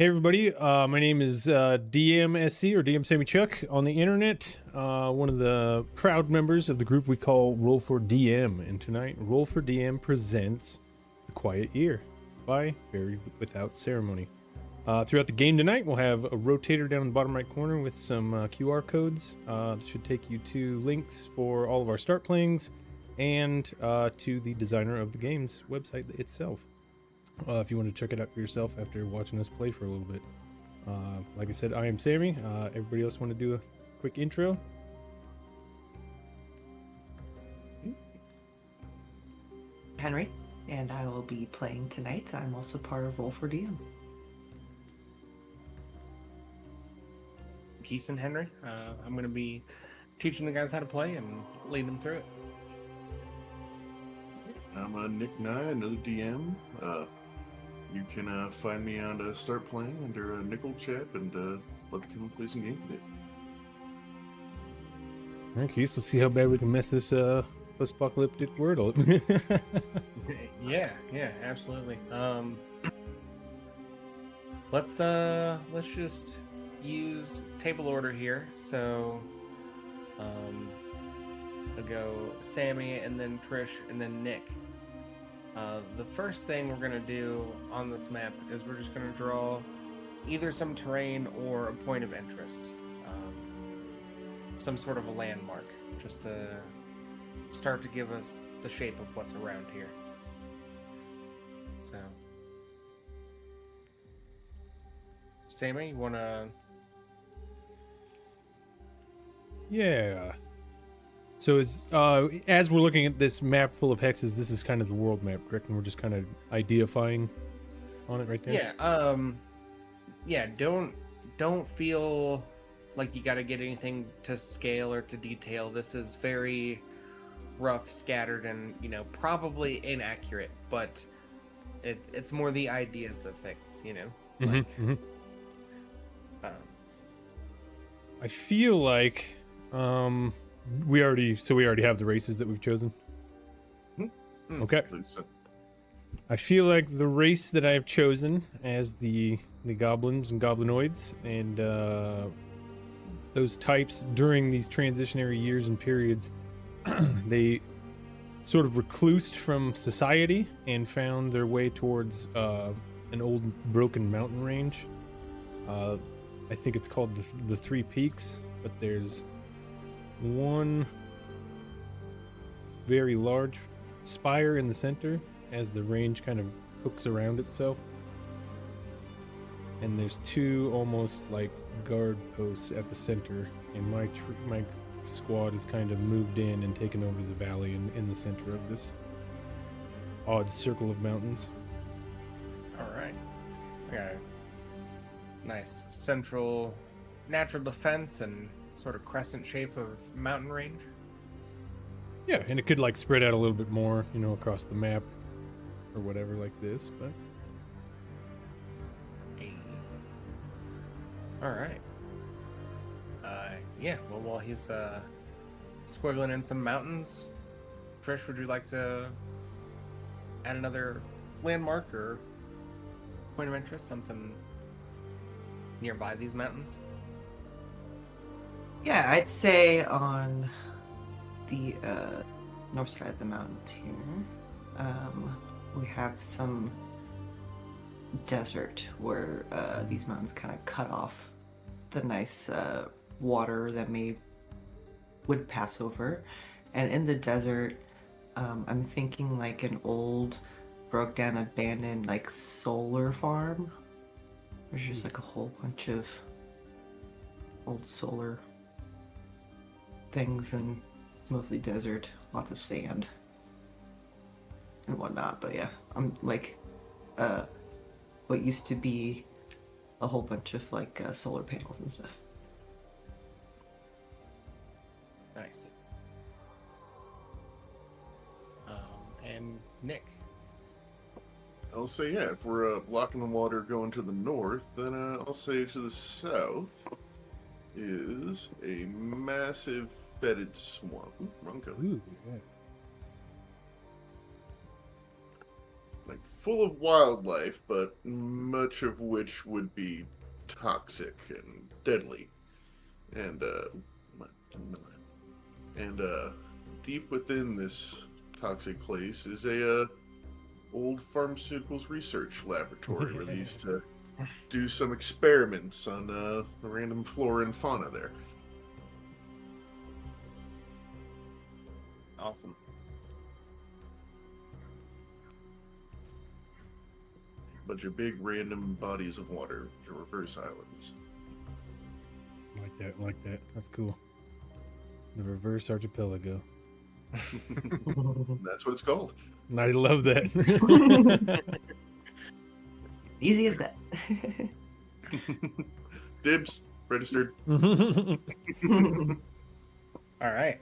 Hey everybody, my name is DMSC or DM Sammy Chuck on the internet. One of the proud members of the group we call Roll for DM, and tonight Roll for DM presents The Quiet Year by Buried Without Ceremony. Throughout the game tonight, we'll have a rotator down in the bottom right corner with some QR codes. That should take you to links for all of our start playings and to the designer of the game's website itself. If you want to check it out for yourself after watching us play for a little bit. Like I said, I am Sammy. Everybody else want to do a quick intro? Henry, and I will be playing tonight. I'm also part of Roll for DM. Keason, Henry. I'm going to be teaching the guys how to play and leading them through it. I'm Nick Nye, another DM. You can find me on Start Playing under Nickel Chap, and love to come and play some games with you. Alright, Keith, let's see how bad we can mess this post-apocalyptic world up. Yeah, absolutely. Let's just use table order here. So, I'll go Sammy, and then Trish, and then Nick. The first thing we're going to do on this map is we're just going to draw either some terrain or a point of interest. Some sort of a landmark, just to start to give us the shape of what's around here. So, Sammy, you want to... Yeah. So as we're looking at this map full of hexes, this is kind of the world map, correct? And we're just kind of ideifying on it right there? Yeah, don't feel like you got to get anything to scale or to detail. This is very rough, scattered, and, probably inaccurate, but it's more the ideas of things, I feel like, we already have the races that we've chosen. Okay. I feel like the race that I've chosen as the goblins and goblinoids and those types during these transitionary years and periods, they sort of reclused from society and found their way towards an old broken mountain range. I think it's called the Three Peaks, but there's one very large spire in the center as the range kind of hooks around itself, and there's two almost like guard posts at the center, and my squad is kind of moved in and taken over the valley in the center of this odd circle of mountains. All right. We got a nice central natural defense and sort of crescent shape of mountain range. Yeah, and it could like spread out a little bit more, across the map or whatever like this, but all right. Yeah, well, while he's squiggling in some mountains, Trish, would you like to add another landmark or point of interest, something nearby these mountains? Yeah, I'd say on the north side of the mountains here, we have some desert where these mountains kind of cut off the nice water that would pass over. And in the desert, I'm thinking like an old, broke down, abandoned like solar farm. There's just like a whole bunch of old solar things, and mostly desert, lots of sand and whatnot. But yeah, I'm like what used to be a whole bunch of like solar panels and stuff. Nice. And Nick? I'll say, yeah, if we're blocking the water going to the north, then I'll say to the south is a massive fetid swamp. Ooh, wrong color. ooh, yeah. like full of wildlife, but much of which would be toxic and deadly. And deep within this toxic place is a old pharmaceuticals research laboratory where they used to do some experiments on the random flora and fauna there. Awesome. Bunch of big random bodies of water, the reverse islands. Like that. That's cool. The reverse archipelago. That's what it's called. And I love that. Easy as that. Dibs, registered. All right.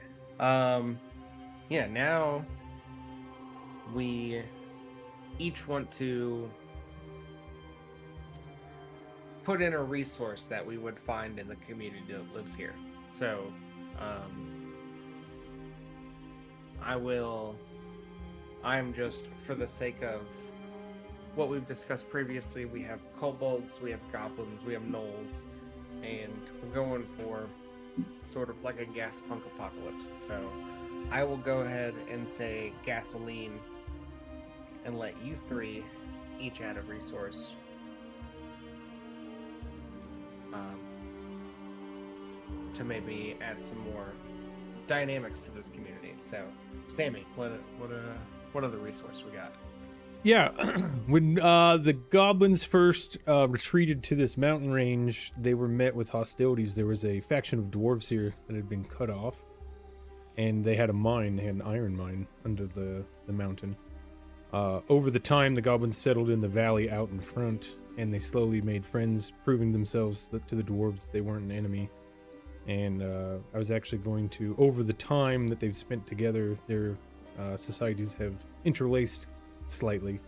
Yeah, now we each want to put in a resource that we would find in the community that lives here. So, I'm just, for the sake of what we've discussed previously, we have kobolds, we have goblins, we have gnolls, and we're going for sort of like a gas punk apocalypse. So I will go ahead and say gasoline and let you three each add a resource. To maybe add some more dynamics to this community. So, Sammy, what other resource we got? Yeah, when the goblins first retreated to this mountain range, they were met with hostilities. There was a faction of dwarves here that had been cut off, and they had a mine. They had an iron mine under the mountain. Over the time, the goblins settled in the valley out in front, and they slowly made friends, proving themselves to the dwarves they weren't an enemy. And I was actually going to, over the time that they've spent together, their societies have interlaced slightly.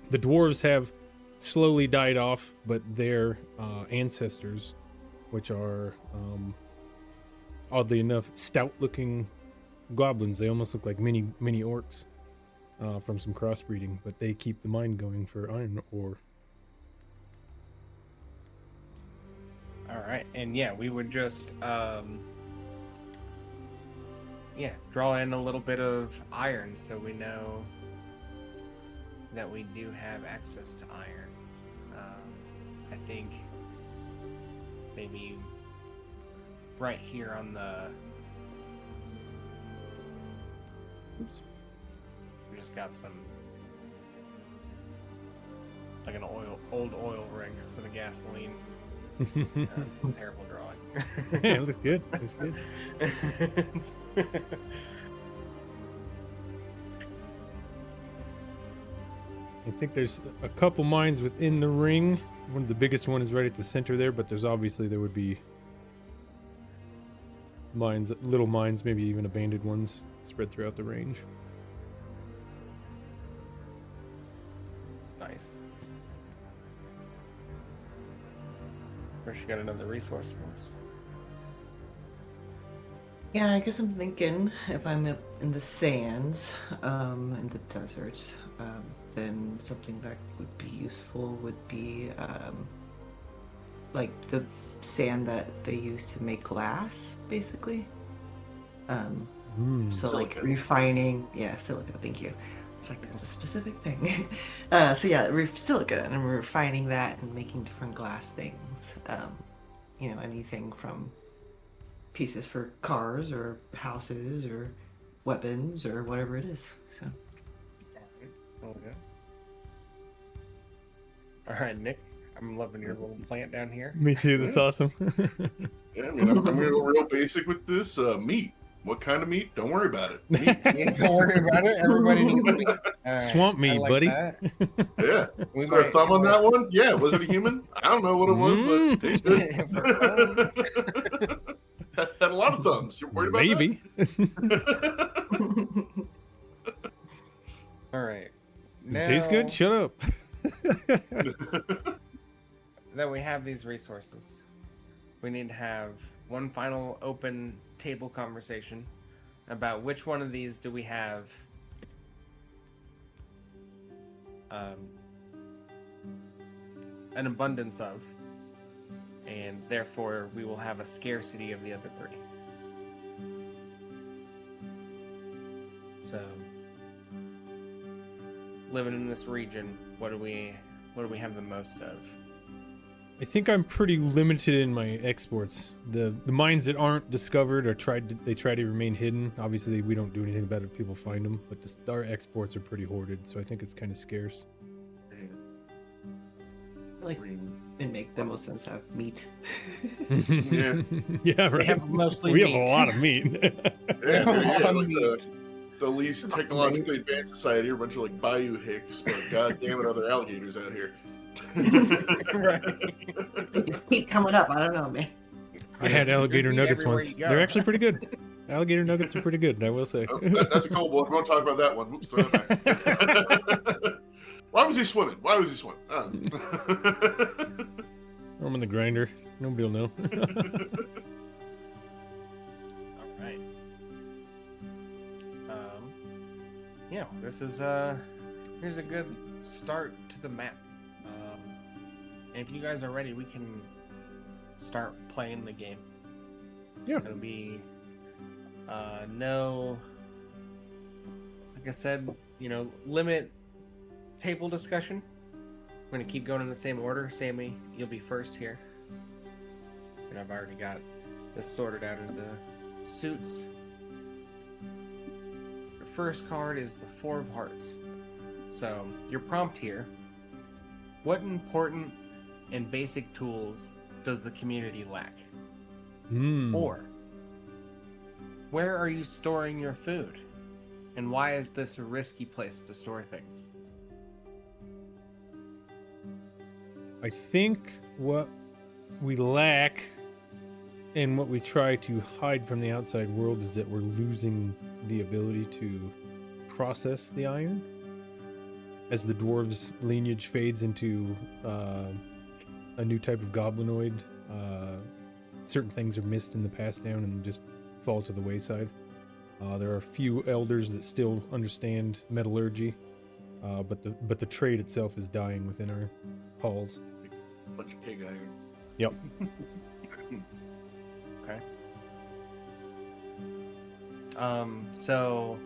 The dwarves have slowly died off, but their ancestors, which are, oddly enough, stout-looking goblins, they almost look like mini orcs from some crossbreeding, but they keep the mine going for iron ore. All right, and yeah, we would just draw in a little bit of iron so we know that we do have access to iron. I think maybe right here on the we just got some like an old oil rig for the gasoline. Terrible drawing. Yeah, it looks good. Looks good. I think there's a couple mines within the ring. One of the biggest one is right at the center there, but there would be mines, little mines, maybe even abandoned ones spread throughout the range. Nice. First, you got another resource for us. Yeah, I guess I'm thinking if I'm up in the sands, in the deserts, then something that would be useful would be like the sand that they use to make glass, basically. So Silica. like refining, silica. Thank you. It's like there's a specific thing. Silica, and we're refining that and making different glass things. Anything from pieces for cars or houses or weapons or whatever it is. So. Okay. All right, Nick. I'm loving your little plant down here. Me too. That's awesome. Yeah, I mean, I'm going to go real basic with this. Meat. What kind of meat? Don't worry about it. Meat. Don't worry about it. Everybody needs meat. Right, Swamp meat, buddy. Yeah. We Is there a might- thumb on that one? Yeah. Was it a human? I don't know what it was, but tastes good. Had a lot of thumbs. You're worried about Maybe. that? All right. Does it taste good? Shut up. That we have these resources, we need to have one final open table conversation about which one of these do we have an abundance of, and therefore we will have a scarcity of the other three. So, living in this region, what do we have the most of? I think I'm pretty limited in my exports. The mines that aren't discovered or try to remain hidden. Obviously, we don't do anything about it if people find them, but our exports are pretty hoarded, so I think it's kind of scarce. Like, it make the most sense to have meat. Yeah. Yeah, right. We have mostly we meat. have a lot of meat. Yeah, like Meat. the least technologically advanced society, a bunch of like Bayou Hicks, but goddamn it, other alligators out here. Right. Just keep coming up. I don't know, man. I had alligator meat nuggets everywhere once. you go. They're actually pretty good. Alligator nuggets are pretty good, I will say. Oh, that's a cold one. We won't talk about that one. Oops, throw it back. Why was he swimming? Oh. I'm in the grinder. Nobody will know. All right. Yeah, this is here's a good start to the map. And if you guys are ready, we can start playing the game. Yeah. It'll be no, like I said, limit table discussion. We're gonna keep going in the same order. Sammy, you'll be first here. And I've already got this sorted out into suits. Your first card is the Four of Hearts. So, your prompt here: what important and basic tools does the community lack? Or, where are you storing your food? And why is this a risky place to store things? I think what we lack and what we try to hide from the outside world is that we're losing the ability to process the iron. As the dwarves' lineage fades into a new type of goblinoid, certain things are missed in the pass down and just fall to the wayside. There are a few elders that still understand metallurgy, but the trade itself is dying within our halls. Bunch of pig iron. Yep. Okay. So,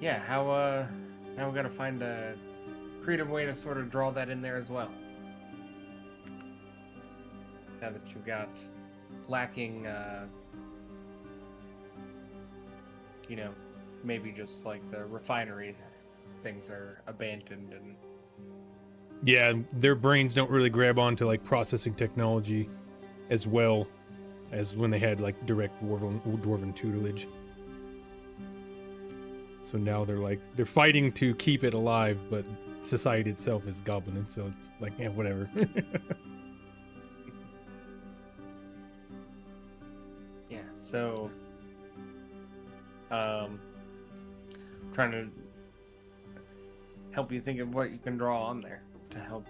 yeah, how we gotta find a creative way to sort of draw that in there as well. Now that you've got lacking, maybe just like the refinery things are abandoned and. Yeah, their brains don't really grab onto like processing technology as well as when they had like direct dwarven tutelage. So now they're fighting to keep it alive, but society itself is goblin, so it's like, yeah, whatever. Yeah, so trying to help you think of what you can draw on there to help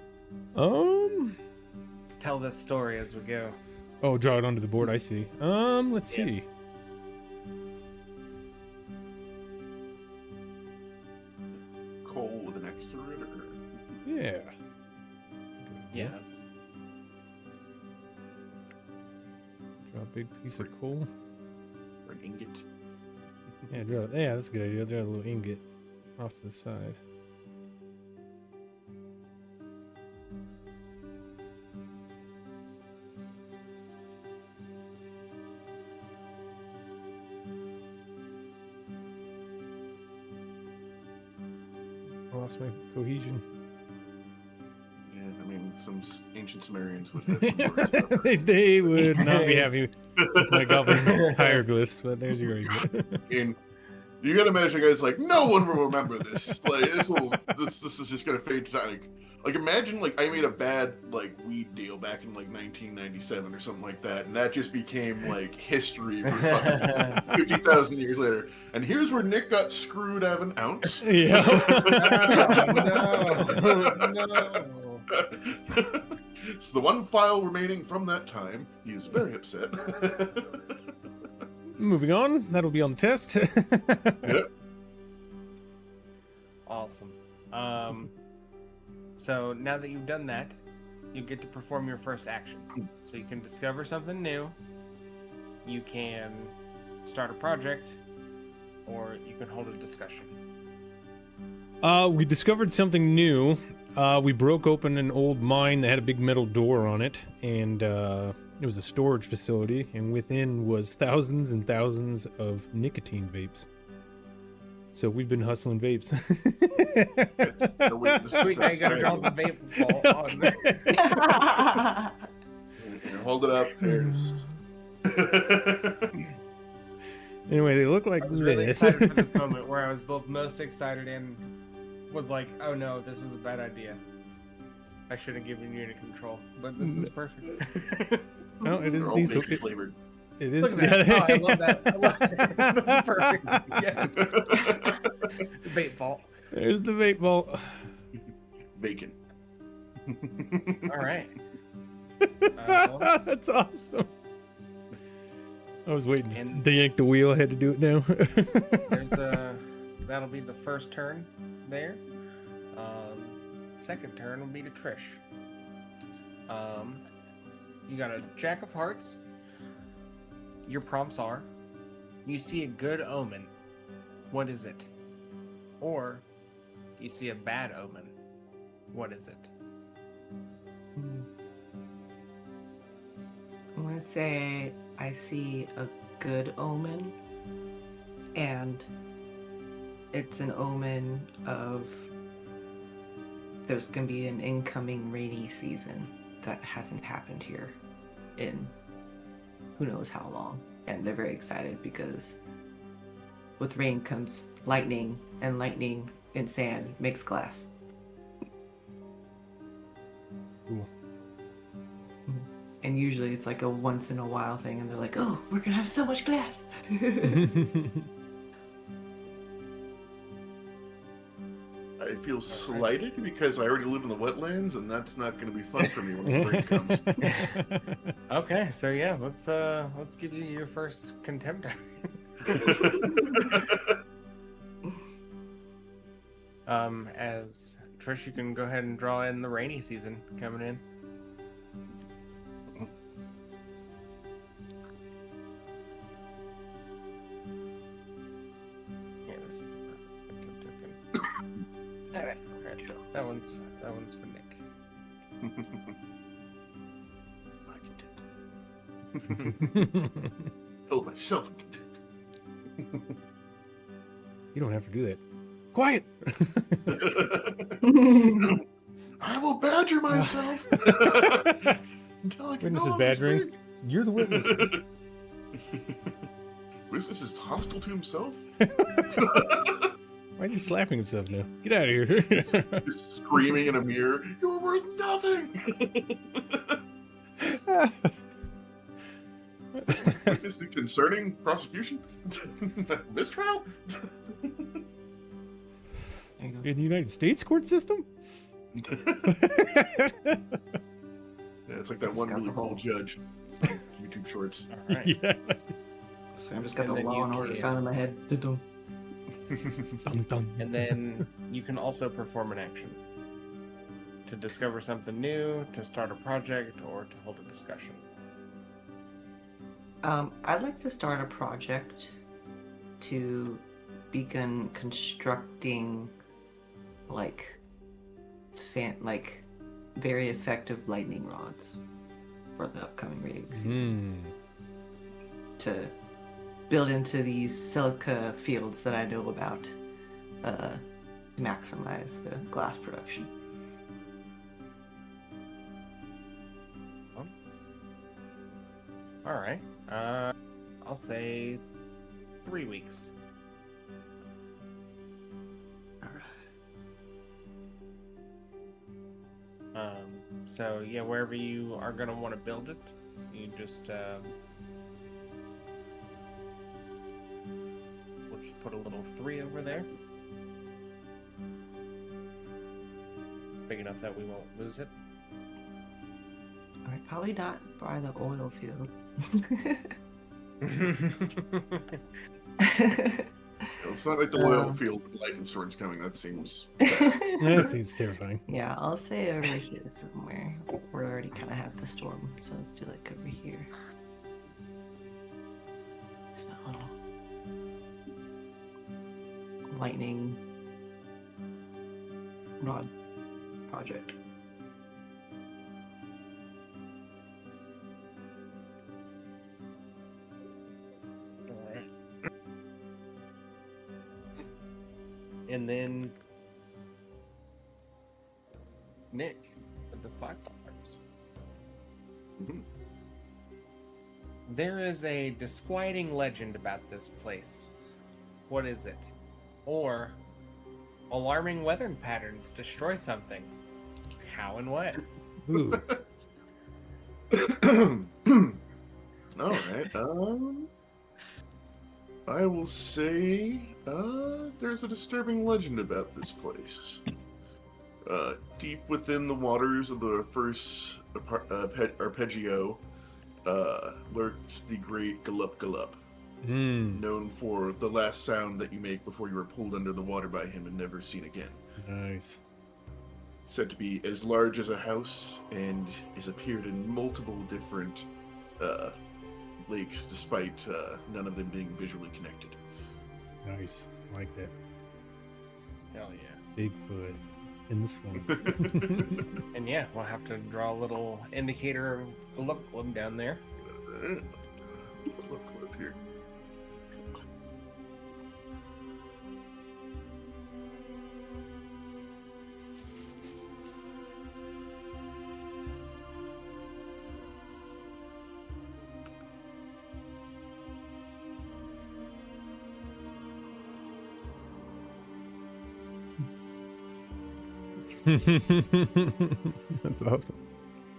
tell this story as we go. Oh, draw it onto the board, I see. Let's see. Coal with an X through it? Or... Yeah. Yeah, that's Draw a big piece of coal. Or an ingot? Yeah, that's a good idea. Draw a little ingot off to the side. I lost my cohesion. Yeah, I mean, some ancient Sumerians would have some words about that. they would not be happy with my goblin hieroglyphs, but there's your argument. And you gotta imagine, guys, like, no one will remember this. Like, this is just gonna fade to time. Like, imagine, like, I made a bad, like, weed deal back in, like, 1997 or something like that, and that just became, like, history for fucking 50,000 years later. And here's where Nick got screwed out of an ounce. Yeah. no. It's the one file remaining from that time. He is very upset. Moving on. That'll be on the test. Yep. Awesome. So now that you've done that, you get to perform your first action. So you can discover something new, you can start a project, or you can hold a discussion. We discovered something new. We broke open an old mine that had a big metal door on it, and it was a storage facility, and within was thousands and thousands of nicotine vapes. So we've been hustling vapes. No, wait, this Sweet, is now you gotta draw the exciting. vape ball on there. Here, hold it up. Here's... Anyway, they look like I was really this. excited for this moment where I was both most excited and was like, oh no, this was a bad idea. I should have given you any control, but this is perfect. Oh, it is They're all decent. vape flavored. It Look is. at that. Oh, I love that. I love that. That's perfect. Yes. Vape vault. There's the vape ball. Bacon. All right. That's awesome. I was waiting And- to yank the wheel. I had to do it now. That'll be the first turn there. Second turn will be to Trish. You got a Jack of Hearts. Your prompts are: you see a good omen. What is it? Or you see a bad omen. What is it? I'm gonna say I see a good omen, and it's an omen of there's gonna be an incoming rainy season that hasn't happened here in who knows how long. And they're very excited because with rain comes lightning, and lightning in sand makes glass. Cool. And usually it's like a once in a while thing, and they're like, oh, we're gonna have so much glass. I feel slighted because I already live in the wetlands, and that's not going to be fun for me when the rain comes. Okay, so yeah, let's give you your first contempt. As Trish, you can go ahead and draw in the rainy season coming in. Yeah, this is a perfect token. All right. Okay, that one's for Nick. My contempt. Hold myself in contempt. You don't have to do that. Quiet. I will badger myself until I can Witness no is longer badgering. speak. You're the witness. Witness is hostile to himself. Why is he slapping himself now? Get out of here. Just screaming in a mirror, "You're worth nothing." Witness concerning prosecution, mistrial. In the United States court system? Yeah, it's like that one really old judge. YouTube shorts. All right. Yeah. So I've just got And the then Law you and Order can- sound in my head. Dun-dun. Dun, dun. And then you can also perform an action to discover something new, to start a project, or to hold a discussion. I'd like to start a project to begin constructing like very effective lightning rods for the upcoming raiding season. To build into these silica fields that I know about, to maximize the glass production. All right. I'll say 3 weeks. So yeah, wherever you are gonna want to build it, you just we'll just put a little 3 over there, big enough that we won't lose it. Alright, probably not by the oil field. It's not like the oil field with lightning storms coming. That seems bad. That seems terrifying. Yeah, I'll say over here somewhere. We already kind of have the storm, so let's do like over here. It's my little lightning rod project. Alright. And then Nick with the 5 cards. Mhm. There is a disquieting legend about this place. What is it? Or alarming weather patterns destroy something. How and what? Ooh. All right. I will say there's a disturbing legend about this place. Deep within the waters of the first arpeggio lurks the great Gallup Gallup, known for the last sound that you make before you are pulled under the water by him and never seen again. Nice. Said to be as large as a house and has appeared in multiple different lakes, despite none of them being visually connected. Nice. I like that. Hell yeah. Bigfoot in the swamp. And yeah, we'll have to draw a little indicator of the look club down there. Look up here. That's awesome.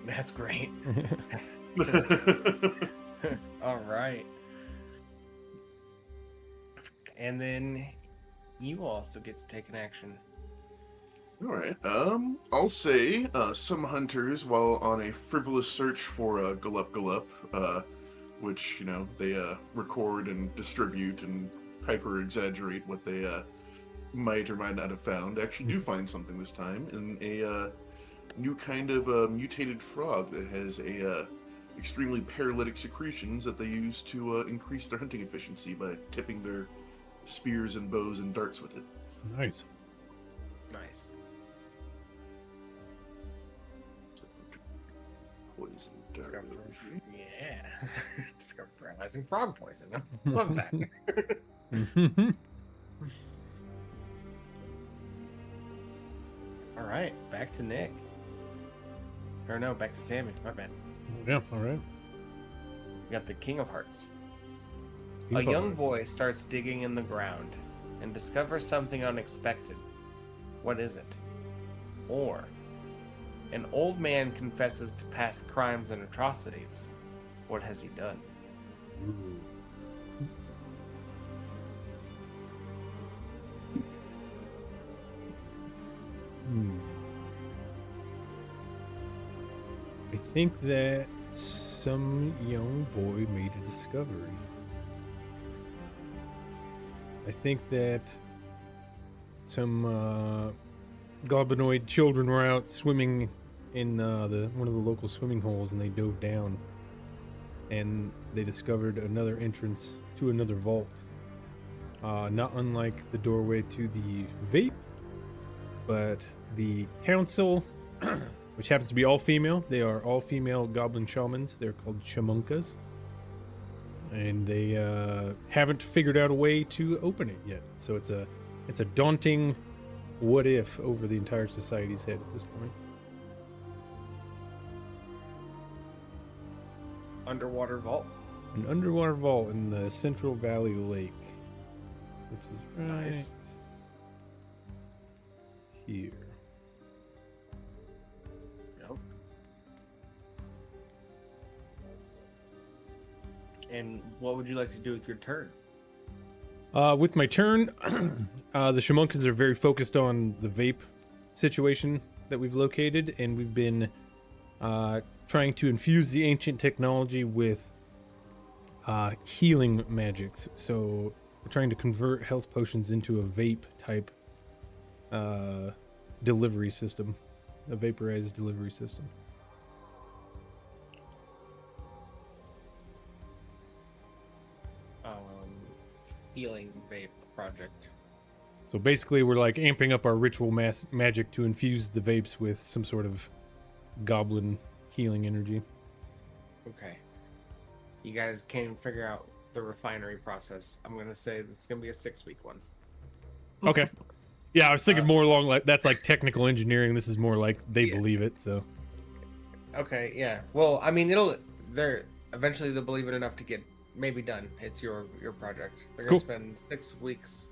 That's great. All right. And then you also get to take an action. All right. I'll say some hunters, while on a frivolous search for Gallup Gallup, which they record and distribute and hyper exaggerate what they might or might not have found, actually do find something this time in a new kind of mutated frog that has extremely paralytic secretions that they use to increase their hunting efficiency by tipping their spears and bows and darts with it. Nice. Nice. Poison dart. Yeah. Discover paralyzing frog poison. Love that. All right, back to Nick. Or no, back to Sammy. My bad. Yeah, all right. We got the King of Hearts. King A of young Hearts. boy starts digging in the ground and discovers something unexpected. What is it? Or an old man confesses to past crimes and atrocities. What has he done? Ooh. I think that some young boy made a discovery. I think that some goblinoid children were out swimming in one of the local swimming holes, and they dove down, and they discovered another entrance to another vault. Not unlike the doorway to the vape, but the council, which happens to be all female. They are all female goblin shamans. They're called shamunkas. And they haven't figured out a way to open it yet. So it's a daunting what if over the entire society's head at this point. Underwater vault. An underwater vault in the Central Valley Lake, which is right Nice. here. Yep. And what would you like to do with your turn? With my turn, the shamunkas are very focused on the vape situation that we've located, and we've been trying to infuse the ancient technology with healing magics. So trying to convert health potions into a vape type delivery system, a vaporized delivery system. Healing vape project. So basically, we're like amping up our ritual magic to infuse the vapes with some sort of goblin healing energy. Okay. You guys can't even figure out the refinery process. I'm gonna say it's gonna be a 6-week one. Okay. Yeah, I was thinking more along like that's like technical engineering. This is more like they believe it. So. Okay. Yeah. Well, I mean, they're eventually they'll believe it enough to get maybe done. It's your project. They're gonna spend 6 weeks.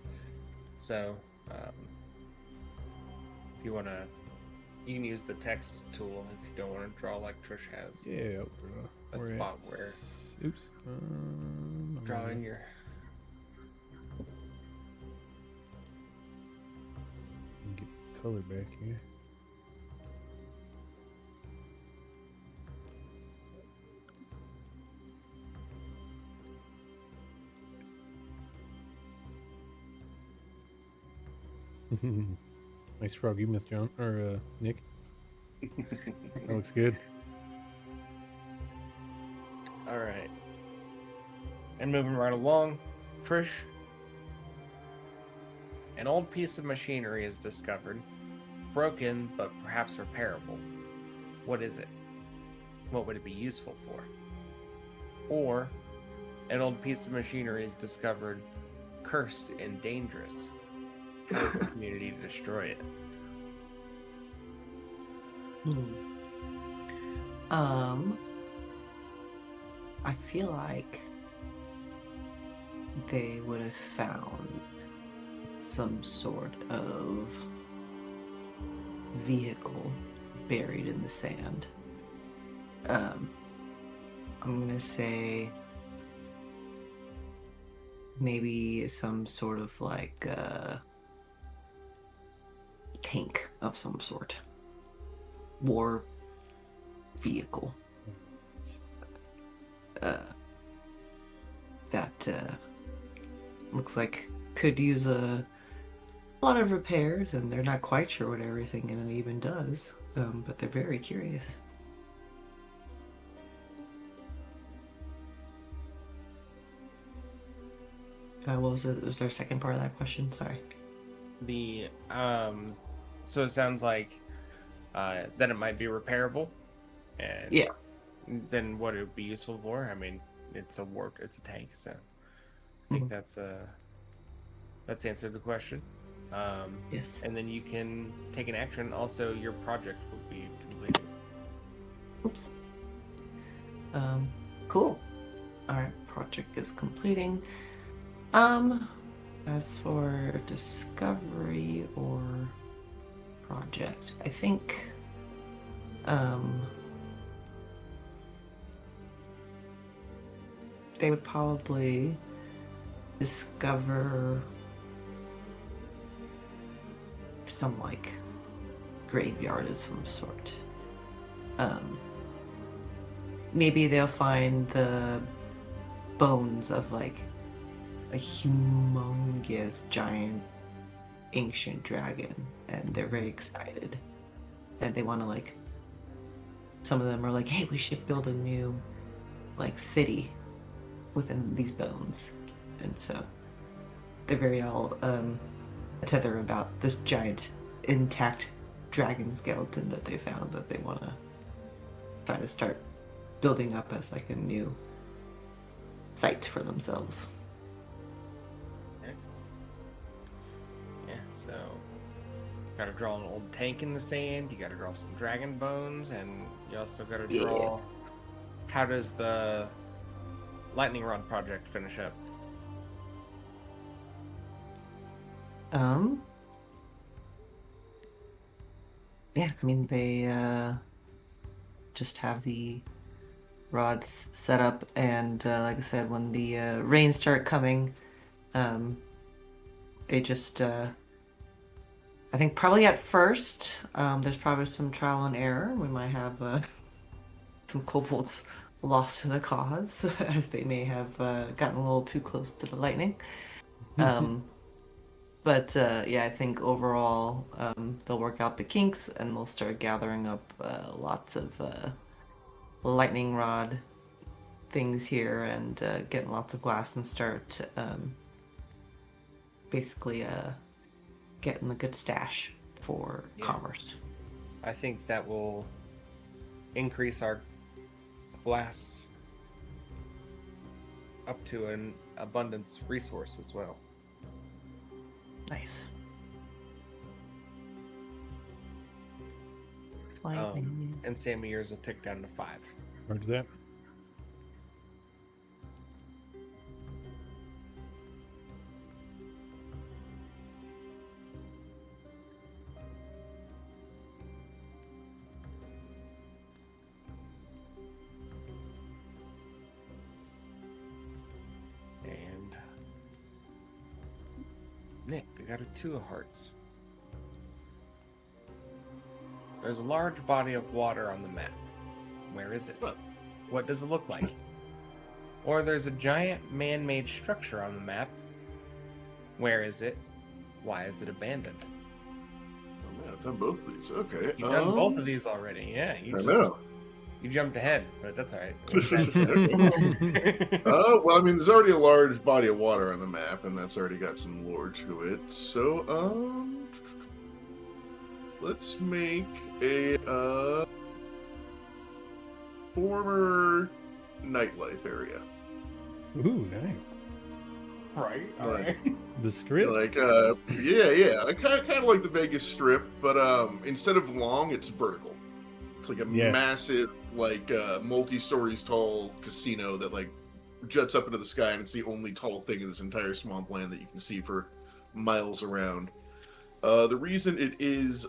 So, if you wanna, you can use the text tool if you don't want to draw like Trish has. Yeah. A spot where. Oops. Draw in your. Get color back here. Nice frog you missed, John or Nick. That looks good. All right. And moving right along, Trish. An old piece of machinery is discovered, broken but perhaps repairable. What is it? What would it be useful for? Or an old piece of machinery is discovered, cursed and dangerous. How does the community destroy it? I feel like they would have found some sort of vehicle buried in the sand. I'm gonna say maybe some sort of like tank of some sort. War vehicle. That looks like could use a lot of repairs, and they're not quite sure what everything in it even does, but they're very curious. What was it? Was there a second part of that question? Sorry. The so it sounds like then it might be repairable, and Yeah. Then what it would be useful for? I mean, it's a tank, so I think that's answered the question. Yes. And then you can take an action. Also, your project will be completed. Oops. Cool. Alright, project is completing. As for discovery or project, I think, they would probably discover some, like, graveyard of some sort. Maybe they'll find the bones of, like, a humongous, giant, ancient dragon, and they're very excited. And they want to, like, some of them are like, hey, we should build a new, like, city within these bones. And so they're very all tether about this giant, intact dragon skeleton that they found that they want to try to start building up as, like, a new site for themselves. So, you gotta draw an old tank in the sand, you gotta draw some dragon bones, and you also gotta draw... How does the lightning rod project finish up? Yeah, I mean, they just have the rods set up, and like I said, when the rains start coming, they just... I think probably at first, there's probably some trial and error. We might have some kobolds lost to the cause, as they may have gotten a little too close to the lightning. Yeah, I think overall they'll work out the kinks and they'll start gathering up lots of lightning rod things here and getting lots of glass and start basically getting the good stash for commerce. I think that will increase our glass up to an abundance resource as well. Nice. And Sammy, yours will tick down to 5. Roger that. And Nick, we got a 2 of hearts. There's a large body of water on the map. Where is it? What does it look like? Or there's a giant man-made structure on the map. Where is it? Why is it abandoned? Oh man, I've done both of these. Okay. You've done both of these already. Yeah, I know. You jumped ahead, but that's all right. Well, I mean, there's already a large body of water on the map, and that's already got some lore to it. So, let's make a former nightlife area. Ooh, nice. Right. All Like- right. The strip. Yeah. I kind of like the Vegas Strip, but instead of long, it's vertical. It's like a Yes. massive, like multi-stories tall casino that like juts up into the sky, and it's the only tall thing in this entire swampland that you can see for miles around. The reason it is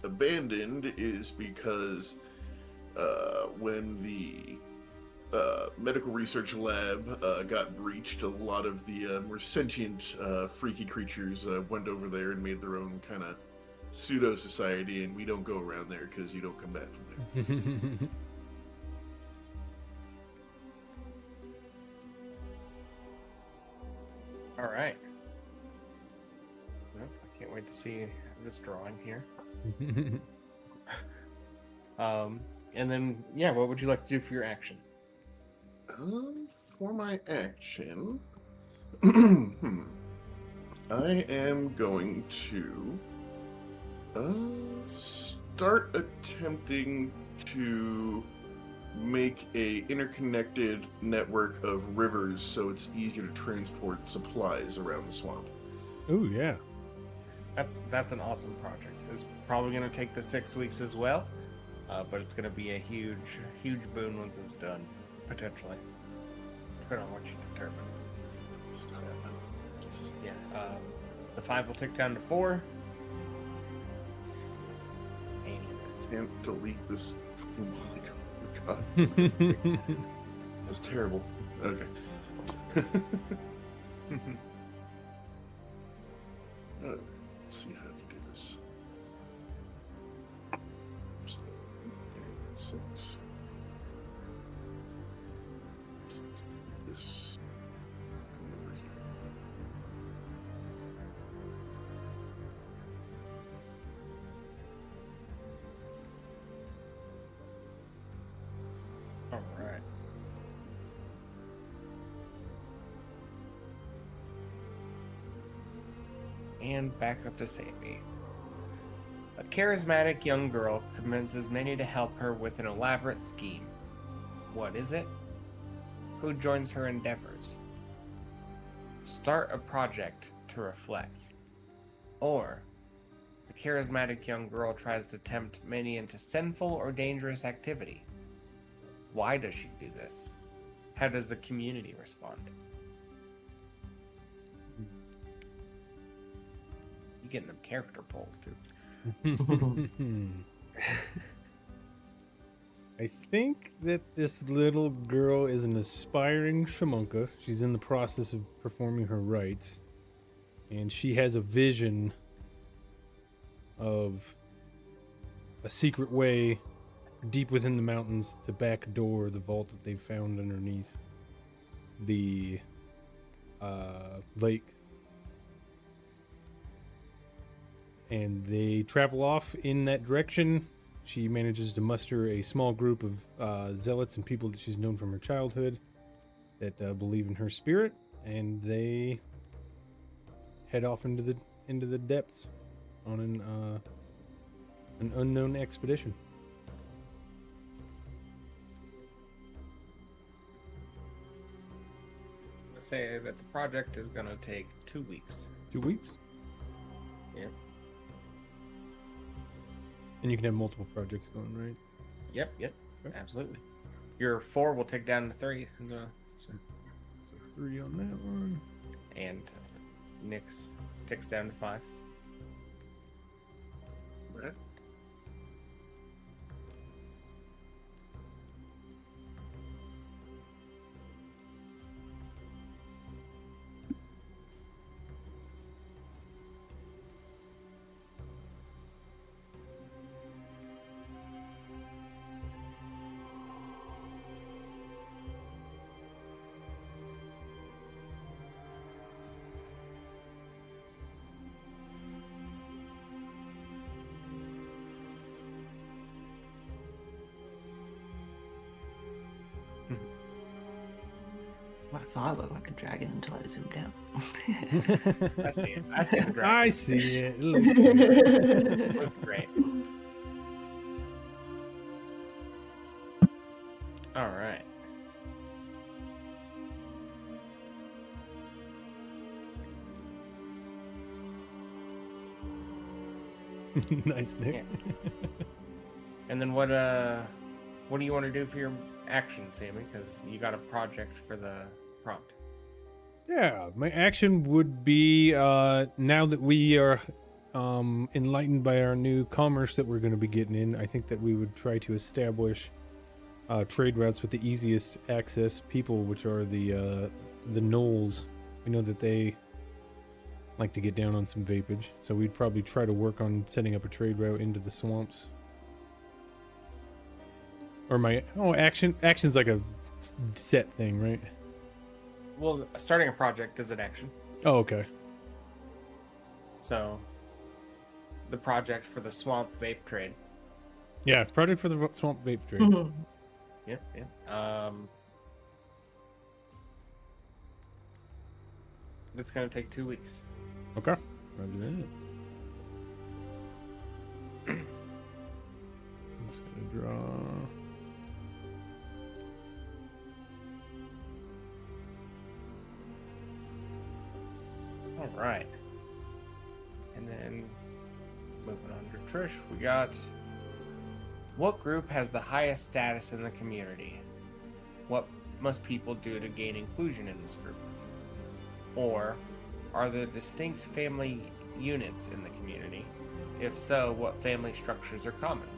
abandoned is because when the medical research lab got breached, a lot of the more sentient, freaky creatures went over there and made their own kind of pseudo society, and we don't go around there because you don't come back from there. All right. Well, I can't wait to see this drawing here. And then, yeah, what would you like to do for your action? For my action, I am going to start attempting to make a interconnected network of rivers so it's easier to transport supplies around the swamp. Ooh, yeah. That's an awesome project. It's probably going to take the 6 weeks as well, but it's going to be a huge boon once it's done, potentially. Depending on what you determine. So, yeah, the 5 will tick down to 4. And Can't delete this. Oh my god. That's terrible. Okay. Let's see how to do this. So, 6. This over here. all right. And back up to Sammy. A charismatic young girl convinces many to help her with an elaborate scheme. What is it? Who joins her endeavors? Start a project to reflect. Or, a charismatic young girl tries to tempt many into sinful or dangerous activity. Why does she do this? How does the community respond? You getting them character polls, dude. I think that this little girl is an aspiring shamanka. She's in the process of performing her rites. And she has a vision of a secret way deep within the mountains to backdoor the vault that they found underneath the lake and they travel off in that direction. She manages to muster a small group of zealots and people that she's known from her childhood that believe in her spirit, and they head off into the depths on an unknown expedition. Let's say that the project is gonna take 2 weeks. 2 weeks? Yeah. And you can have multiple projects going, right? Yep. Okay. Absolutely. Your 4 will take down to 3. So 3 on that one. And Nick's ticks down to 5. Right. I thought I looked like a dragon until I zoomed down. I see it. I see the dragon. I see it. It looks good. It looks great. All right. Nice, Nick. Yeah. And then what do you want to do for your action, Sammy? Because you got a project for the prompt. Yeah, my action would be now that we are enlightened by our new commerce that we're going to be getting in, I think that we would try to establish trade routes with the easiest access people, which are the gnolls. We know that they like to get down on some vapage, so we'd probably try to work on setting up a trade route into the swamps. Or action's like a set thing, right? Well, starting a project is an action. Oh, okay. So, the project for the swamp vape trade. Yeah, project for the swamp vape trade. Mhm. Yeah. That's gonna take 2 weeks. Okay. Roger that. I'm just gonna draw. All right. And then moving on to Trish, we got what group has the highest status in the community? What must people do to gain inclusion in this group? Or are there distinct family units in the community? If so, what family structures are common?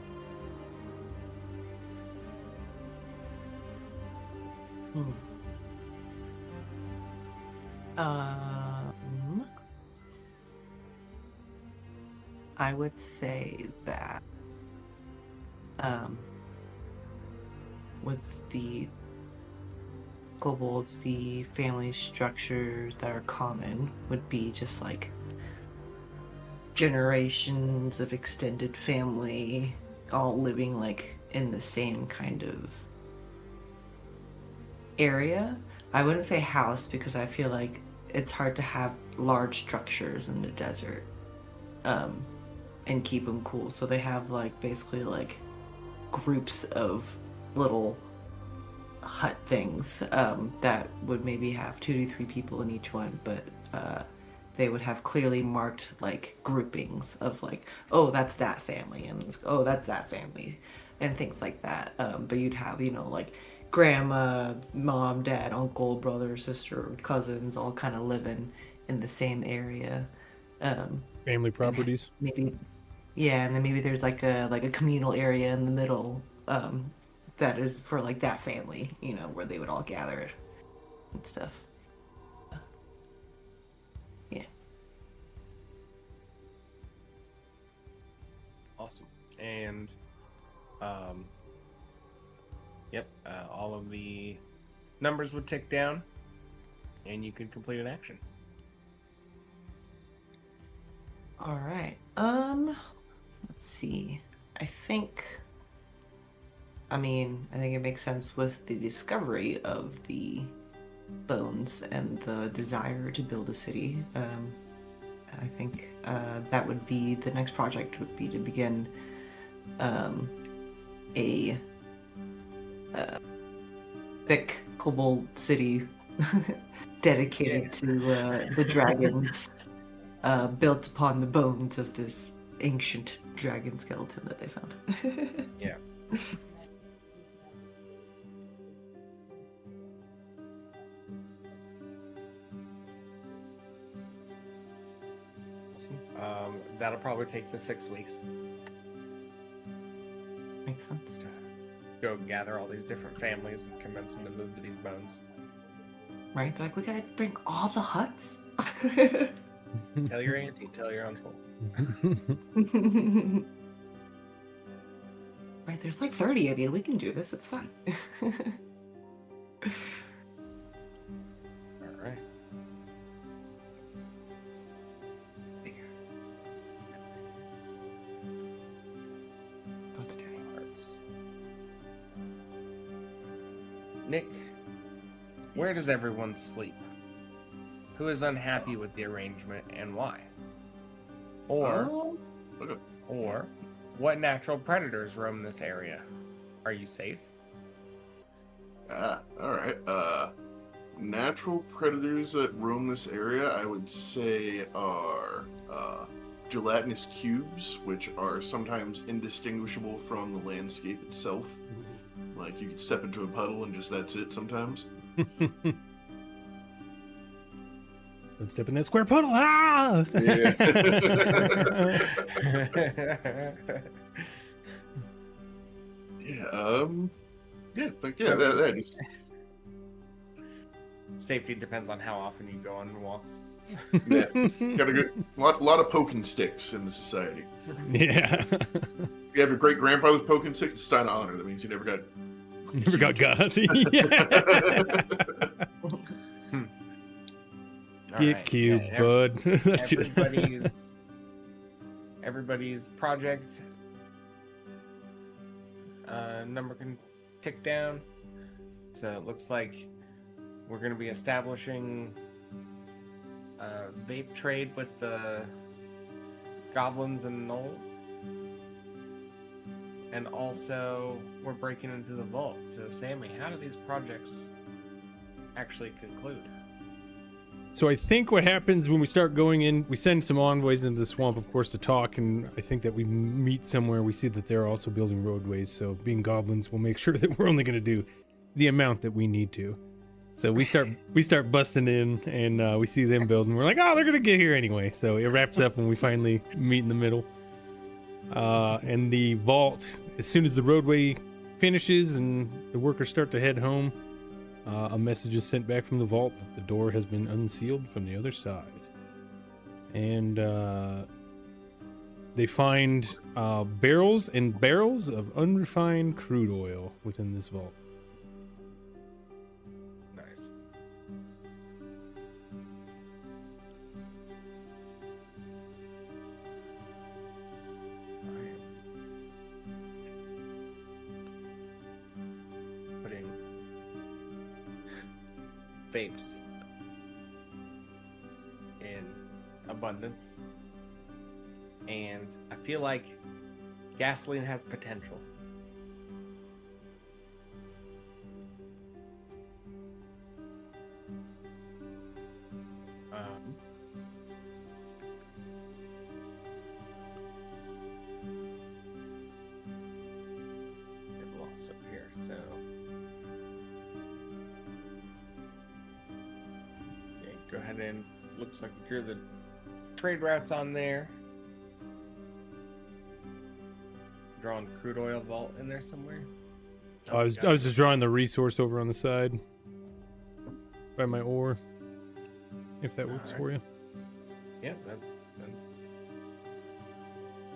I would say that with the kobolds, the family structures that are common would be just like generations of extended family all living like in the same kind of area. I wouldn't say house because I feel like it's hard to have large structures in the desert and keep them cool. So they have like basically like groups of little hut things that would maybe have 2 to 3 people in each one, but they would have clearly marked like groupings of like, oh, that's that family, and oh, that's that family, and things like that. But you'd have, you know, like grandma, mom, dad, uncle, brother, sister, cousins, all kind of living in the same area. Family properties. Maybe, yeah, and then maybe there's like a communal area in the middle that is for like that family, you know, where they would all gather and stuff. Yeah. Awesome. And all of the numbers would tick down and you could complete an action. All right. Let's see. I think it makes sense with the discovery of the bones and the desire to build a city. I think that would be the next project would be to begin a thick kobold city dedicated to the dragons, built upon the bones of this ancient dragon skeleton that they found. Yeah. That'll probably take the 6 weeks Makes sense. to go gather all these different families and convince them to move to these bones. Right? Like, we gotta bring all the huts. Tell your auntie, tell your uncle. Right, there's like 30 of you. We can do this. It's fine. All right. Let's do it. Nick, where does everyone sleep? Who is unhappy with the arrangement and why? Or Okay. Or, what natural predators roam this area? Are you safe? All right. Natural predators that roam this area, I would say, are gelatinous cubes, which are sometimes indistinguishable from the landscape itself. Like, you could step into a puddle and just that's it sometimes. Don't step in that square puddle. Ah! Yeah. That just... Safety depends on how often you go on walks. Yeah, got a good lot of poking sticks in the society. Yeah. If you have your great grandfather's poking stick, it's a sign of honor. That means you never got got. Yeah. Get Alright, cute, yeah, bud. That's your- everybody's project number can tick down. So it looks like we're going to be establishing vape trade with the goblins and gnolls. And also we're breaking into the vault. So Sammy, how do these projects actually conclude? So I think what happens when we start going in, we send some envoys into the swamp, of course, to talk, and I think that we meet somewhere. We see that they're also building roadways. So being goblins, we'll make sure that we're only going to do the amount that we need to. So we start busting in, and we see them building. We're like, oh, they're going to get here anyway. So it wraps up when we finally meet in the middle. And the vault, as soon as the roadway finishes and the workers start to head home, a message is sent back from the vault that the door has been unsealed from the other side. And they find barrels and barrels of unrefined crude oil within this vault. Nice. Alright. Putting vapes in abundance, and I feel like gasoline has potential. Get lost up here, so yeah, go ahead and looks like you're the trade routes on there. Drawing crude oil vault in there somewhere. I was just drawing the resource over on the side by my ore, if that works for you. Yeah, that,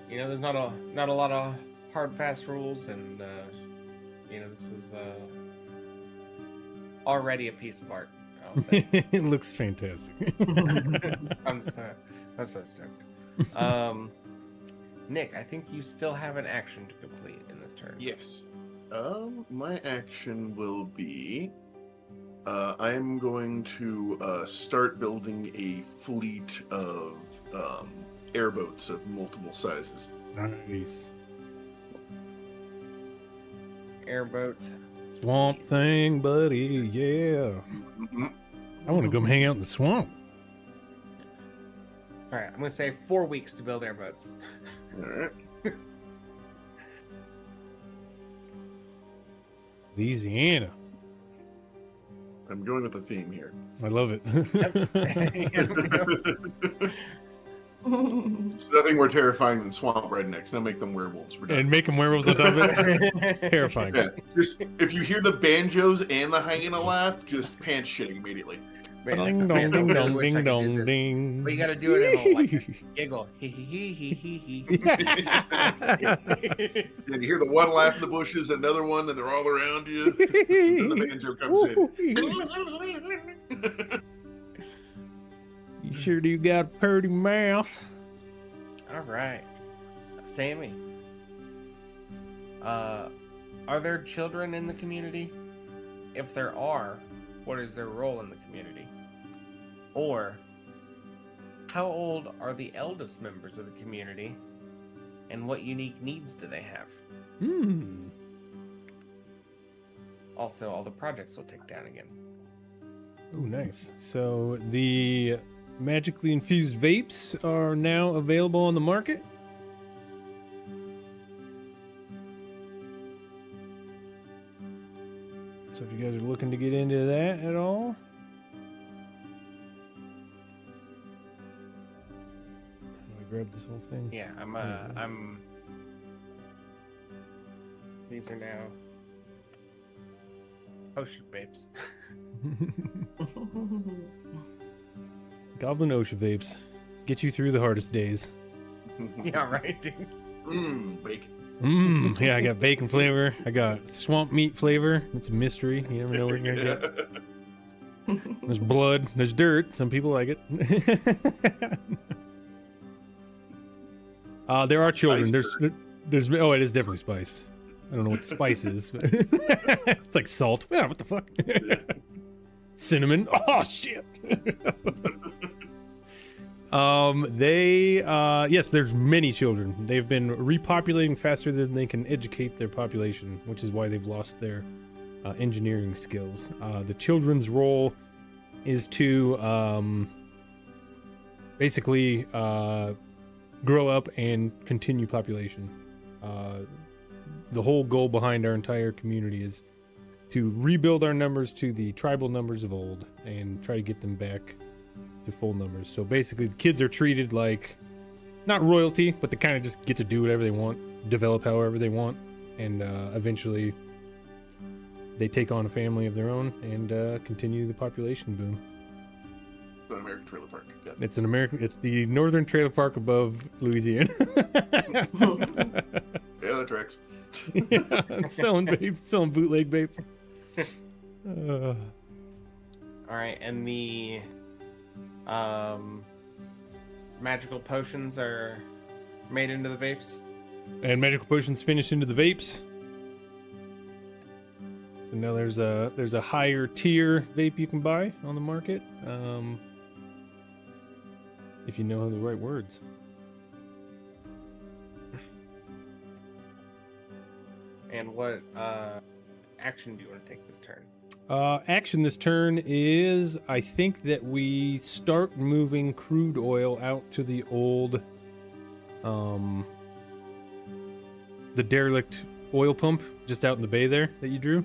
you know, there's not a lot of hard fast rules, and you know, this is already a piece of art, I'll say. It looks fantastic. I'm so stoked. Nick, I think you still have an action to complete in this turn. Yes. My action will be I am going to start building a fleet of airboats of multiple sizes. Nice. Airboat. Swamp thing, buddy. Yeah. Mhm. I want to go hang out in the swamp. All right, I'm gonna say 4 weeks to build airboats. All right. Louisiana. I'm going with a theme here. I love it. It's nothing more terrifying than swamp rednecks. Now make them werewolves. We're done. And make them werewolves on top of it. Terrifying. Yeah, just if you hear the banjos and the hyena laugh, just pants shitting immediately. Ding dong, Man, I ding really dong, wish I ding could do dong, this. ding. But you gotta do it in a like giggle. Hee hee hee hee hee hee. And you hear the one laugh in the bushes, another one, and they're all around you. Then the banjo comes in. You sure do got a pretty mouth. All right, Sammy. Are there children in the community? If there are, what is their role in the community? Or how old are the eldest members of the community, and what unique needs do they have? Also, all the projects will tick down again. Oh, nice. So the magically infused vapes are now available on the market. So if you guys are looking to get into that at all. How do I grab this whole thing? Yeah, I'm. These are now potion vapes. Goblin Osha vapes. Get you through the hardest days. Yeah, right, dude. Bacon. Yeah, I got bacon flavor. I got swamp meat flavor. It's a mystery. You never know what you're gonna get. There's blood. There's dirt. Some people like it. There are children. Spice There's. Oh, it is definitely spiced. I don't know what the spice is. But it's like salt. Yeah, what the fuck? Cinnamon. Oh shit. Yes, there's many children. They've been repopulating faster than they can educate their population, which is why they've lost their engineering skills. The children's role is to basically grow up and continue population. The whole goal behind our entire community is to rebuild our numbers to the tribal numbers of old and try to get them back to full numbers. So basically the kids are treated like not royalty, but they kind of just get to do whatever they want, develop however they want, and eventually they take on a family of their own and continue the population boom. An American trailer park. Yeah. It's the northern trailer park above Louisiana. Yeah, that tracks. Yeah, selling babes, selling bootleg babes. All right, and the magical potions are made into the vapes. And magical potions finish into the vapes. So now there's a higher tier vape you can buy on the market. If you know the right words. And what action do you want to take this turn? Action this turn is, I think that we start moving crude oil out to the old, the derelict oil pump just out in the bay there that you drew,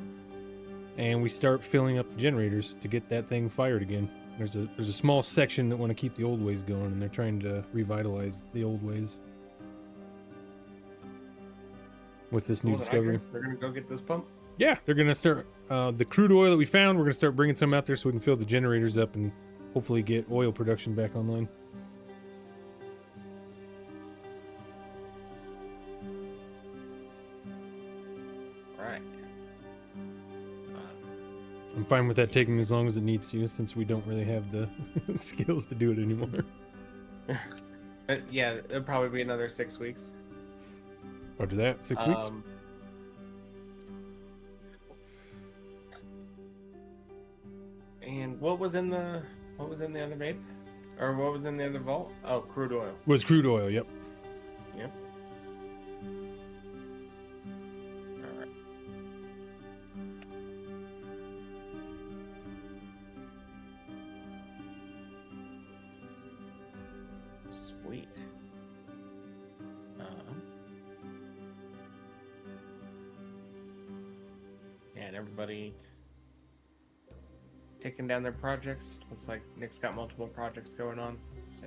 and we start filling up the generators to get that thing fired again. There's a small section that want to keep the old ways going, and they're trying to revitalize the old ways with this new Well, then discovery. They're gonna go get this pump. Yeah, they're gonna start the crude oil that we found. We're gonna start bringing some out there so we can fill the generators up and hopefully get oil production back online. All right. I'm fine with that taking as long as it needs to, since we don't really have the skills to do it anymore. Yeah, it'll probably be another 6 weeks. Roger that. 6 weeks. And what was in the other vape? Or what was in the other vault? Oh, crude oil. Was crude oil, yep. Yep. All right. Sweet. And everybody taking down their projects. Looks like Nick's got multiple projects going on. So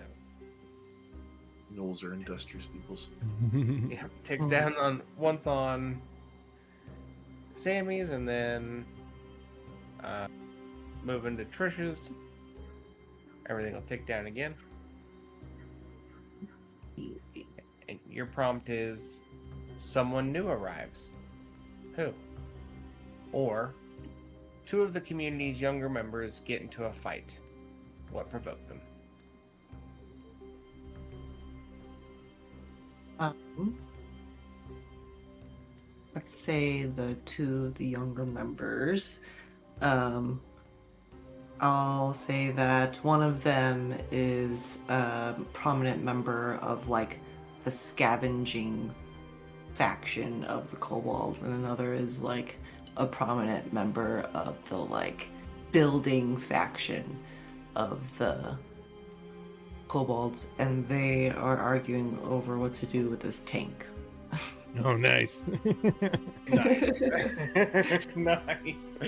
Knowles are industrious peoples. yeah, takes down once on Sammy's, and then moving to Tricia's. Everything will take down again. And your prompt is someone new arrives. Who? Or two of the community's younger members get into a fight. What provoked them? Let's say the younger members. I'll say that one of them is a prominent member of like the scavenging faction of the kobolds, and another is like a prominent member of the like building faction of the kobolds, and they are arguing over what to do with this tank. Oh, nice. Nice. Nice.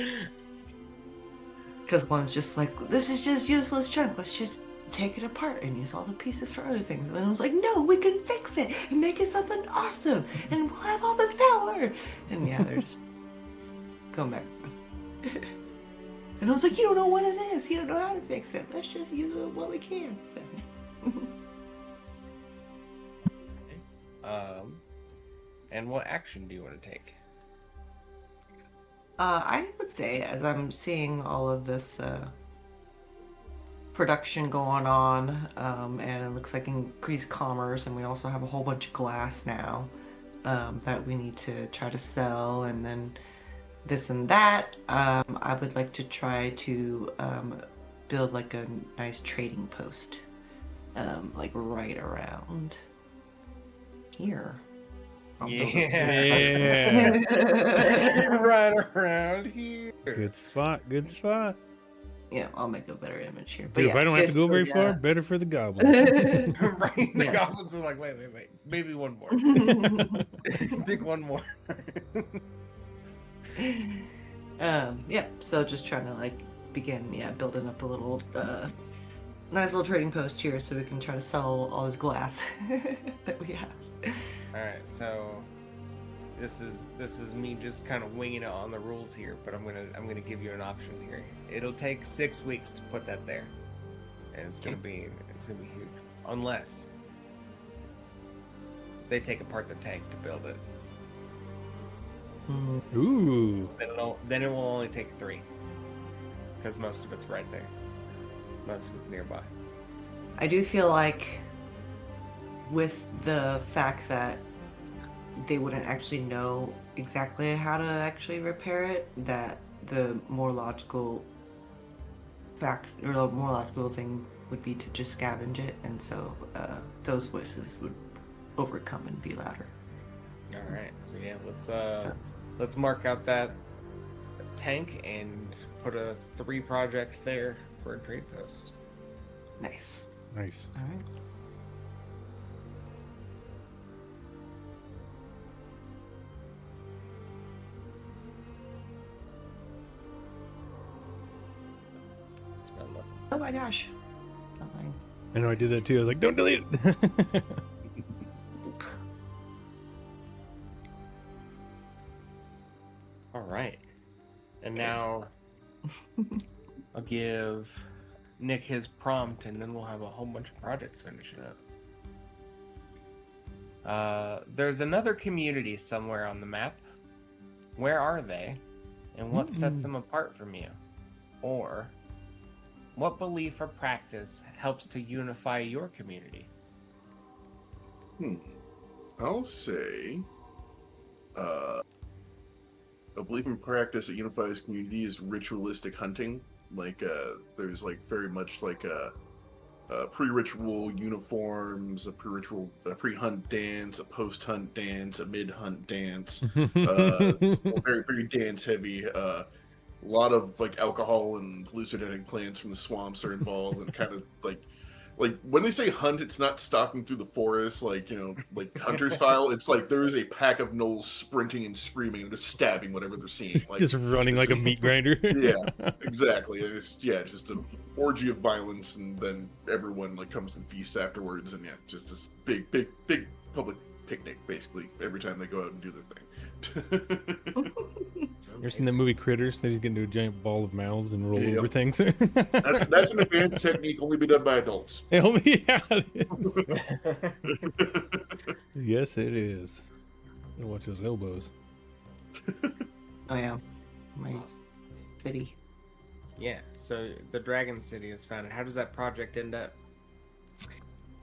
Because one's just like, this is just useless junk, let's just take it apart and use all the pieces for other things. And then I was like, no, we can fix it and make it something awesome, and we'll have all this power. And yeah, they're just going back. And I was like, you don't know what it is, you don't know how to fix it, let's just use what we can. So, And what action do you want to take? I would say, as I'm seeing all of this production going on, and it looks like increased commerce, and we also have a whole bunch of glass now that we need to try to sell, and then this and that, I would like to try to build like a nice trading post, like right around here. Yeah. Right around here. Good spot. Good spot. Yeah, I'll make a better image here. But Dude, yeah, if I don't have to go very basically, far, better for the goblins. Right? The Yeah. goblins are like, wait. Maybe one more. Dig one more. Yeah, so just trying to like begin, building up a little nice little trading post here so we can try to sell all this glass that we have. Alright, so this is me just kind of winging it on the rules here, but I'm gonna give you an option here. It'll take 6 weeks to put that there. And it's gonna be huge. Unless they take apart the tank to build it. Ooh. Then it will only take 3. Because most of it's right there. Most of it's nearby. I do feel like with the fact that they wouldn't actually know exactly how to actually repair it, that the more logical thing would be to just scavenge it, and so those voices would overcome and be louder. All right, so yeah, let's mark out that tank and put a 3 project there for a trade post. Nice. Nice. All right. Oh my gosh. Not lying. I know I did that too. I was like, don't delete it. All right, and now I'll give Nick his prompt, and then we'll have a whole bunch of projects finishing up. There's another community somewhere on the map. Where are they? And what sets them apart from you? Or what belief or practice helps to unify your community? I'll say a belief in practice that unifies community is ritualistic hunting. Like, there's like very much like a pre-ritual uniforms, a pre-ritual, a pre-hunt dance, a post-hunt dance, a mid-hunt dance. It's very, very dance heavy. A lot of like alcohol and hallucinogenic plants from the swamps are involved, and kind of like when they say hunt, it's not stalking through the forest, like, you know, like hunter style. It's like there is a pack of gnolls sprinting and screaming and just stabbing whatever they're seeing. Like, Just running like a meat grinder. yeah, exactly. And it's just an orgy of violence, and then everyone like comes and feasts afterwards, and yeah, just this big public picnic basically every time they go out and do their thing. You ever seen that movie Critters? They just get into a giant ball of mouths and roll Yep. over things. That's an advanced technique only be done by adults. Yeah, it is. Yes, it is. Watch those elbows. Oh yeah, my city. Yeah, so the Dragon City is founded. How does that project end up?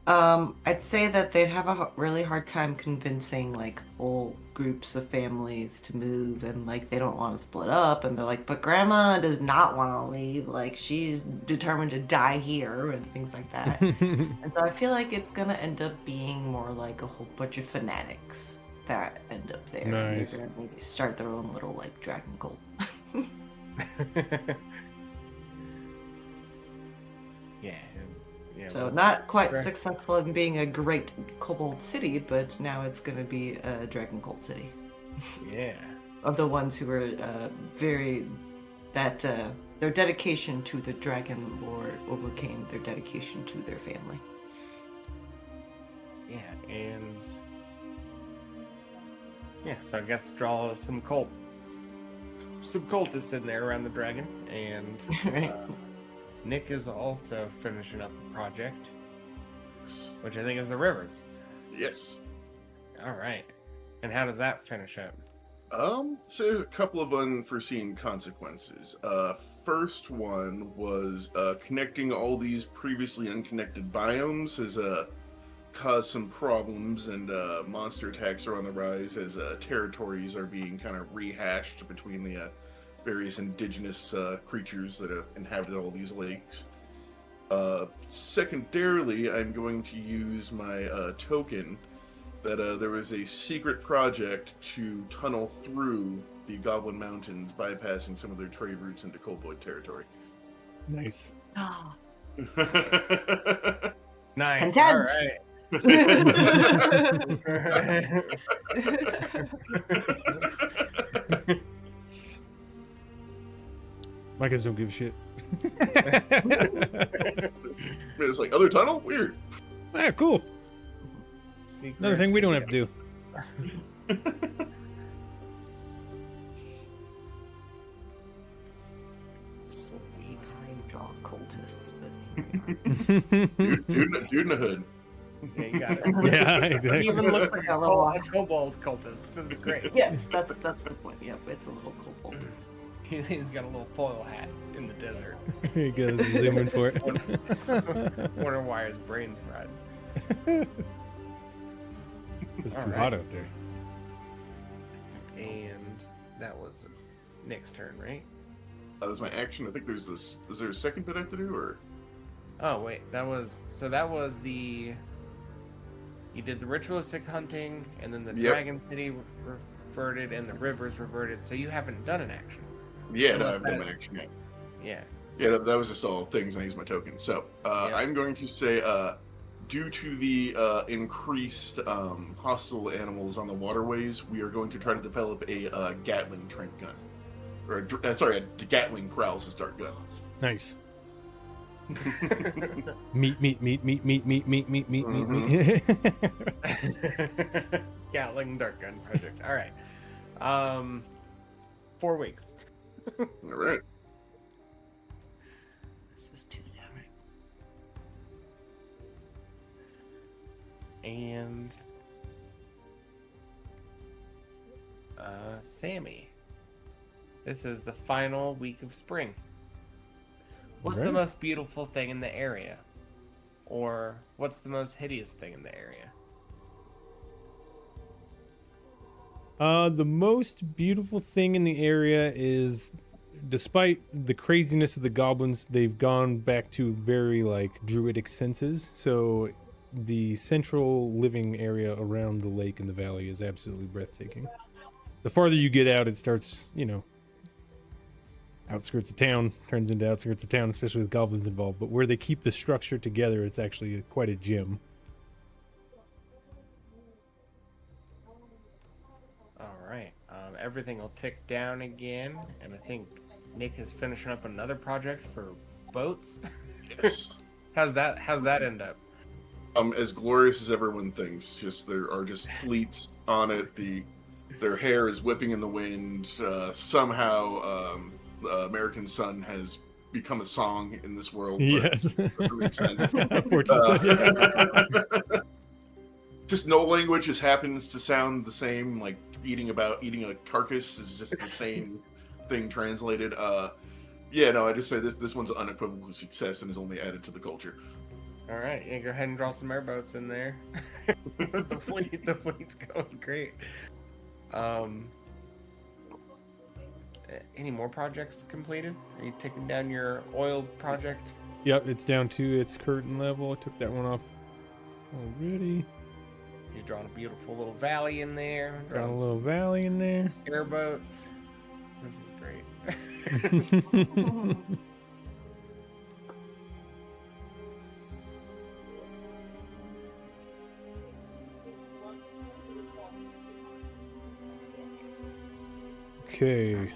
I'd say that they'd have a really hard time convincing like whole groups of families to move, and like they don't want to split up, and they're like, but grandma does not want to leave, like she's determined to die here, and things like that. And so I feel like it's gonna end up being more like a whole bunch of fanatics that end up there. Nice. And they're gonna maybe start their own little like dragon cult. Yeah. So well, not quite Right. successful in being a great kobold city, but now it's going to be a dragon cult city Yeah. of the ones who are their dedication to the dragon lord overcame their dedication to their family. Yeah, and yeah, so I guess draw some cultists in there around the dragon, and Right. Nick is also finishing up the project, which I think is the rivers. Yes. All right, and how does that finish up? So there's a couple of unforeseen consequences. First one was connecting all these previously unconnected biomes has caused some problems, and monster attacks are on the rise as territories are being kind of rehashed between the various indigenous creatures that have inhabited all these lakes. Secondarily, I'm going to use my token that there was a secret project to tunnel through the Goblin Mountains, bypassing some of their trade routes into Kobold territory. Nice. Oh. Nice. Content. All right. My guys don't give a shit. It's like, other tunnel? Weird. Ah, cool. Secret. Another thing we don't have to do. Sweet. I draw cultists, but Dude in the hood. Yeah, you got it. Yeah, It exactly. even looks like A little a kobold cultist. It's great. yes, that's the point. Yep, it's a little kobold. He's got a little foil hat in the desert. Here he goes, zooming for it. Wonder why his brain's fried. It's too All right. hot out there. And that was Nick's turn, right? That was my action. I think there's this. Is there a second bit I have to do, or? Oh wait, that was the. You did the ritualistic hunting, and then the Yep. Dragon City reverted, and the rivers reverted. So you haven't done an action. Yeah, no, Unless I've done that- my action yet. Yeah. Yeah, that was just all things. I used my token. So Yep. I'm going to say, due to the increased hostile animals on the waterways, we are going to try to develop a Gatling trank gun, or a Gatling paralysis dart gun. Nice. Meat. Gatling Dark Gun Project. All right. 4 weeks. All right. This is 2 now, right? And Sammy. This is the final week of spring. What's the Right. most beautiful thing in the area? Or what's the most hideous thing in the area? The most beautiful thing in the area is, despite the craziness of the goblins, they've gone back to very like druidic senses. So the central living area around the lake and the valley is absolutely breathtaking. The farther you get out, it starts, outskirts of town, turns into outskirts of town, especially with goblins involved. But where they keep the structure together, it's actually quite a gem. All right. Everything will tick down again, and I think Nick is finishing up another project for boats. Yes. How's that end up? As glorious as everyone thinks. Just there are just fleets on it. Their hair is whipping in the wind. Somehow, the American Sun has become a song in this world. Yes. That makes sense. Unfortunately. Just no language just happens to sound the same. Like eating a carcass is just the same thing translated. Yeah, no, I just say this one's an unequivocal success and is only added to the culture. All right, yeah, go ahead and draw some airboats in there. the fleet's going great. Any more projects completed? Are you taking down your oil project? Yep, it's down to its curtain level. I took that one off already. You're drawing a beautiful little valley in there. Got a little valley in there. Airboats. This is great. Okay.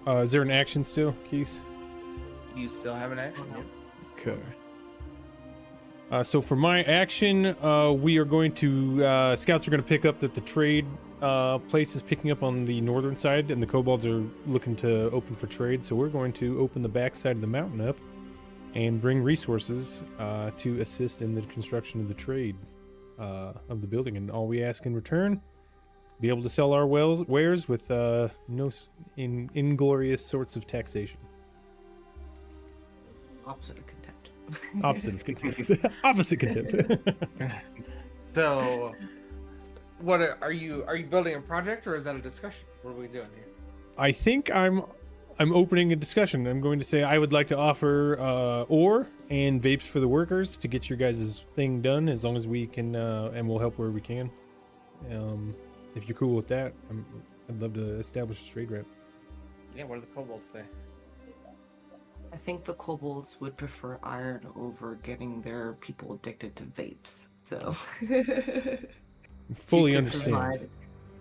Is there an action still, Keith? You still have an action? Okay. So for my action, we are going to, scouts are going to pick up that the trade place is picking up on the northern side, and the kobolds are looking to open for trade. So we're going to open the back side of the mountain up and bring resources to assist in the construction of the trade of the building. And all we ask in return, be able to sell our wares with no inglorious sorts of taxation. Opposite of contempt. Opposite of contempt. Opposite contempt. So, what are you building a project, or is that a discussion? What are we doing here? I think I'm opening a discussion. I'm going to say I would like to offer ore and vapes for the workers to get your guys' thing done, as long as we can, and we'll help where we can. If you're cool with that, I'd love to establish a trade route. Yeah, what do the kobolds say? I think the kobolds would prefer iron over getting their people addicted to vapes. So Fully you could understand.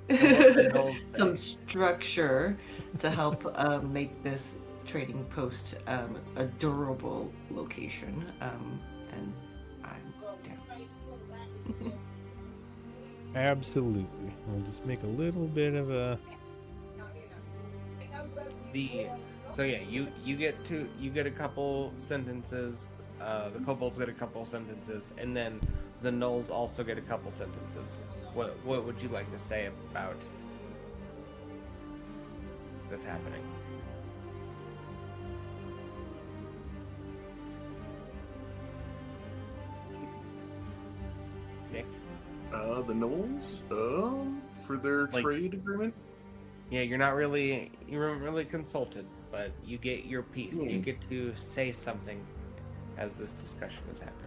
provide some structure to help make this trading post a durable location, then I'm down. Absolutely. I'll just make a little bit of a. So yeah, you get a couple sentences. The kobolds get a couple sentences, and then the gnolls also get a couple sentences. What would you like to say about this happening? Nick? The gnolls, for their trade agreement? Yeah, you weren't really consulted, but you get your piece. You get to say something as this discussion is happening.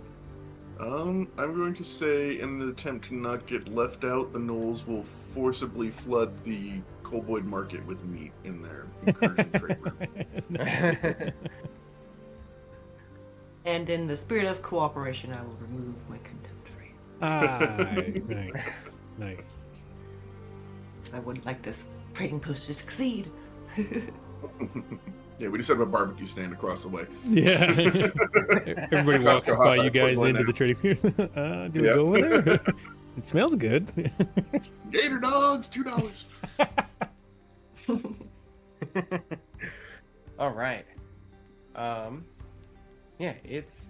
I'm going to say, in an attempt to not get left out, the gnolls will forcibly flood the kobold market with meat in their incursion trade room. And in the spirit of cooperation, I will remove my contempt for you. Nice. I would like this trading post to succeed. Yeah, we just have a barbecue stand across the way. Yeah. Everybody walks by you guys into the trading post. Do we go over there? It smells good. Gator dogs, $2. All right. Yeah, it's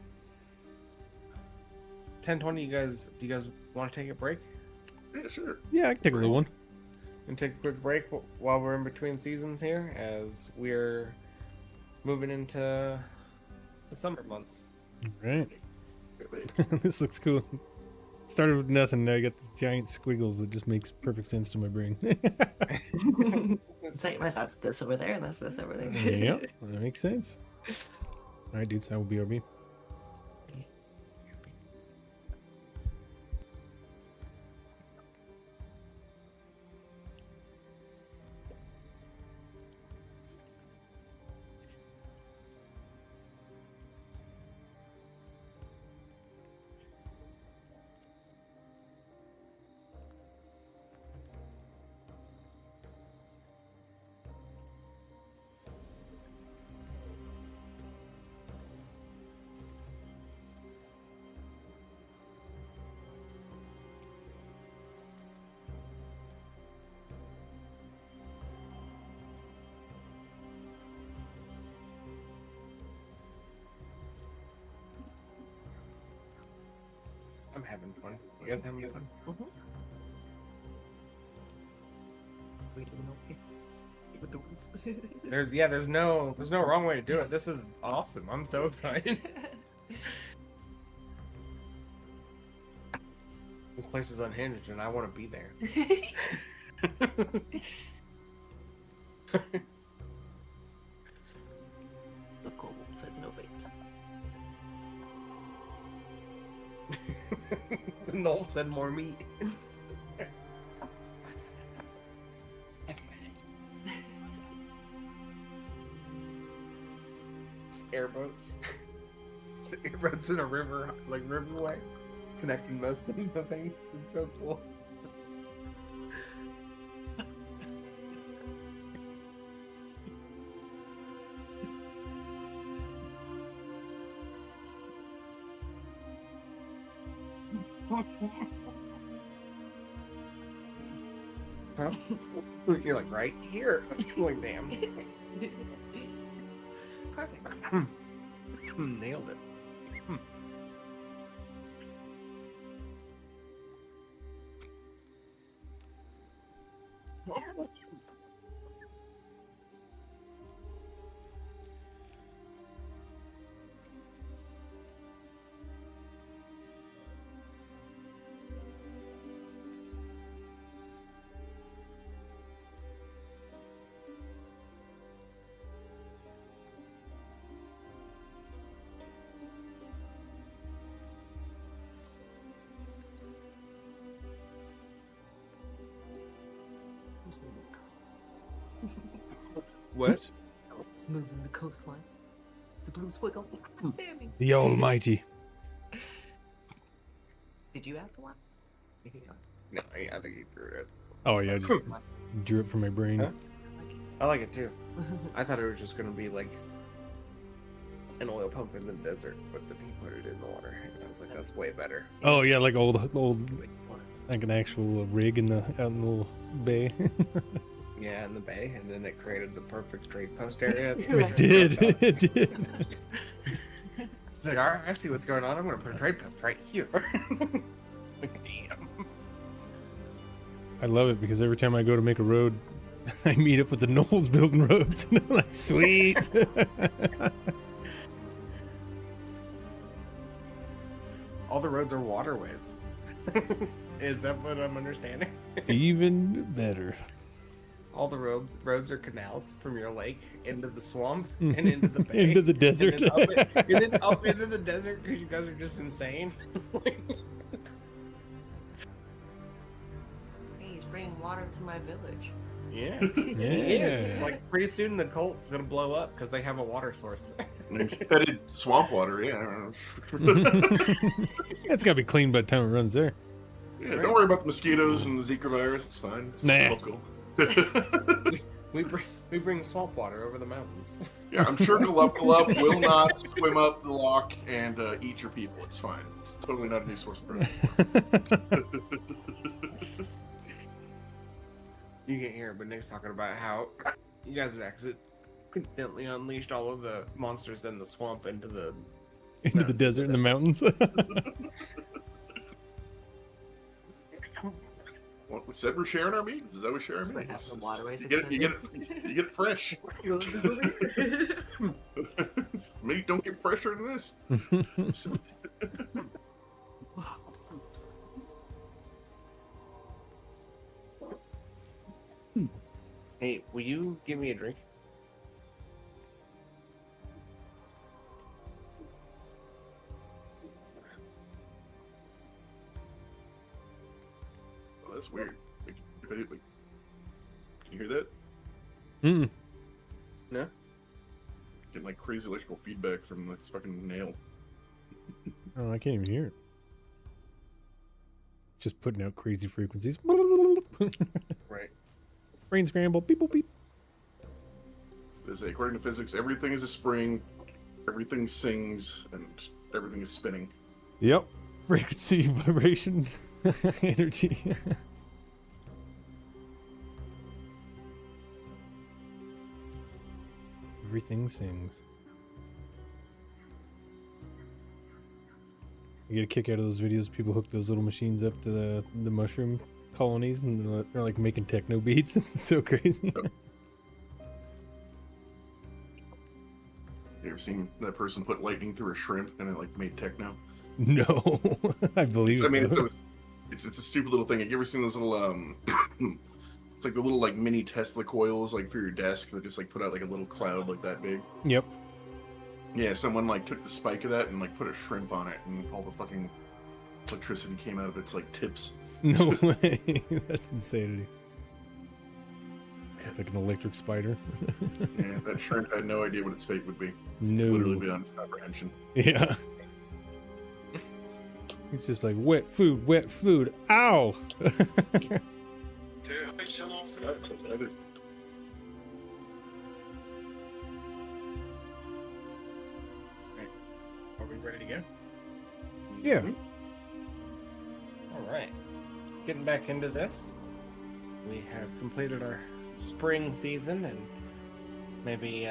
10:20. Do you guys want to take a break? Yeah, sure. Yeah, I can take a little one. And take a quick break while we're in between seasons here, as we're moving into the summer months. All right. This looks cool. Started with nothing. Now I got these giant squiggles that just makes perfect sense to my brain. Say, right, that's this over there, and that's this over there. Yep, that makes sense. All right, dudes, I will BRB. I'm having fun. You guys having fun? Mhm. We didn't know with the rules. There's no wrong way to do it. This is awesome. I'm so excited. This place is unhinged, and I want to be there. The kobold said no babes. Noel said more meat. Airboats. Airboats in a river, like riverway, connecting most of the things. It's so cool. Huh? You're like right here. I'm like, damn. Perfect. Nailed it. What? It's moving the coastline. The blue squiggle. Sammy. The Almighty. Did you have the one? No, I think you drew it. Oh yeah, I just drew it from my brain. Huh? I like it too. I thought it was just gonna be like an oil pump in the desert, but then he put it in the water, and I was like, that's way better. Oh yeah, like old, like an actual rig in the out in the little bay. Yeah, in the bay, and then it created the perfect trade post area. It did. It did. It's like, all right, I see what's going on. I'm gonna put a trade post right here. Like, damn. I love it because every time I go to make a road, I meet up with the Knowles building roads, and I'm like, sweet. All the roads are waterways. Is that what I'm understanding? Even better. All the roads are canals from your lake into the swamp and into the bay. Into the desert. And then up into the desert because you guys are just insane. He's bringing water to my village. Yeah. Yeah. Like pretty soon the cult's gonna blow up because they have a water source. Fetid swamp water, yeah. It's gotta be clean by the time it runs there. Yeah, don't worry about the mosquitoes and the Zika virus. It's fine. It's Nah. local. we bring swamp water over the mountains. Yeah, I'm sure Glub will not swim up the lock and eat your people. It's fine. It's totally not a new source of protein. You can't hear it, but Nick's talking about how you guys have accidentally unleashed all of the monsters in the swamp into the desert and the mountains. What we said we're sharing our meat? Is that we share our meat? Have the waterways You get it fresh. Meat don't get fresher than this. Hey, will you give me a drink? Oh, that's weird. Like, can you hear that? Mm. No? Getting like crazy electrical feedback from this fucking nail. Oh, I can't even hear it. Just putting out crazy frequencies. Right. Brain scramble. Beep, boop, beep. They say, according to physics, everything is a spring, everything sings, and everything is spinning. Yep. Frequency, vibration, energy. Everything sings. You get a kick out of those videos. People hook those little machines up to the mushroom colonies, and they're like making techno beats. It's so crazy. You ever seen that person put lightning through a shrimp and it like made techno? No, I believe. I mean, it, it's a stupid little thing. Have you ever seen those little it's like the little like mini Tesla coils like for your desk that just like put out like a little cloud like that big? Yep. Yeah, someone like took the spike of that and like put a shrimp on it, and all the fucking electricity came out of its like tips. No way. That's insanity. Like an electric spider. Yeah, that shrimp had no idea what its fate would be. It's No. literally beyond its comprehension. Yeah. It's just like wet food, wet food. Ow! That is- Are we ready to go? Yeah. All right. Getting back into this, we have completed our spring season, and maybe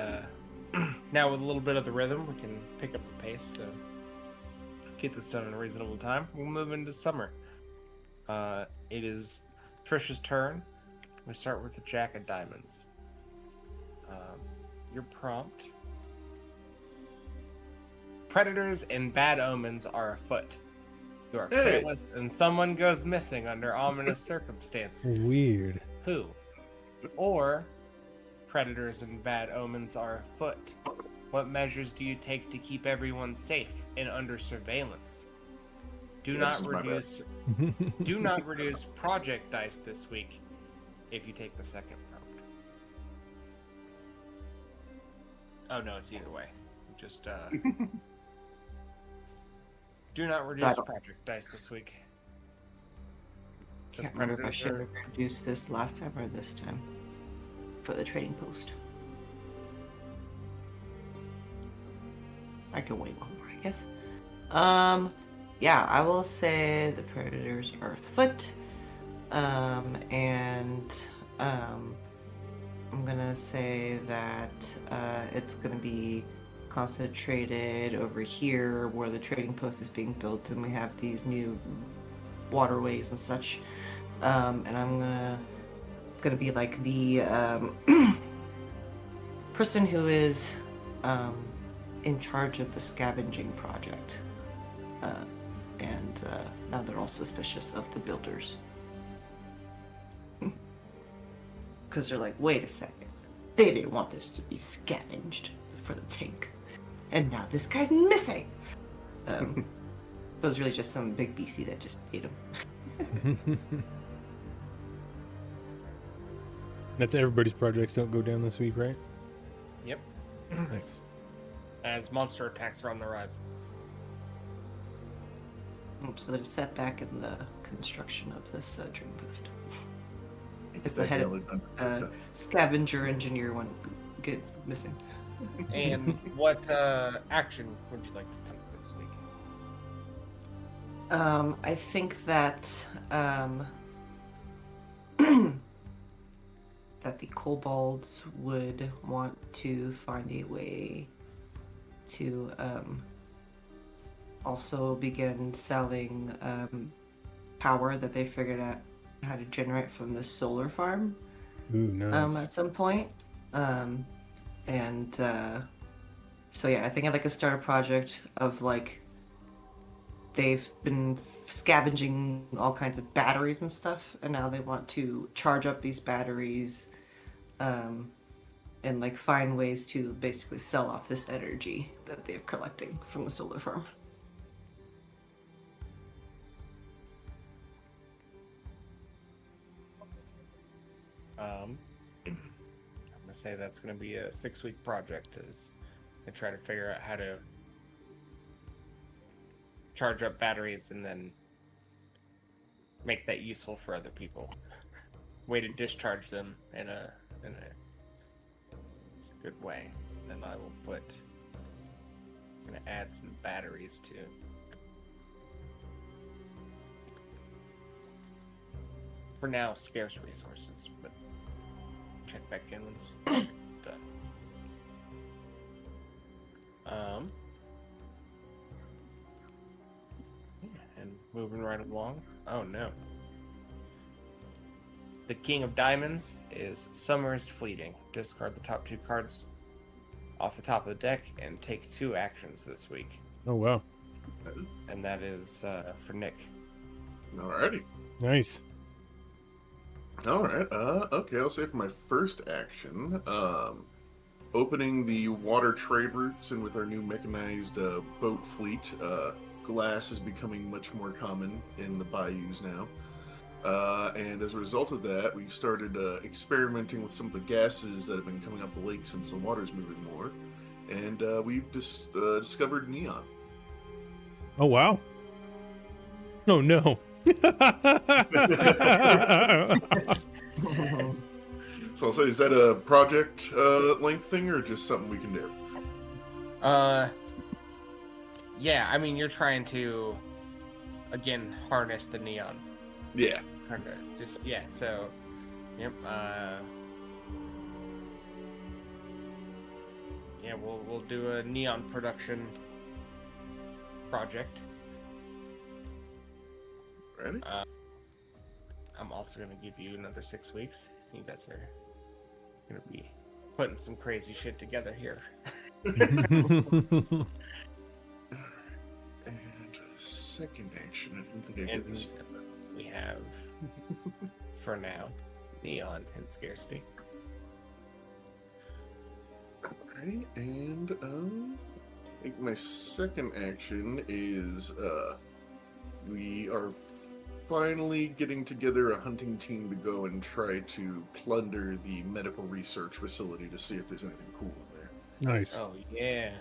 now with a little bit of the rhythm, we can pick up the pace. So get this done in a reasonable time. We'll move into summer. It is Tricia's turn. We start with the Jack of Diamonds. Your prompt: predators and bad omens are afoot. You are Hey. prey-less and someone goes missing under ominous circumstances. Weird. Who? Or predators and bad omens are afoot. What measures do you take to keep everyone safe and under surveillance? Do Yeah, not this is my bad. reduce do not reduce project dice this week if you take the second prompt. Oh no, it's either way. Just do not reduce project dice this week. Can't remember if I should have produced this last time or this time for the trading post. I can wait one more, I guess. Yeah, I will say the predators are afoot. I'm gonna say that it's gonna be concentrated over here where the trading post is being built, and we have these new waterways and such. And it's gonna be like the person who is in charge of the scavenging project. And now they're all suspicious of the builders. Because they're like, wait a second. They didn't want this to be scavenged for the tank. And now this guy's missing. It was really just some big beastie that just ate him. That's everybody's projects don't go down this week, right? Yep. Nice. As monster attacks are on the rise. So there's a setback in the construction of this trading post. As the That head gallery done. scavenger engineer one gets missing. And what action would you like to take this week? I think that that the kobolds would want to find a way to also begin selling power that they figured out how to generate from the solar farm. Ooh, nice. At some point. So yeah, I think I'd like to start a project of like they've been scavenging all kinds of batteries and stuff, and now they want to charge up these batteries and like find ways to basically sell off this energy that they're collecting from the solar farm. I'm gonna say that's gonna be a 6-week project, is to try to figure out how to charge up batteries and then make that useful for other people. Way to discharge them in a good way. Then I will I'm gonna add some batteries to. For now, scarce resources, but check back in when this project is done. And moving right along. Oh no. The King of Diamonds is Summer's Fleeting. Discard the top 2 cards off the top of the deck and take 2 actions this week. Oh, wow. And that is for Nick. Alrighty. Nice. Alright, okay, I'll say for my first action, opening the water trade routes, and with our new mechanized boat fleet, glass is becoming much more common in the bayous now. And as a result of that, we've started experimenting with some of the gases that have been coming off the lake since the water's moving more. And we've discovered neon. Oh, wow. Oh, no. So I'll say, is that a project length thing or just something we can do? Yeah, I mean, you're trying to, again, harness the neon. Yeah. Just, yeah, so, yep, yeah, we'll do a neon production project. Ready? I'm also going to give you another 6 weeks. You guys are going to be putting some crazy shit together here. And second action, I don't think I And get this. we have, for now, neon and scarcity. Alright, and I think my second action is we are finally getting together a hunting team to go and try to plunder the medical research facility to see if there's anything cool in there. Nice. Oh, yeah.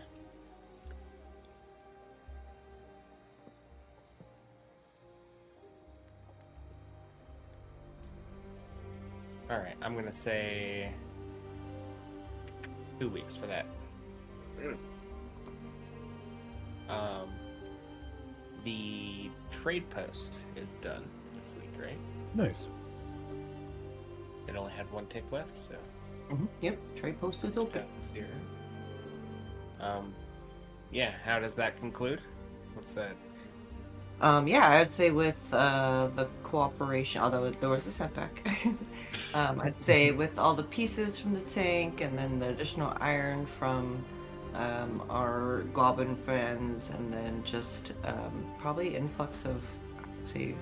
Alright, I'm going to say 2 weeks for that. Really? The trade post is done this week, right? Nice. It only had 1 tick left, so Yep, trade post is open. status here. Yeah, how does that conclude? What's that? Yeah, I'd say with the cooperation, although there was a setback, I'd say with all the pieces from the tank and then the additional iron from our goblin friends, and then just probably influx of, I'd say,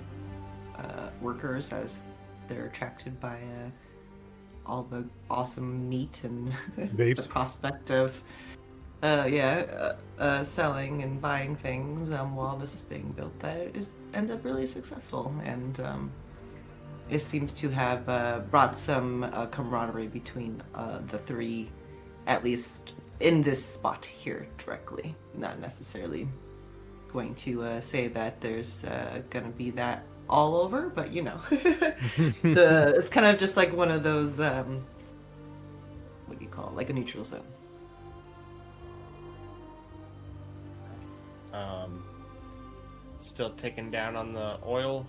workers as they're attracted by all the awesome meat and the Vapes. prospect of selling and buying things while this is being built, that is end up really successful, and it seems to have brought some camaraderie between the 3, at least in this spot here directly. Not necessarily going to say that there's gonna be that all over, but you know, it's kind of just like one of those what do you call it, like a neutral zone. Still ticking down on the oil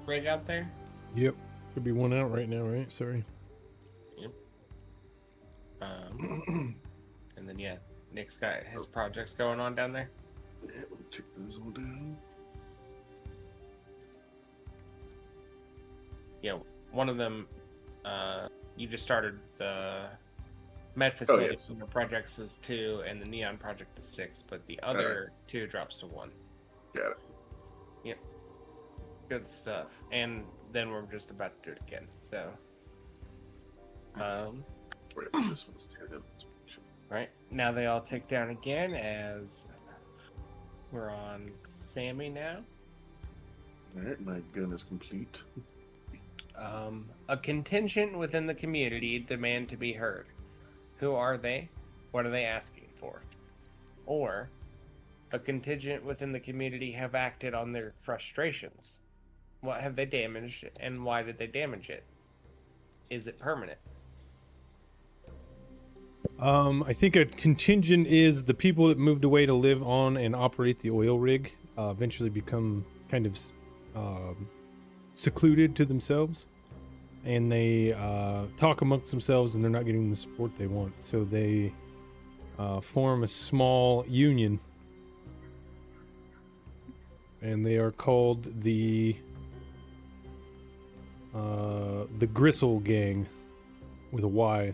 rig out there. Yep. Should be one out right now, right? Sorry. Yep. And then yeah, Nick's got his projects going on down there. Yeah, let me check those all down. Yeah, one of them, you just started the med facility. yes. So the projects is 2, and the neon project is 6, but the other 2 drops to 1. Got it. Yep. Good stuff. And then we're just about to do it again. So, this one's two. The other one's two. Right. Now they all tick down again as we're on Sammy now. Alright, my gun is complete. A contingent within the community demand to be heard. Who are they? What are they asking for? Or, a contingent within the community have acted on their frustrations. What have they damaged, and why did they damage it? Is it permanent? I think a contingent is the people that moved away to live on and operate the oil rig eventually become kind of secluded to themselves, and they talk amongst themselves, and they're not getting the support they want, so they form a small union, and they are called the Gristle Gang with a Y.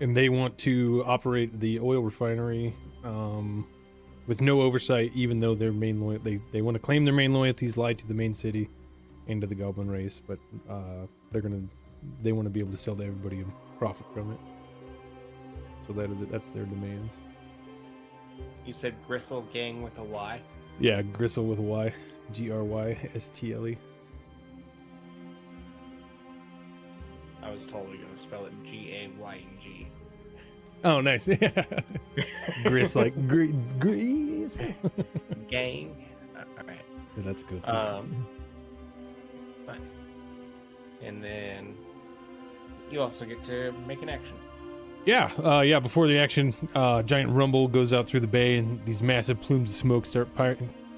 And they want to operate the oil refinery with no oversight, even though their main they want to claim their main loyalties lie to the main city and to the Goblin race, but they want to be able to sell to everybody and profit from it. So that's their demands. You said Gristle Gang with a Y? Yeah, Gristle with a Y. Grystle. I was totally going to spell it G-A-Y-N-G. Oh, nice. Gris, like grease. Gang. All right. Yeah, that's good. Too. Nice. And then you also get to make an action. Yeah. Before the action, giant rumble goes out through the bay, and these massive plumes of smoke start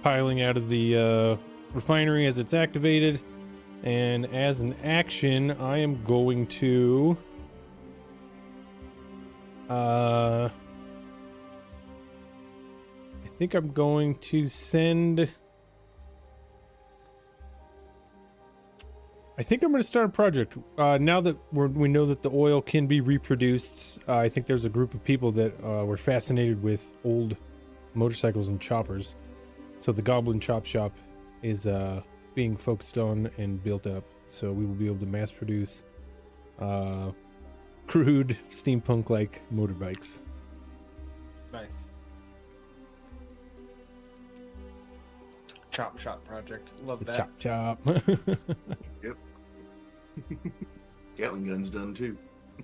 piling out of the refinery as it's activated. And as an action, I am going to I think I'm going to send I think I'm going to start a project. Now that we know that the oil can be reproduced, I think there's a group of people that were fascinated with old motorcycles and choppers. So the Goblin Chop Shop is being focused on and built up. So we will be able to mass produce crude steampunk-like motorbikes. Nice. Chop Shop project. Love The that. chop. Yep. Gatling gun's done too.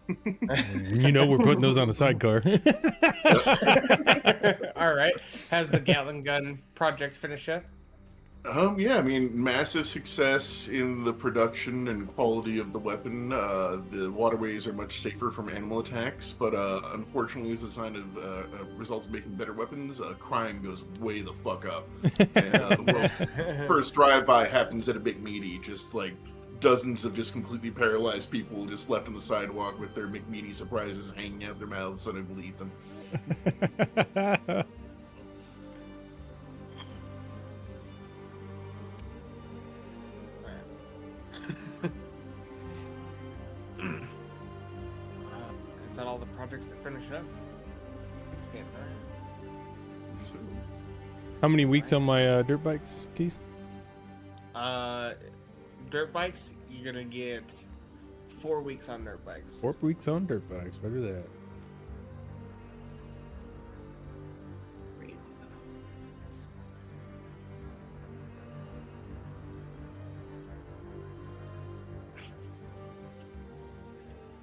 You know we're putting those on the sidecar. All right. How's the Gatling gun project finish up? Yeah, I mean, massive success in the production and quality of the weapon. The waterways are much safer from animal attacks, but unfortunately, as a sign of results of making better weapons, crime goes way the fuck up. And the world's first drive-by happens at a big meaty, just like dozens of just completely paralyzed people just left on the sidewalk with their McMeaty surprises hanging out their mouths unable to eat them. Is that all the projects that finish up? Let's get right. So, How many weeks on my dirt bikes, Keys? Dirt bikes, you're gonna get 4 weeks on dirt bikes. 4 weeks on dirt bikes. Better that.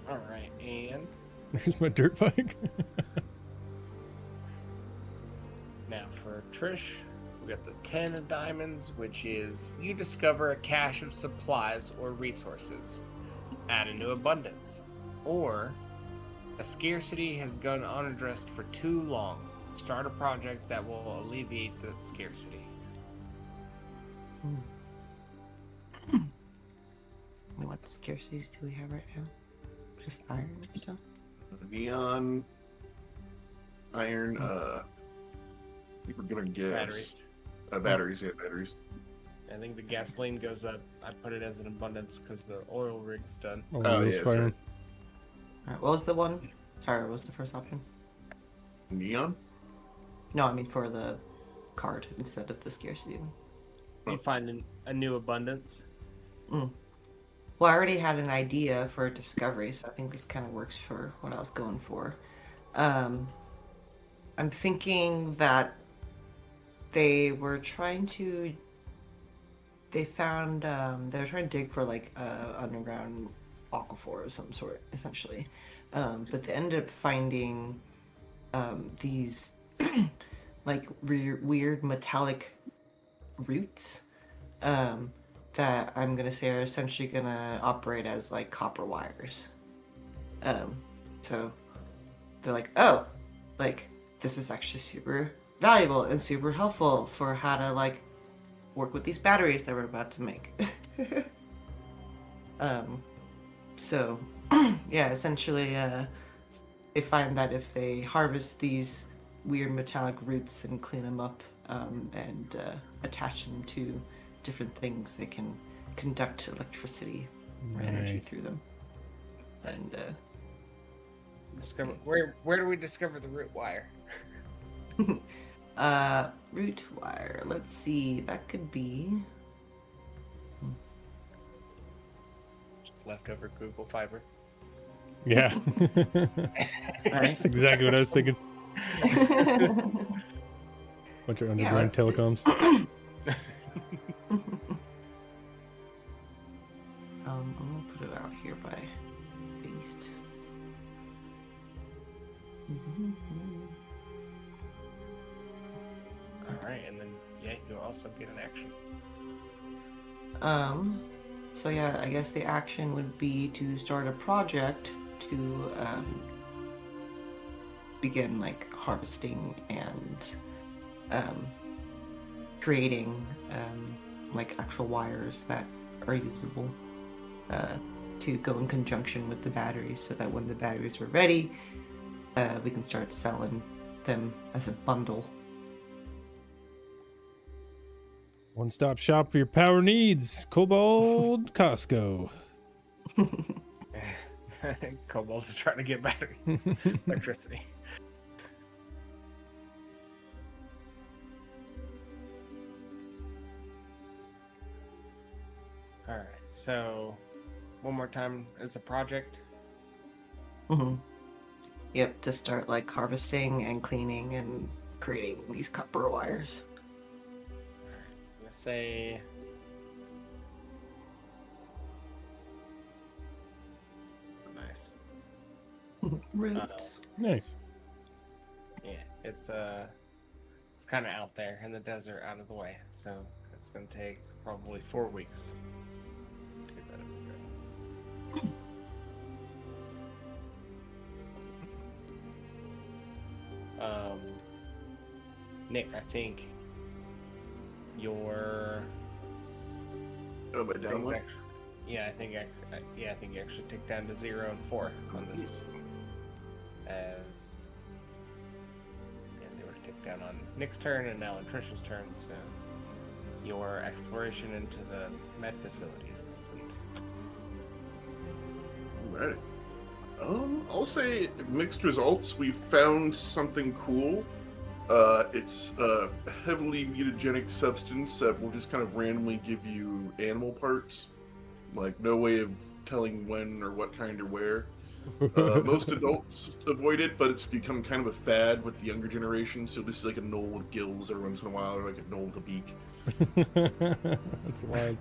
All right, and There's my dirt bike. now for Trish, we got the 10 of diamonds, which is you discover a cache of supplies or resources, add into abundance, or a scarcity has gone unaddressed for too long. Start a project that will alleviate the scarcity. What scarcities do we have right now? Just iron and stuff? neon, iron, I think we're gonna guess. Batteries. Batteries, yeah, batteries. I think the gasoline goes up. I put it as an abundance because the oil rig's done. Oh, those yeah, that's fire. right. Alright, what was the one? Sorry, what was the first option? Neon? No, I mean for the card instead of the scarcity one. You find a new abundance. Well, I already had an idea for a discovery, so I think this kind of works for what I was going for. Um, I'm thinking that they were trying to. They found they were trying to dig for like underground aquifer of some sort, essentially. But they ended up finding these like weird metallic roots that I'm gonna say are essentially gonna operate as like copper wires. Um, so they're like, oh, like this is actually super valuable and super helpful for how to like work with these batteries that we're about to make. um, so yeah, essentially, they find that if they harvest these weird metallic roots and clean them up and attach them to different things, they can conduct electricity or energy Nice. through them. And Discover where do we discover the root wire? root wire. Let's see. That could be. Just leftover Google fiber. Yeah. That's exactly what I was thinking. Bunch of underground let's see. telecoms. I'm gonna put it out here by paste. All right, and then yeah, you also get an action. So yeah, I guess the action would be to start a project to begin like harvesting and creating like actual wires that are usable to go in conjunction with the batteries, so that when the batteries are ready, we can start selling them as a bundle. One-stop shop for your power needs. Cobalt Costco. Kobolds are trying to get battery electricity. All right, so one more time as a project. Mm-hmm. Yep, to start like harvesting and cleaning and creating these copper wires. I'm gonna say nice. Roots. Nice. Yeah, it's kind of out there in the desert, out of the way, so it's gonna take probably 4 weeks to get that upgraded. Nick, I think your Oh, my down things one? actually, I think you actually tick down to 0 and 4 on this. As they were to tick down on Nick's turn and now on Tricia's turn, so your exploration into the med facility is complete. Alright. I'll say mixed results. We found something cool. It's a heavily mutagenic substance that will just kind of randomly give you animal parts. Like, no way of telling when or what kind or where. Most adults avoid it, but it's become kind of a fad with the younger generation. So this is like a gnoll with gills every once in a while, or like a gnoll with a beak. That's wild.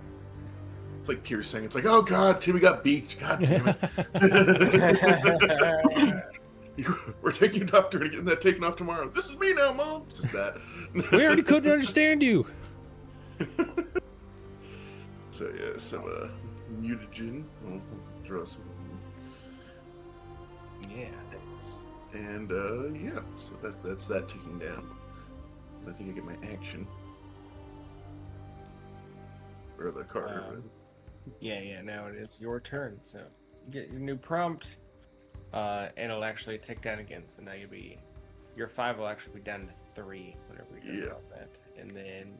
It's like piercing. It's like, oh god, Timmy got beaked. God damn it. We're taking your doctor and getting that taken off tomorrow. This is me now, Mom. It's just that. We already couldn't understand you. So yeah, some mutagen. We'll draw some. Yeah. And yeah, so that's that ticking down. I think I get my action. Or the card. Right? Yeah, now it is your turn. So you get your new prompt, and it'll actually tick down again. So now your 5 will actually be down to 3 whenever we get about that. And then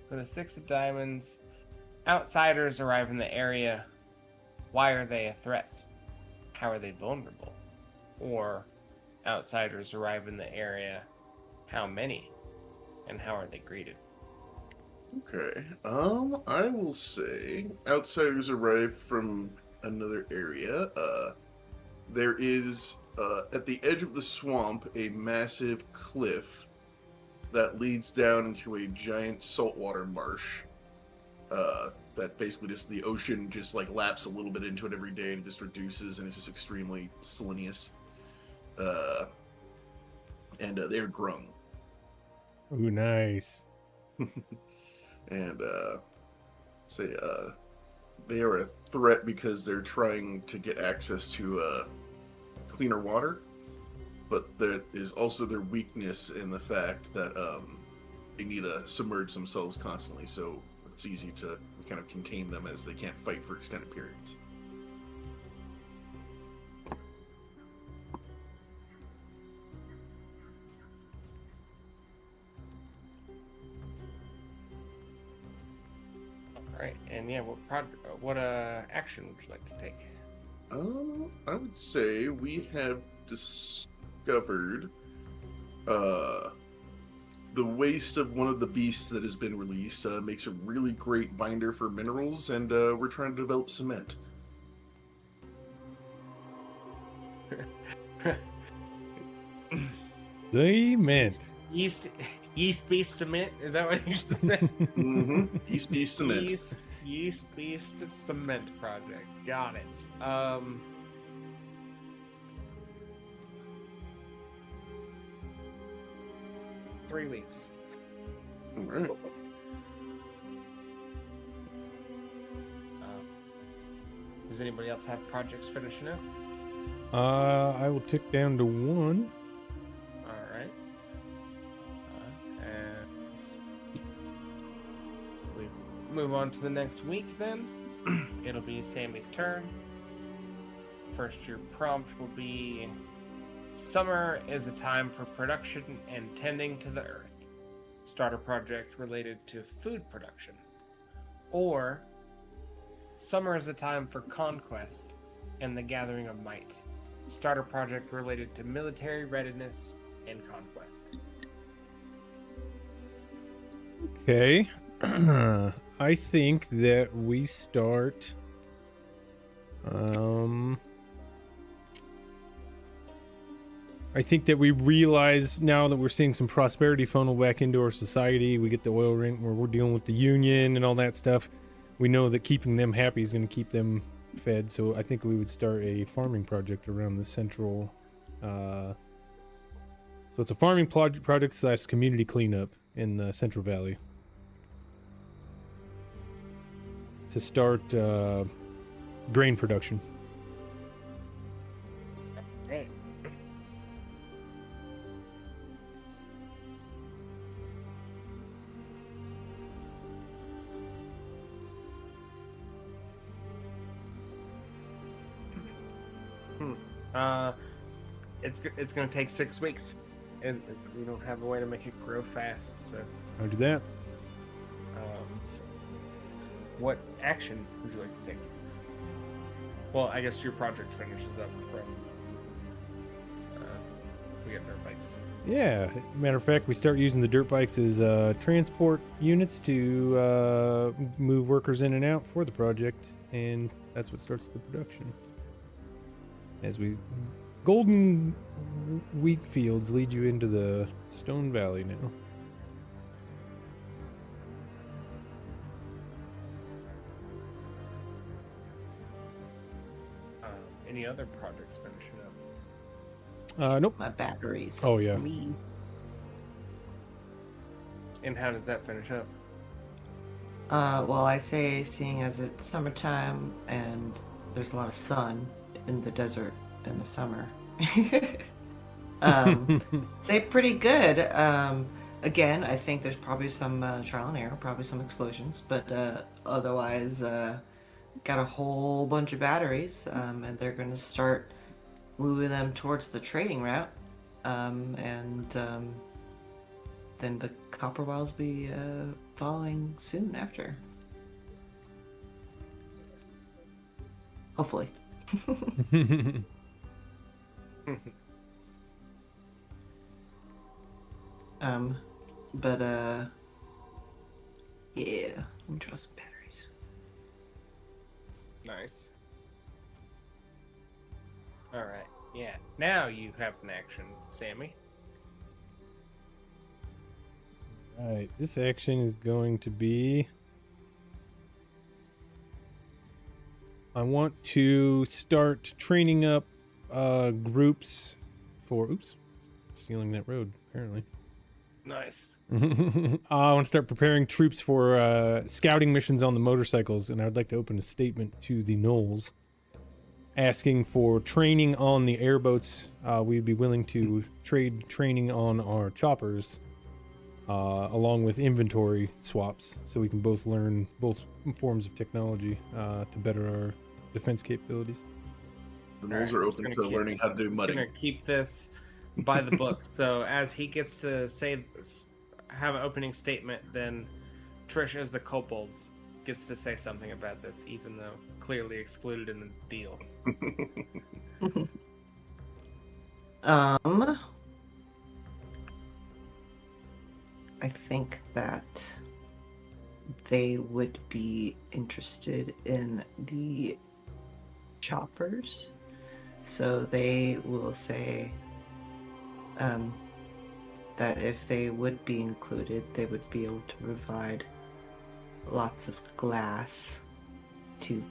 for the 6 of diamonds, outsiders arrive in the area. Why are they a threat? How are they vulnerable? Or outsiders arrive in the area. How many? And how are they greeted? Okay. I will say outsiders arrive from another area. There is at the edge of the swamp a massive cliff that leads down into a giant saltwater marsh. That basically just the ocean just like laps a little bit into it every day and it just reduces and it's just extremely salinous. Uh, and they're grung. Ooh, nice. And say they are a threat because they're trying to get access to cleaner water, but there is also their weakness in the fact that they need to submerge themselves constantly, so it's easy to kind of contain them as they can't fight for extended periods. All right, and yeah, what action would you like to take? I would say we have discovered the waste of one of the beasts that has been released makes a really great binder for minerals, and we're trying to develop cement. Cement. Yeast beast cement. Is that what you just said? Mm-hmm. Yeast beast cement. Yeast beast cement project. Got it. 3 weeks. All right. Does anybody else have projects finishing up? I will tick down to 1. All right. And we move on to the next week then. It'll be Sammy's turn. First, your prompt will be: summer is a time for production and tending to the earth. Start a project related to food production. Or, summer is a time for conquest and the gathering of might. Start a project related to military readiness and conquest. Okay. I think that we start. I think that we realize now that we're seeing some prosperity funnel back into our society. We get the oil rent where we're dealing with the union and all that stuff. We know that keeping them happy is going to keep them fed. So I think we would start a farming project around the central. So it's a farming project / community cleanup in the Central Valley. To start grain production. Great. It's gonna take 6 weeks, and we don't have a way to make it grow fast. So, I'll do that. what action would you like to take? Well, I guess your project finishes up from we get dirt bikes. Yeah, matter of fact, we start using the dirt bikes as transport units to move workers in and out for the project, and that's what starts the production. As we golden wheat fields lead you into the Stone Valley now. Any other projects finishing up? Nope. My batteries. Oh, yeah. Me. And how does that finish up? Well, I say, seeing as it's summertime and there's a lot of sun in the desert in the summer, say pretty good. Again, I think there's probably some trial and error, probably some explosions, but otherwise, got a whole bunch of batteries, and they're going to start moving them towards the trading route, and then the copper wells be following soon after. Hopefully. But Yeah, let me draw some batteries. Nice. All right. Yeah. Now you have an action, Sammy. All right, this action is going to be. I want to start training up groups for. Oops, stealing that road apparently. Nice. I want to start preparing troops for scouting missions on the motorcycles, and I would like to open a statement to the Knolls, asking for training on the airboats. We'd be willing to trade training on our choppers, along with inventory swaps, so we can both learn both forms of technology to better our defense capabilities. The Knolls are open to learning how to do mudding. Gonna keep this by the book. So as he gets to have an opening statement, then Trish, as the kobolds, gets to say something about this, even though clearly excluded in the deal. I think that they would be interested in the choppers, so they will say that if they would be included, they would be able to provide lots of glass to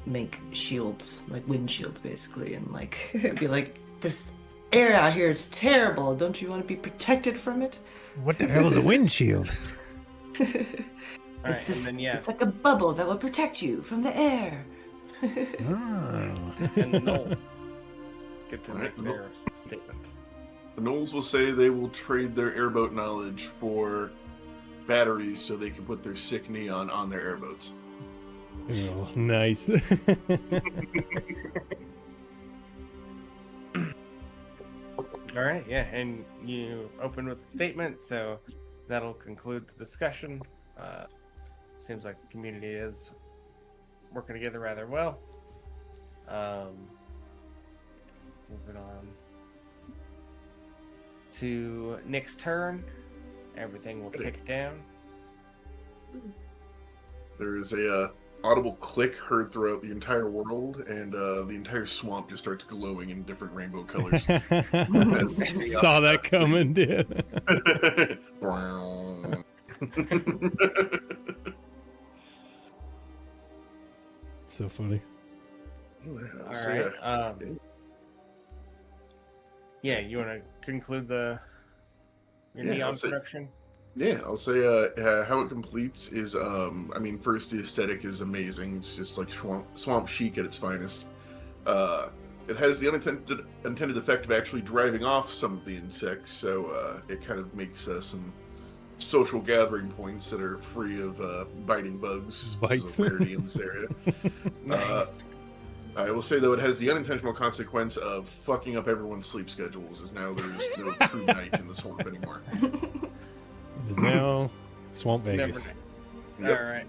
make shields, like windshields basically, and like be like, this air out here is terrible, don't you want to be protected from it? What the hell is a windshield? Alright, and then It's like a bubble that will protect you from the air. Oh. And the Knolls get to make their statement. The Knolls will say they will trade their airboat knowledge for batteries so they can put their sick neon on their airboats. Oh, nice. All right, yeah, and you open with a statement, so that'll conclude the discussion. Seems like the community is working together rather well. Moving on to Nick's turn. Everything will tick down. There is a audible click heard throughout the entire world, and the entire swamp just starts glowing in different rainbow colors. Saw that coming, dude. It's so funny. All right. Yeah, you want to conclude your neon production? Yeah, I'll say how it completes is, I mean, first, the aesthetic is amazing. It's just like swamp chic at its finest. It has the unintended effect of actually driving off some of the insects, so it kind of makes some social gathering points that are free of biting bugs. Bites. Which is a rarity in this area. Nice. I will say, though, it has the unintentional consequence of fucking up everyone's sleep schedules, as now there's no true night in the swamp anymore. It is now Swamp Vegas. Yep. All right.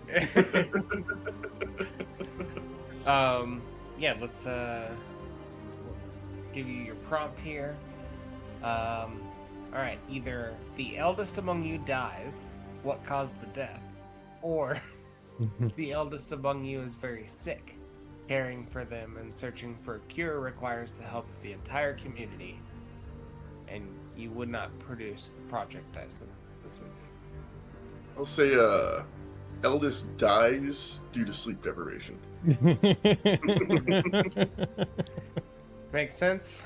Yeah, let's give you your prompt here. All right, either the eldest among you dies, what caused the death, or the eldest among you is very sick. Caring for them and searching for a cure requires the help of the entire community, and you would not produce the project this week. I'll say, eldest dies due to sleep deprivation. Makes sense.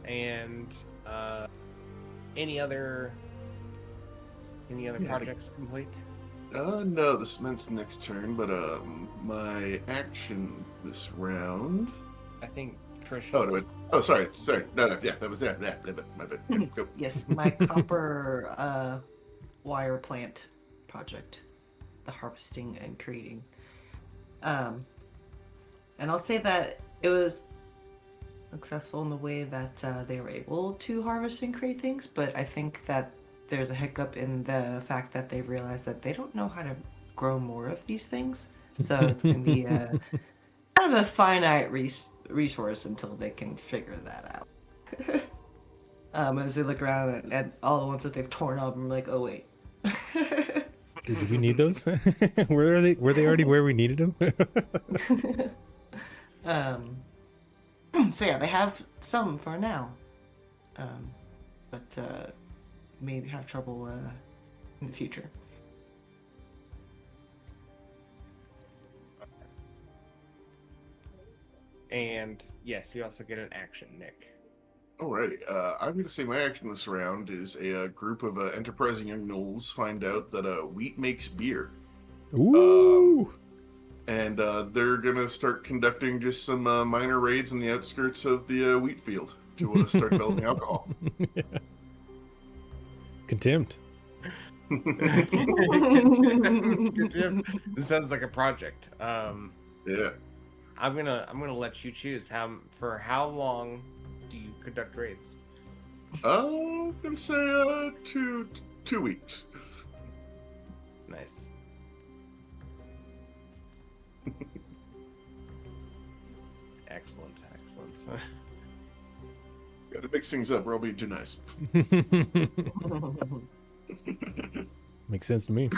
And any other projects complete? No, this meant next turn, but my action this round. I think Tricia. Oh no! Sorry. No, yeah, that was that. Yeah, my bad. Yeah, go. Yes, my copper wire plant project, the harvesting and creating. And I'll say that it was successful in the way that they were able to harvest and create things, but I think that there's a hiccup in the fact that they realized that they don't know how to grow more of these things. So it's going to be kind of a finite resource until they can figure that out. As they look around at all the ones that they've torn up, I'm like, oh wait. Do we need those? Where are they? Were they already where we needed them? So yeah, they have some for now, but may have trouble in the future. And yes, you also get an action, Nick. Alrighty, I'm going to say my action this round is a group of enterprising young gnolls find out that wheat makes beer. Ooh! And they're going to start conducting just some minor raids in the outskirts of the wheat field to start developing alcohol. Yeah. Contempt. This sounds like a project. Yeah. I'm gonna let you choose for how long do you conduct raids? I'm going to say 2 weeks. Nice. Excellent. Got to mix things up or I'll be too nice. Makes sense to me.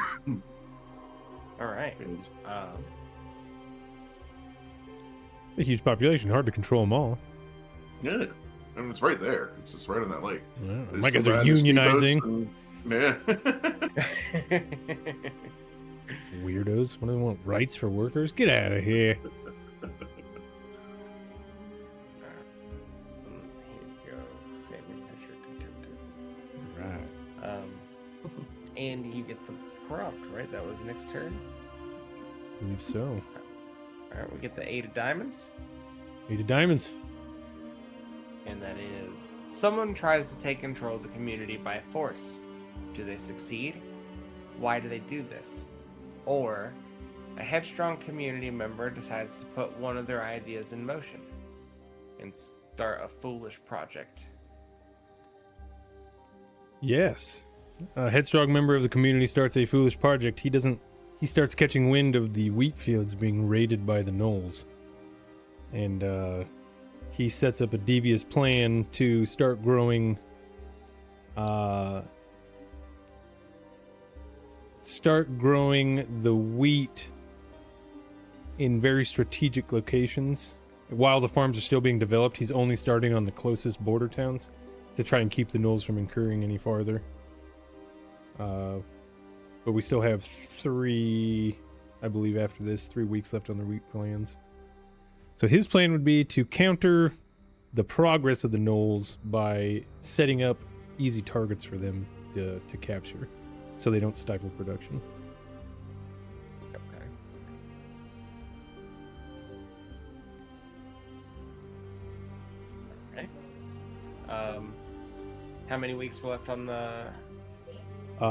All right. A huge population, hard to control them all. Yeah. I mean, it's right there. It's just right on that lake. Yeah. There's My guys are random unionizing. speedboats and- yeah. Weirdos. What do they want? Rights for workers? Get out of here. Here you go, Sammy. That's your contempt. Right. And you get the prompt, right? That was Nick's turn. I believe so. All right, we get the 8 of diamonds. 8 of diamonds. And that is, someone tries to take control of the community by force. Do they succeed? Why do they do this? Or, a headstrong community member decides to put one of their ideas in motion and start a foolish project. Yes. A headstrong member of the community starts a foolish project. He starts catching wind of the wheat fields being raided by the gnolls. And he sets up a devious plan to start growing the wheat in very strategic locations. While the farms are still being developed, he's only starting on the closest border towns to try and keep the gnolls from incurring any farther. But we still have 3, I believe after this, 3 weeks left on the wheat plans. So his plan would be to counter the progress of the gnolls by setting up easy targets for them to capture, so they don't stifle production. Okay. Okay. How many weeks left on the...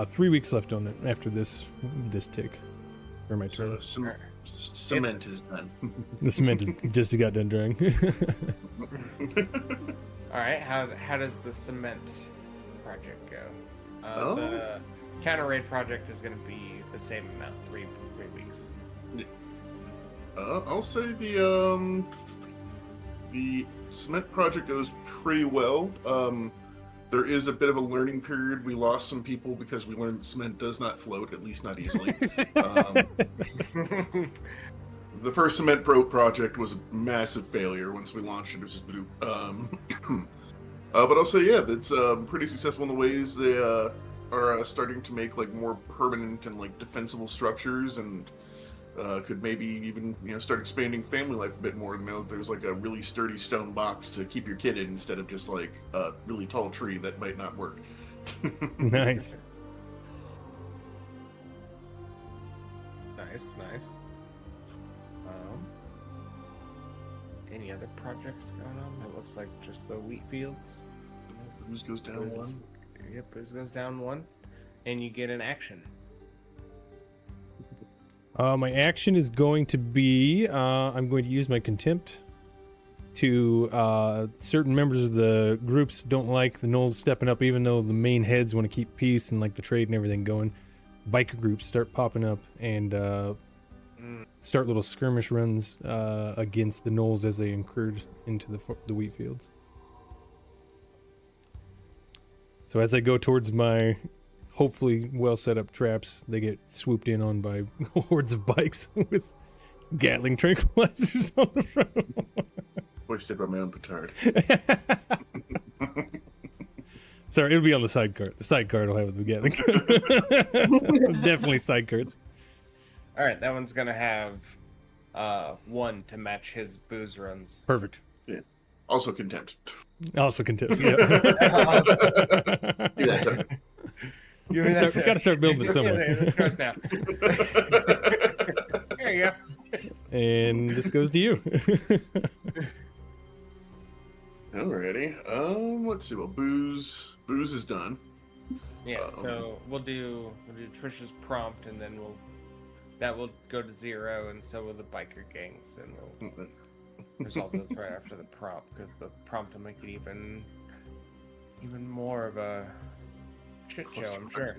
3 weeks left on it after this tick. Or my turn. So cement is done. The cement is just got done drying. All right. How does the cement project go? The counter raid project is going to be the same amount, 3 weeks. I'll say the cement project goes pretty well. There is a bit of a learning period. We lost some people because we learned that cement does not float, at least not easily. The first cement project was a massive failure. Once we launched it, it was just bloop. But I'll say, yeah, that's pretty successful in the ways they are starting to make like more permanent and like defensible structures, and could maybe even start expanding family life a bit more. Now that there's like a really sturdy stone box to keep your kid in instead of just like a really tall tree that might not work. Nice. Nice. Any other projects going on? That looks like just the wheat fields. Booze goes down one. Yep, booze goes down 1, and you get an action. My action is going to be I'm going to use my contempt to certain members of the groups don't like the gnolls stepping up, even though the main heads want to keep peace and like the trade and everything going. Biker groups start popping up and start little skirmish runs against the gnolls as they incurred into the wheat fields. So as I go towards my hopefully well set up traps, they get swooped in on by hordes of bikes with Gatling tranquilizers on the front. Hoisted by my own petard. Sorry, it'll be on the side cart. The side cart will have the Gatling. Definitely side carts. All right, that one's gonna have 1 to match his booze runs. Perfect. Yeah. Also contempt. Also contempt. Yeah. Yeah. Gotta start building it somewhere. There you go. And this goes to you. Alrighty. Let's see. Well, booze is done. Yeah. So we'll do Tricia's prompt, and then that will go to 0, and so will the biker gangs, and we'll resolve those right after the prompt, because the prompt will make it even more of a shit show, I'm sure.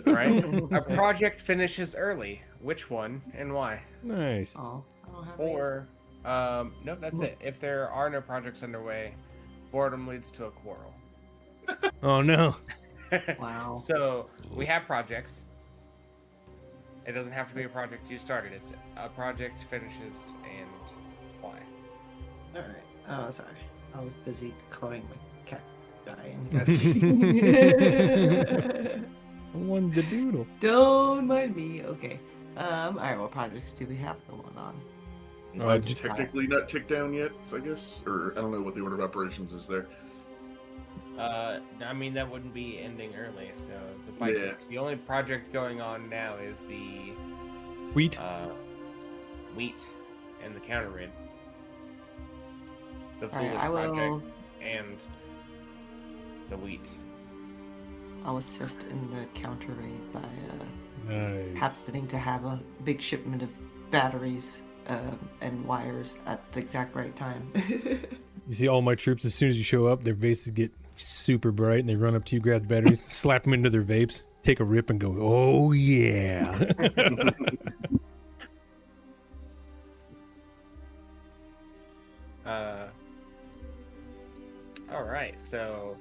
Right? A project finishes early. Which one and why? Nice. Oh, I don't have Or, no, that's it. If there are no projects underway, boredom leads to a quarrel. Oh no. Wow. So we have projects. It doesn't have to be a project you started. It's a project finishes and why. All right. Oh, sorry. I was busy coloring my cat dying. I won the doodle. Don't mind me. Okay. All right. What projects do we have going on? Mine's technically not ticked down yet, I guess, or I don't know what the order of operations is there. I mean, that wouldn't be ending early. So the only project going on now is the Wheat. wheat and the counter raid. The All right, Foolish I will. project and the wheat. I'll assist in the counter raid by Nice. happening to have a big shipment of batteries and wires at the exact right time. You see all my troops, as soon as you show up, their faces get super bright and they run up to you, grab the batteries, slap them into their vapes, take a rip and go, oh yeah. All right, so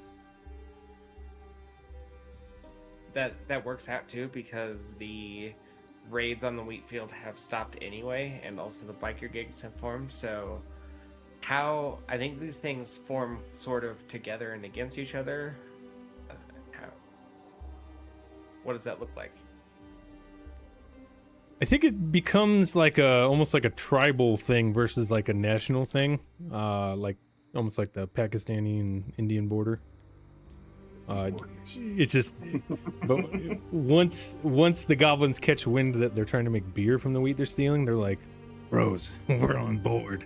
that works out too, because the raids on the wheat field have stopped anyway, and also the biker gigs have formed. So how I think these things form sort of together and against each other. What does that look like? I think it becomes like almost like a tribal thing versus like a national thing, like almost like the Pakistani and Indian border. It's just, but once the goblins catch wind that they're trying to make beer from the wheat they're stealing, they're like, "Bros, we're on board."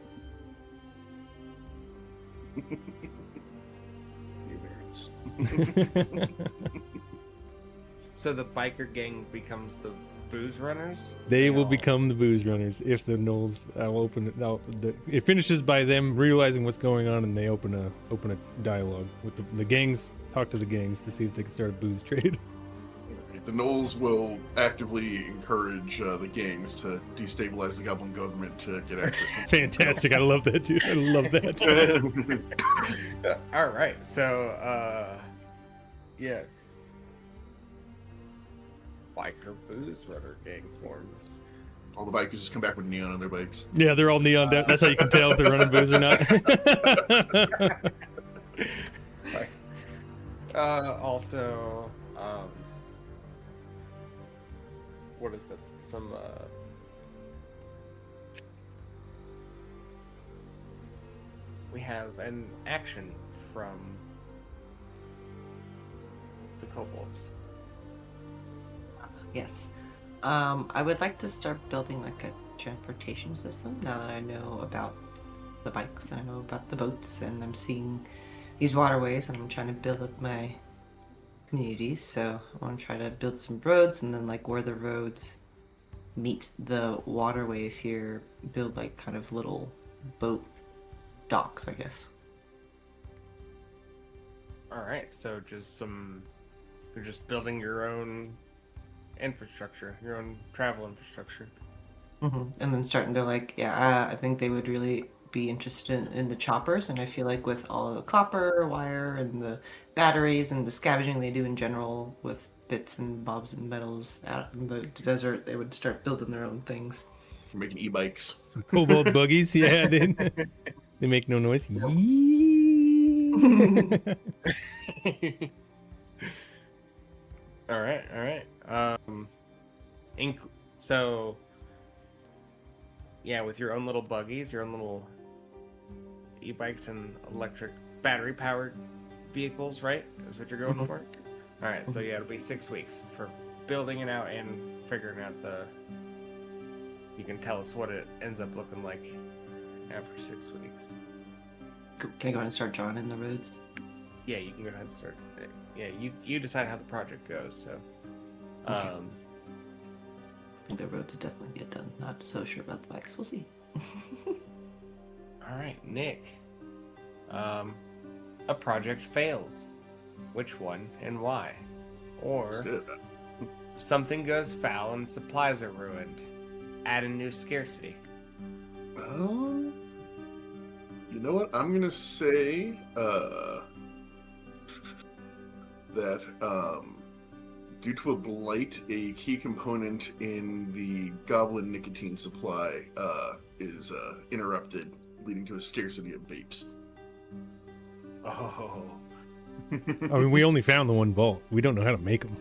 So the biker gang becomes the booze runners? They will become the booze runners if the gnolls. I'll open it. It finishes by them realizing what's going on, and they open a dialogue with the gangs. Talk to the gangs to see if they can start a booze trade. The gnolls will actively encourage the gangs to destabilize the goblin government to get access. Fantastic! I love that, dude. I love that. All right, so yeah. Biker booze runner gang forms. All the bikers just come back with neon on their bikes. Yeah, they're all neon. That's how you can tell if they're running booze or not. Also, what is it? Some we have an action from the kobolds. Yes. I would like to start building like a transportation system now that I know about the bikes and I know about the boats and I'm seeing these waterways and I'm trying to build up my communities. So I want to try to build some roads and then like where the roads meet the waterways here, build like kind of little boat docks, I guess. All right, so you're just building your own infrastructure, your own travel infrastructure. And then starting to like, I think they would really be interested in the choppers, and I feel like with all the copper wire and the batteries and the scavenging they do in general with bits and bobs and metals out in the desert, they would start building their own things. We're making e-bikes. Some cobalt buggies, yeah, dude. They make no noise. All right. So, yeah, with your own little buggies, your own little e-bikes and electric battery-powered vehicles, right? Is what you're going for? All right, so yeah, it'll be 6 weeks for building it out and figuring out the... You can tell us what it ends up looking like after 6 weeks. Can I go ahead and start drawing in the roads? Yeah, you can go ahead and start. Yeah, you decide how the project goes. So, Okay. The roads will definitely get done. Not so sure about the bikes. We'll see. All right, Nick. A project fails. Which one and why? Or Shit. something goes foul and supplies are ruined. Add a new scarcity. You know what? I'm gonna say that due to a blight, a key component in the goblin nicotine supply is interrupted, leading to a scarcity of vapes. Oh. I mean, we only found the one vault. We don't know how to make them.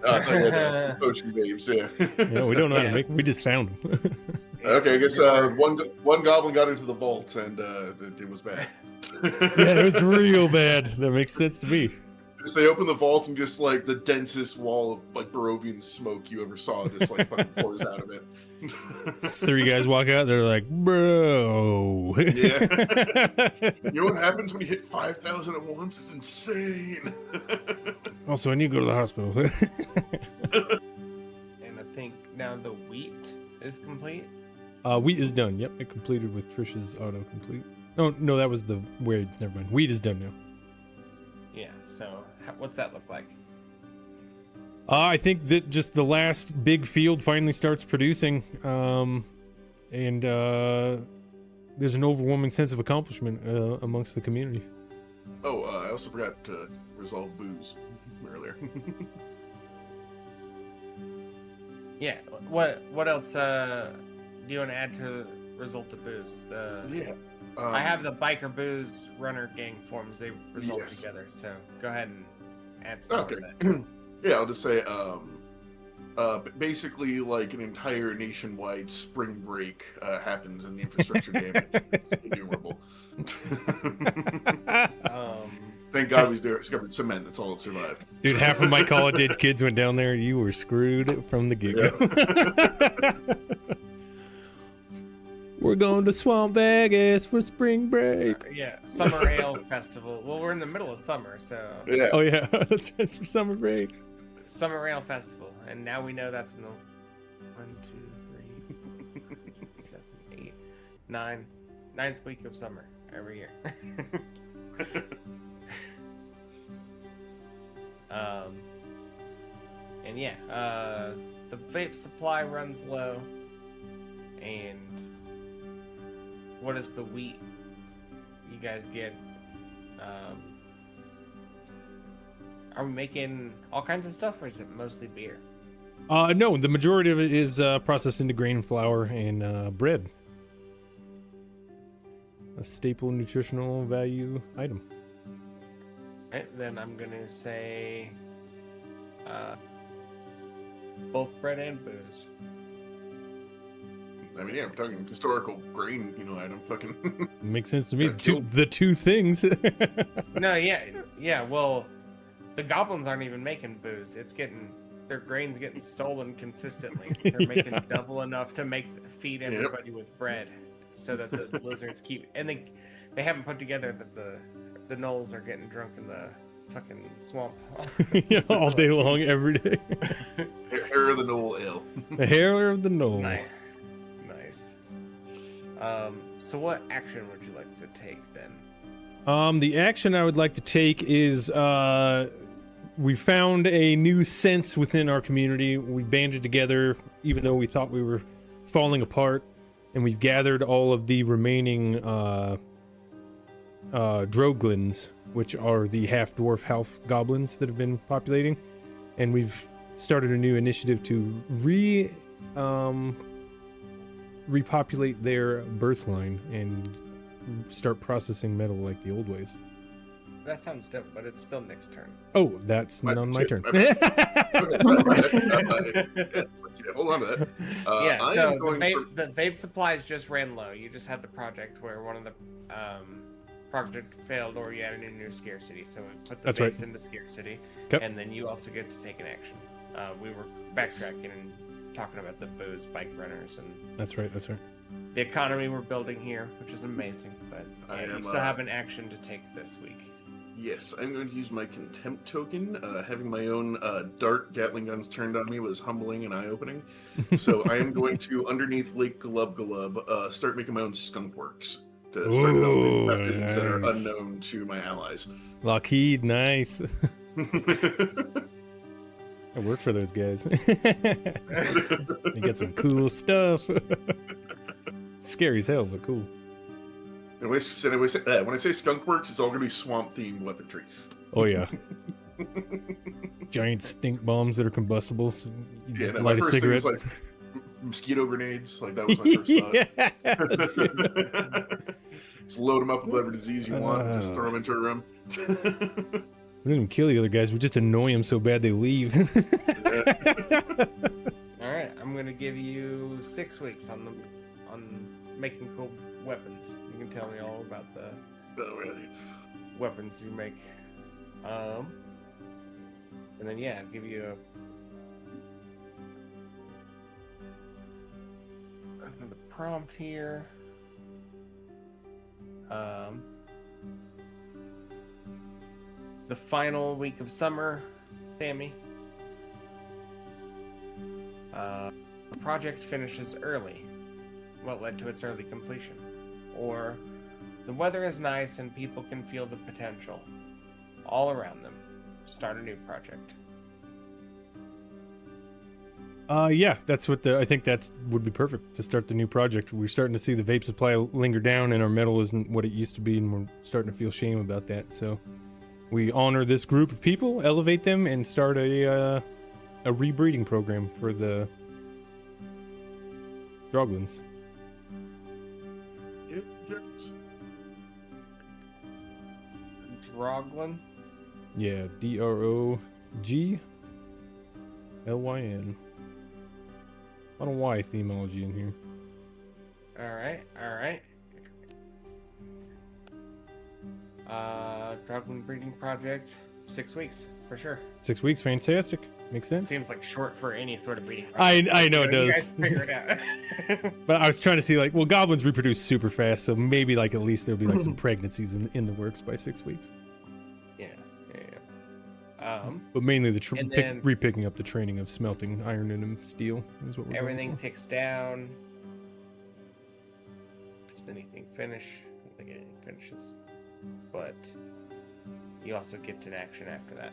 I thought you had potion vapes, yeah. Yeah, we don't know how to make them. We just found them. Okay, I guess one goblin got into the vault and it was bad. Yeah, it was real bad. That makes sense to me. Just they open the vault and just like the densest wall of like Barovian smoke you ever saw just like fucking pours out of it. 3 guys walk out. They're like, bro. Yeah. You know what happens when you hit 5,000 at once? It's insane. Also, I need to go to the hospital. And I think now the wheat is complete. Wheat is done. Yep, it completed with Tricia's autocomplete. Oh, no, that was the WA.R.Ds. Never mind. Wheat is done now. Yeah. So, what's that look like? I think that just the last big field finally starts producing, and there's an overwhelming sense of accomplishment amongst the community. Oh, I also forgot to resolve booze earlier. Yeah. What else do you want to add to result of booze? Yeah. I have the biker booze runner gang forms. They result Yes. together. So go ahead and add some Okay. of that. Yeah, I'll just say, basically, like an entire nationwide spring break happens, and the infrastructure damage is innumerable. Thank God we discovered cement. That's all that survived. Dude, half of my college age kids went down there. You were screwed from the get-go. We're going to Swamp Vegas for spring break. Yeah, Summer Ale Festival. Well, we're in the middle of summer, so Yeah. Oh yeah, that's right, for summer break. Summer Ale Festival, and now we know that's in the 1, 2, 3, 6, 7, 8, 9, 9th week of summer every year. And yeah, the vape supply runs low, and what is the wheat you guys get? Are we making all kinds of stuff, or is it mostly beer? No, the majority of it is processed into grain, flour, and bread. A staple nutritional value item. Right, then I'm gonna say both bread and booze. I mean, yeah, we're talking historical grain, item. Fucking. Makes sense to me. Yeah, The two things. No, yeah. Well, the goblins aren't even making booze. Their grain's getting stolen consistently. They're making double enough to feed everybody with bread, so that the lizards keep. And they haven't put together that the gnolls are getting drunk in the fucking swamp. Yeah, all day long, every day. Hair of the Knoll Ale. The hair of the knoll. Nice. So what action would you like to take then? The action I would like to take is we found a new sense within our community. We banded together, even though we thought we were falling apart. and we've gathered all of the remaining droglins, which are the half-dwarf, half-goblins that have been populating, and we've started a new initiative to repopulate their birth line and start processing metal like the old ways. That sounds dope, but it's still Nick's turn. Oh, that's not my turn. Hold on to that. Yeah, so the vape supplies just ran low. You just had the project where one of the project failed, or you added a new scarcity. So we put the vapes into scarcity, and then you also get to take an action. We were backtracking and talking about the booze bike runners, and That's right. the economy we're building here, which is amazing. But you still have an action to take this week. Yes, I'm going to use my contempt token. Having my own dart Gatling guns turned on me was humbling and eye-opening. So I am going to, underneath Lake Glub, start making my own skunk works to start developing weapons that are unknown to my allies. Lockheed, nice. I work for those guys. They get some cool stuff. Scary as hell, but cool. And when I say skunk works, it's all going to be swamp-themed weaponry. Oh, yeah. Giant stink bombs that are combustible. So you just light a cigarette. Like mosquito grenades. Like, that was my first thought. Just load them up with whatever disease you want and just throw them into a room. We don't even kill the other guys. We just annoy them so bad they leave. All right, I'm gonna give you 6 weeks on making cool weapons. You can tell me all about the weapons you make. And then I'll give you another prompt here. The final week of summer, Sammy. The project finishes early. What led to its early completion? Or the weather is nice and people can feel the potential all around them. Start a new project. Yeah, that's what I think that would be perfect to start the new project. We're starting to see the vape supply linger down, and our metal isn't what it used to be, and we're starting to feel shame about that. So we honor this group of people, elevate them, and start a rebreeding program for the droglins. Droglin? Yeah, DROGLYN. A lot of Y themology in here. All right. Droglin breeding project, 6 weeks for sure. 6 weeks, fantastic. Makes sense. Seems like short for any sort of breeding project. I know it does. You guys figure it out. But I was trying to see, like, well, goblins reproduce super fast, so maybe, like, at least there'll be like some pregnancies in the works by 6 weeks. Yeah. But mainly the repicking up the training of smelting iron and steel is what we're everything ticks down. Does anything finish? I don't think anything finishes. But you also get to action after that.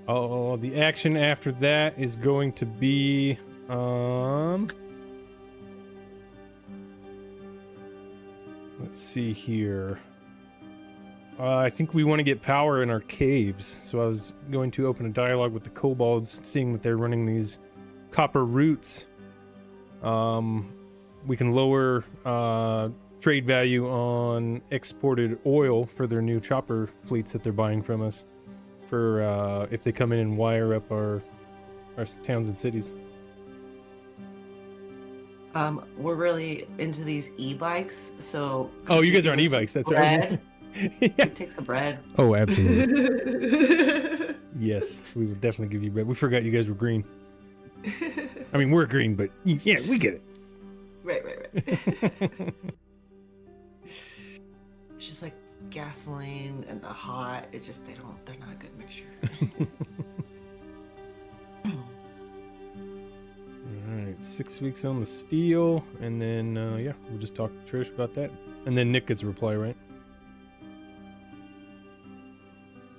Oh, the action after that is going to be let's see here. I think we want to get power in our caves, so I was going to open a dialogue with the kobolds, seeing that they're running these copper roots. We can lower trade value on exported oil for their new chopper fleets that they're buying from us, for if they come in and wire up our towns and cities. We're really into these e-bikes, so... Oh, you guys are on e-bikes, that's right. Yeah. Who takes the bread? Oh, absolutely. Yes, we will definitely give you bread. We forgot you guys were green. I mean, we're green, but yeah, we get it. Right. It's just like gasoline and the hot. It's just they're not a good mixture. Alright, 6 weeks on the steel, and then we'll just talk to Trish about that. And then Nick gets a reply, right?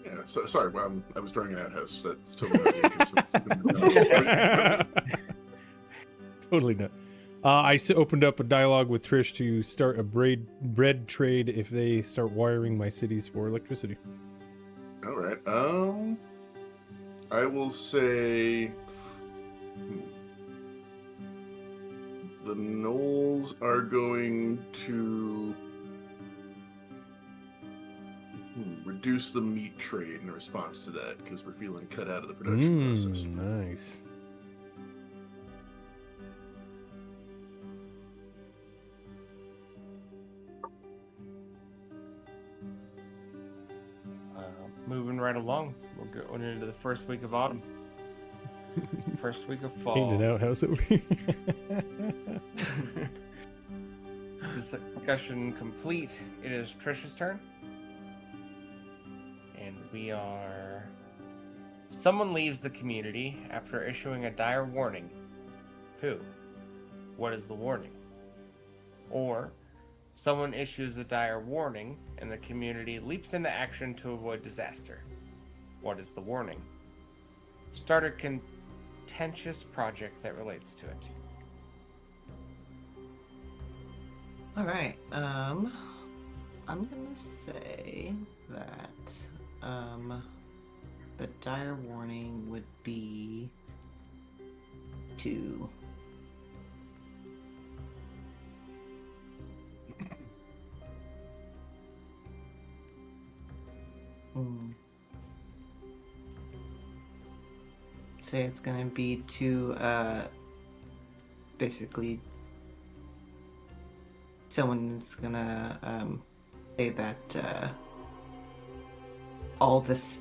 Yeah, so, sorry, I was drawing an outhouse. That's totally not Totally not. Opened up a dialogue with Trish to start a bread trade if they start wiring my cities for electricity. All right. I will say the Knolls are going to reduce the meat trade in response to that because we're feeling cut out of the production process. Nice. Moving right along, we're going into the first week of autumn. First week of fall. Painted out house over. Discussion complete. It is Tricia's turn. And we are... Someone leaves the community after issuing a dire warning. Who? What is the warning? Or... Someone issues a dire warning, and the community leaps into action to avoid disaster. What is the warning? Start a contentious project that relates to it. All right. I'm gonna say that the dire warning would be to say it's gonna be to basically someone's gonna say that all this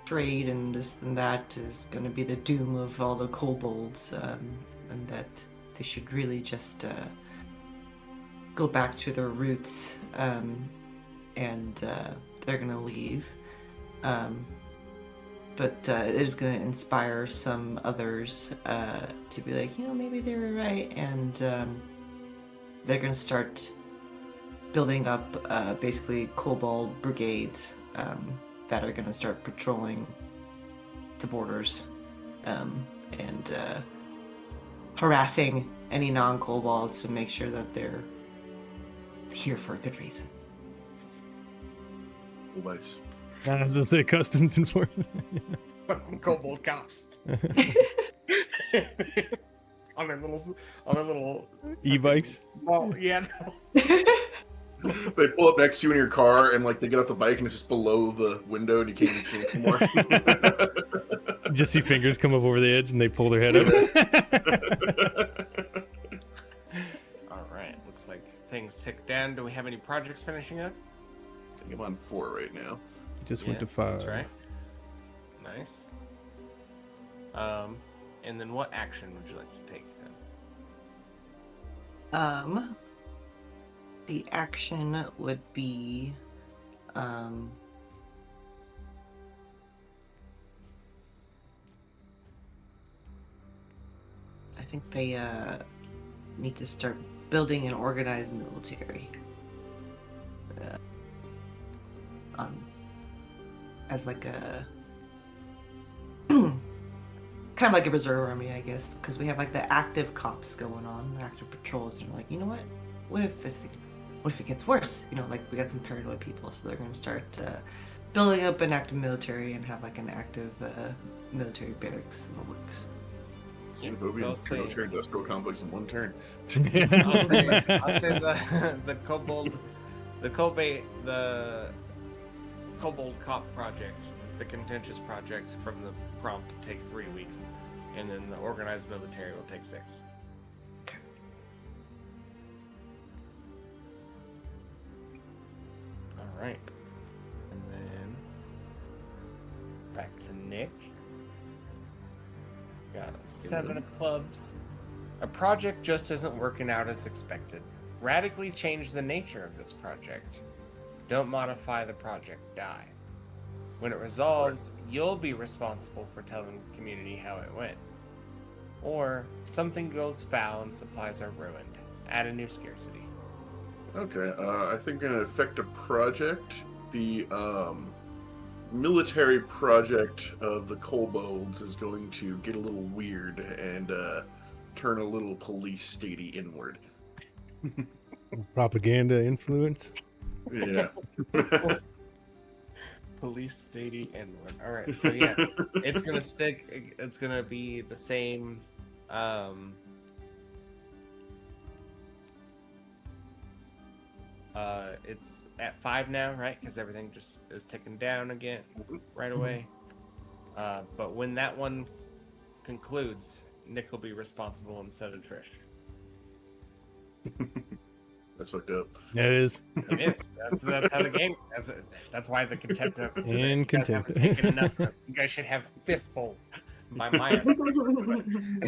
trade and this and that is gonna be the doom of all the kobolds, and that they should really just go back to their roots, and they're gonna leave. But it is going to inspire some others to be like, maybe they were right. And they're going to start building up basically kobold brigades that are going to start patrolling the borders and harassing any non-kobolds to make sure that they're here for a good reason. Nice. I was gonna say customs enforcement. Kobold cops. on their little E-bikes. Well, yeah. They pull up next to you in your car, and like they get off the bike, and it's just below the window, and you can't even see it anymore. Just see fingers come up over the edge, and they pull their head up. All right. Looks like things tick down. Do we have any projects finishing up? I think I'm on 4 right now. Just went to 5. That's right. Nice. And then what action would you like to take then? The action would be, I think they need to start building an organized military. As like a kind of like a reserve army, I guess, because we have like the active cops going on, active patrols, and like, what if it gets worse? Like we got some paranoid people, so they're going to start building up an active military and have like an active military barracks in the works. Xenophobia and turn industrial complex in one turn. I'll say the kobold cop project, the contentious project from the prompt to take 3 weeks, and then the organized military will take 6. Okay. All right, and then back to Nick. Got 7 of clubs. A project just isn't working out as expected. Radically change the nature of this project. Don't modify the project, die. When it resolves, you'll be responsible for telling the community how it went. Or, something goes foul and supplies are ruined. Add a new scarcity. Okay, I think in affect a project, the military project of the kobolds is going to get a little weird and turn a little police statey inward. Propaganda influence. Yeah. Police Stady Inward. All right, so yeah, it's gonna stick. It's gonna be the same. It's at 5 now, right? Because everything just is ticking down again right away. But when that one concludes, Nick will be responsible instead of Trish. That's fucked up. That is. It is. That's how the game. That's why the contempt. And contempt. Taken enough. You guys should have fistfuls by my estimation.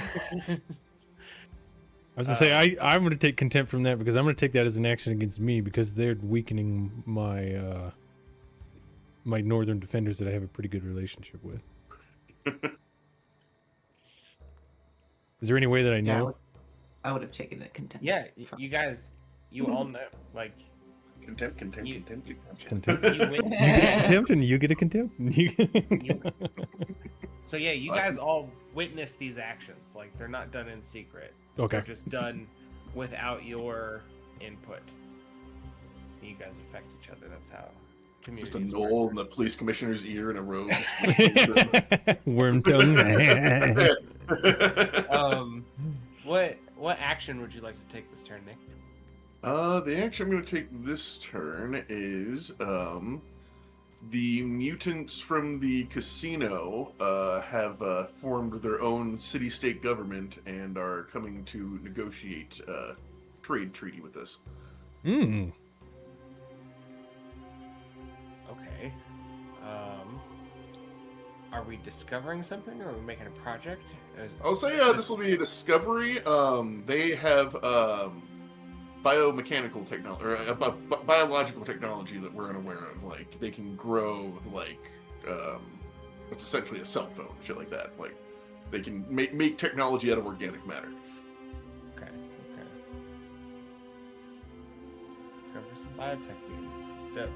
I was gonna say I'm gonna take contempt from that because I'm gonna take that as an action against me because they're weakening my my northern defenders that I have a pretty good relationship with. Is there any way that I know? I would have taken it contempt. Yeah, you guys, you all know, like Contempt. Contempt. you You get a contempt and you get a contempt. So yeah, you guys all witness these actions. Like they're not done in secret. Okay. They're just done without your input. You guys affect each other. That's how Just a communities knoll work. in the police commissioner's ear in a robe. Worm tongue. What action would you like to take this turn, Nick? The action I'm going to take this turn is the mutants from the casino have formed their own city-state government and are coming to negotiate a trade treaty with us. Hmm. Okay. Are we discovering something, or are we making a project? I'll say this will be a discovery. They have biomechanical technology, or biological technology that we're unaware of. Like, they can grow, like, it's essentially a cell phone, shit like that. Like, they can make technology out of organic matter. Okay. Discover some biotech mutants. Dope.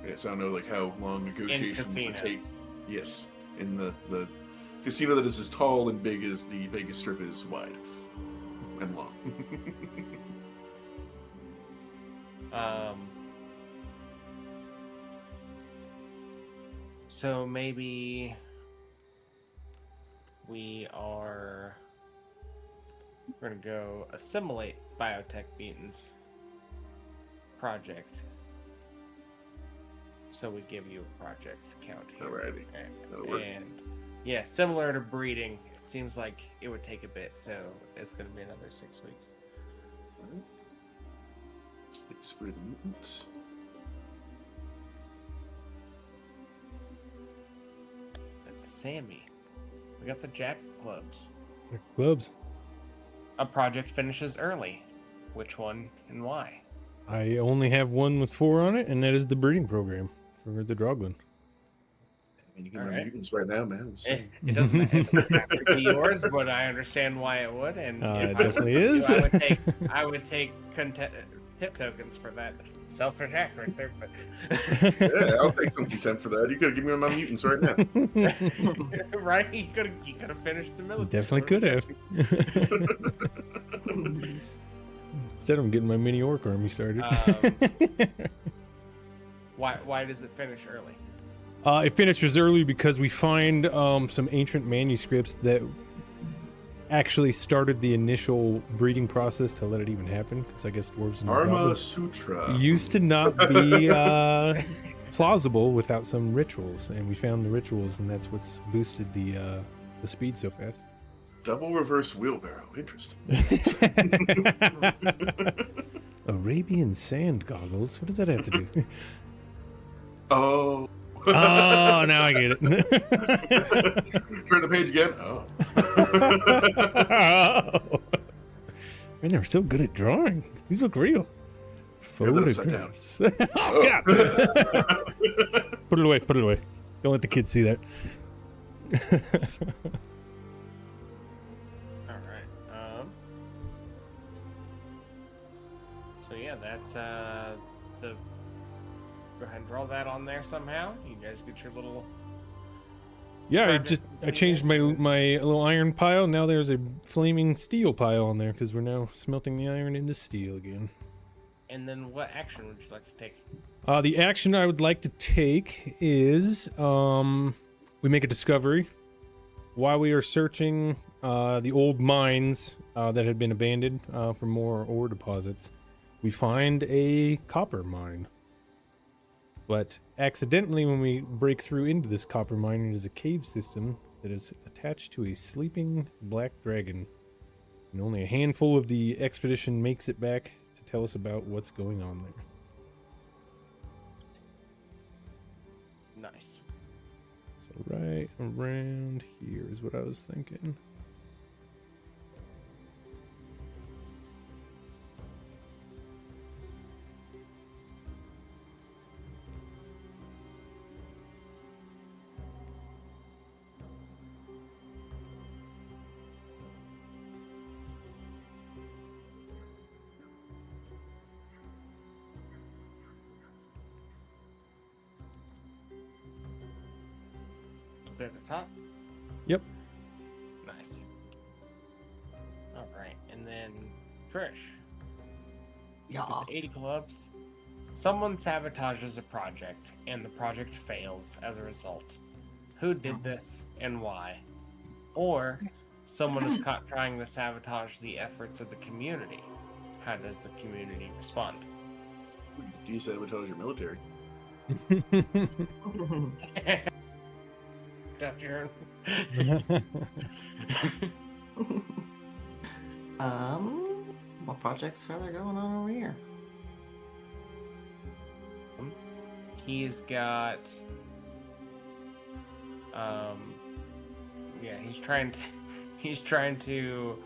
Yes, I don't know, like, how long negotiations casino. would take. Yes, in the casino that is as tall and big as the Vegas Strip is wide and long. So maybe we're gonna go assimilate biotech mutants project. So we give you a project count here. Alrighty. That'll work. And yeah, similar to breeding, it seems like it would take a bit, so it's gonna be another 6 weeks. 6 for the mutants. Sammy, we got the Jack clubs. Globes. A project finishes early. Which one and why? I only have one with 4 on it, and that is the breeding program for the Droglin. I mean, you can run Alright. mutants right now, man. It doesn't have to be yours, but I understand why it would. And It if I definitely was is. you, I would take tip tokens for that self-attack right there. But Yeah, I'll take some contempt for that. You could have given me my mutants right now. right, you could have finished the military. Definitely could have. Instead, I'm getting my mini orc army started. Why does it finish early? It finishes early because we find some ancient manuscripts that actually started the initial breeding process to let it even happen. Because I guess dwarves and Dharma goblins Sutra. used to not be plausible without some rituals, and we found the rituals, and that's what's boosted the speed so fast. Double reverse wheelbarrow. Interesting. Arabian sand goggles. What does that have to do? Oh. Oh, now I get it. Turn the page again. Oh. Man, they're so good at drawing. These look real. Yeah, they're upside down. Photographs. Oh, God. Put it away. Put it away. Don't let the kids see that. All right. So yeah, that's the. Go ahead and draw that on there somehow. You guys get your little Yeah, project I changed my little iron pile. Now there's a flaming steel pile on there because we're now smelting the iron into steel again. And then what action would you like to take? The action I would like to take is we make a discovery while we are searching the old mines that had been abandoned for more ore deposits. We find a copper mine. But accidentally, when we break through into this copper mine, it is a cave system that is attached to a sleeping black dragon. And only a handful of the expedition makes it back to tell us about what's going on there. Nice. So right around here is what I was thinking. Up there at the top? Yep. Nice. Alright, and then Trish. Yeah. With 80 clubs. Someone sabotages a project, and the project fails as a result. Who did this, and why? Or, someone is caught trying to sabotage the efforts of the community. How does the community respond? Do you sabotage your military? Got your What projects are there going on over here? He's got yeah, he's trying to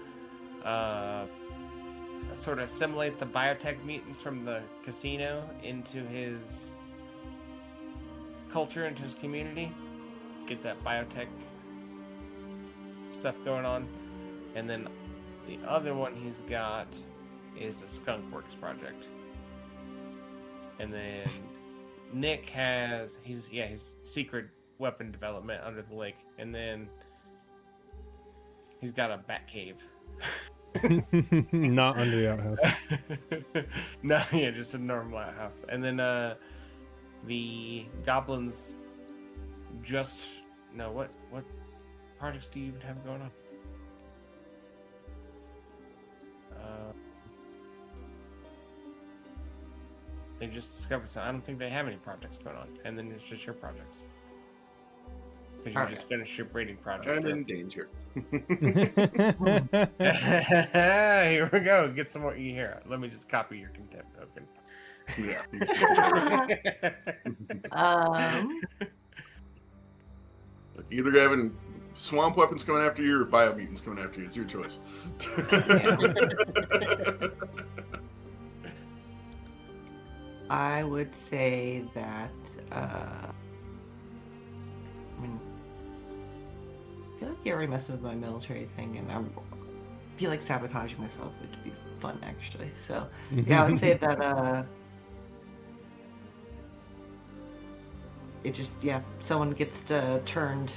sort of assimilate the biotech mutants from the casino into his culture, into his community, get that biotech stuff going on. And then the other one he's got is a Skunk Works project. And then Nick has his secret weapon development under the lake, and then he's got a bat cave. Not under the outhouse. No, yeah, just a normal outhouse. And then the goblins what projects do you even have going on? They just discovered something. I don't think they have any projects going on. And then it's just your projects. Because you just finished your breeding project. I'm in danger. Here we go. Get some more. Here, let me just copy your contempt token. Yeah. Either having swamp weapons coming after you or bio mutants coming after you. It's your choice. I would say that, I feel like you're already messing with my military thing, and I feel like sabotaging myself would be fun, actually. So, yeah, I would say that, someone gets turned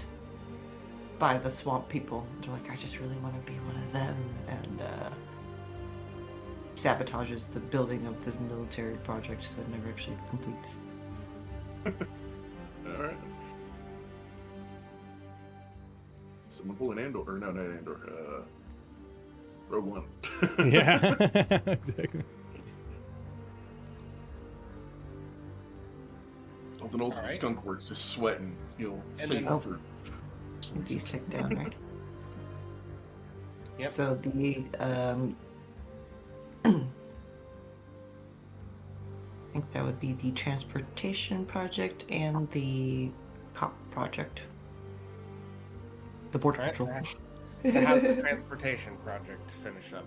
by the swamp people. They're like, I just really want to be one of them, and, sabotages the building of this military project so it never actually completes. Alright. Someone pull an Andor, or no, not Andor, Rogue One. Yeah, exactly. Something else at Skunk Works, just sweating, safe for... These tick down, right? Yep. So the, I think that would be the transportation project and the cop project. The border patrol. So how's the transportation project finish up?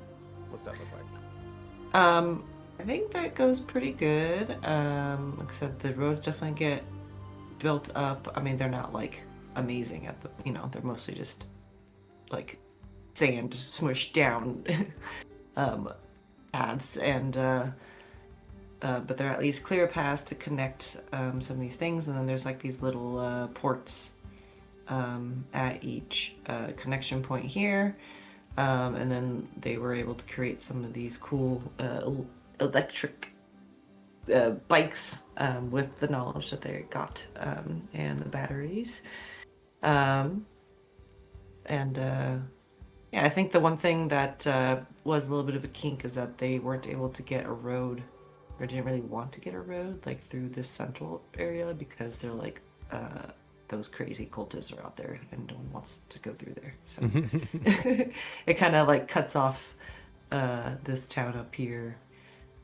What's that look like? I think that goes pretty good. Like I said, the roads definitely get built up. I mean, they're not like amazing at the, they're mostly just like sand smushed down paths, and but they're at least clear paths to connect some of these things. And then there's like these little ports at each connection point here. And then they were able to create some of these cool electric bikes with the knowledge that they got and the batteries. Yeah, I think the one thing that was a little bit of a kink is that they weren't able to get a road, or didn't really want to get a road like through this central area because they're like those crazy cultists are out there and no one wants to go through there. So it kind of like cuts off this town up here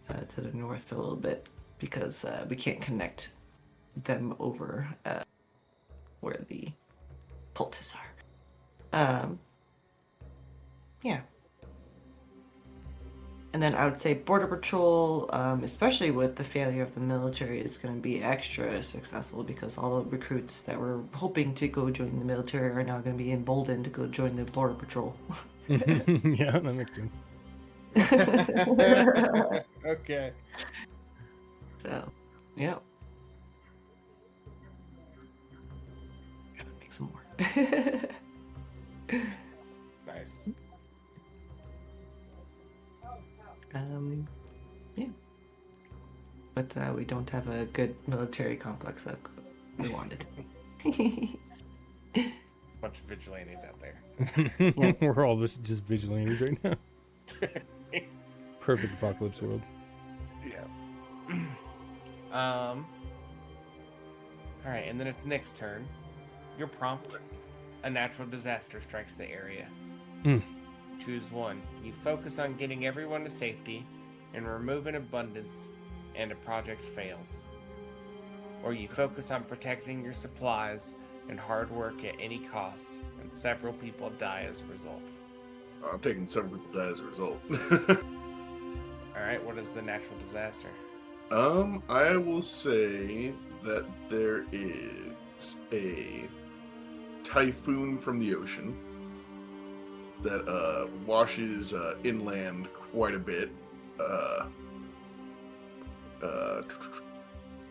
to the north a little bit because we can't connect them over where the cultists are. Yeah. And then I would say Border Patrol, especially with the failure of the military, is going to be extra successful because all the recruits that were hoping to go join the military are now going to be emboldened to go join the Border Patrol. Yeah, that makes sense. Okay. So, yeah. Gotta make some more. Nice. Yeah. But we don't have a good military complex that we wanted. There's a bunch of vigilantes out there. We're all just vigilantes right now. Perfect apocalypse world. Yeah. All right, and then it's Nick's turn. You're prompt. A natural disaster strikes the area. Choose one. You focus on getting everyone to safety and remove an abundance, and a project fails. Or you focus on protecting your supplies and hard work at any cost, and several people die as a result. I'm taking several people die as a result. All right, what is the natural disaster? I will say that there is a typhoon from the ocean that washes inland quite a bit.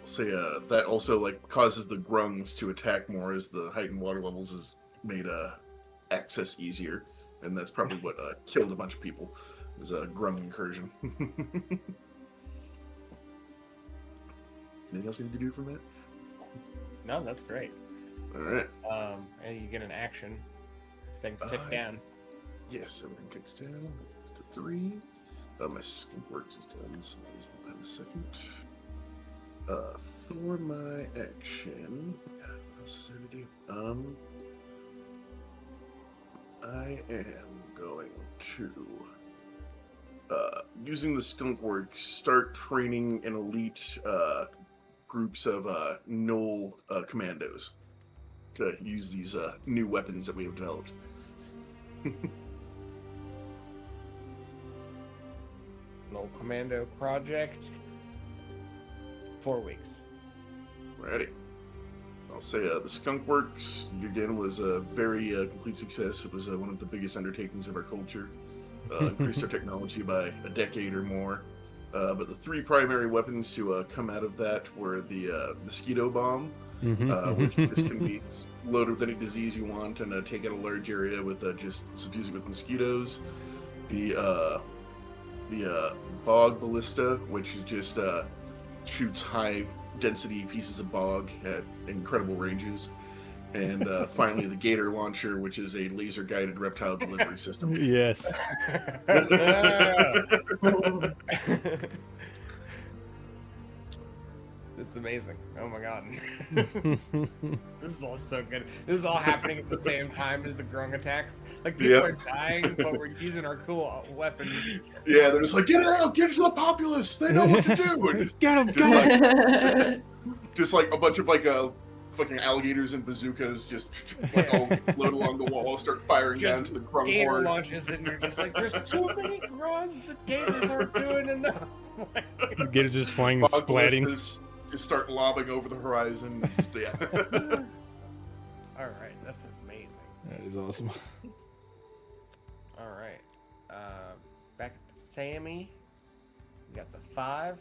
Say that also like causes the grungs to attack more as the heightened water levels has made access easier, and that's probably what killed a bunch of people. It was a grung incursion. Anything else you need to do from that? No, that's great. All right. And you get an action. Things tick down. Yes, everything kicks down. It goes to 3. My skunk works is done, so I'll use that in a second. For my action, what else is there to do? I am going to, using the skunk works, start training an elite groups of Knoll commandos to use these new weapons that we have developed. Knoll Commando project. 4 weeks. Ready. I'll say the Skunk Works, again, was a very complete success. It was one of the biggest undertakings of our culture. Increased our technology by a decade or more. But the 3 primary weapons to come out of that were the mosquito bomb, which just can be loaded with any disease you want and take out a large area with just suffusing with mosquitoes. The bog ballista, which is just shoots high density pieces of bog at incredible ranges. And finally, the Gator Launcher, which is a laser guided reptile delivery system. Yes. It's amazing. Oh my god. This is all so good. This is all happening at the same time as the grung attacks. Like, people are dying, but we're using our cool weapons. Yeah, they're just like, get it out, get it to the populace. They know what to do. Get him, Just get like, just like a bunch of like fucking alligators and bazookas just like all float along the wall, start firing down to the grung Gator horde. launches, and you're just like, there's too many grungs. The gators aren't doing enough. Get it just flying and Bog splatting. ballistas just start lobbing over the horizon. Just, yeah. All right, that's amazing. That is awesome. All right, back up to Sammy. We got the 5.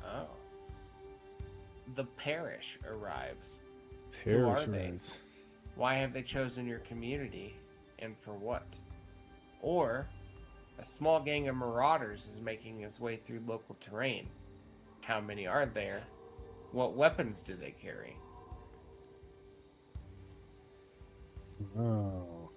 Oh. The parish arrives. Who are Parish they? rise. Why have they chosen your community, and for what? Or, a small gang of marauders is making its way through local terrain. How many are there? What weapons do they carry? Oh.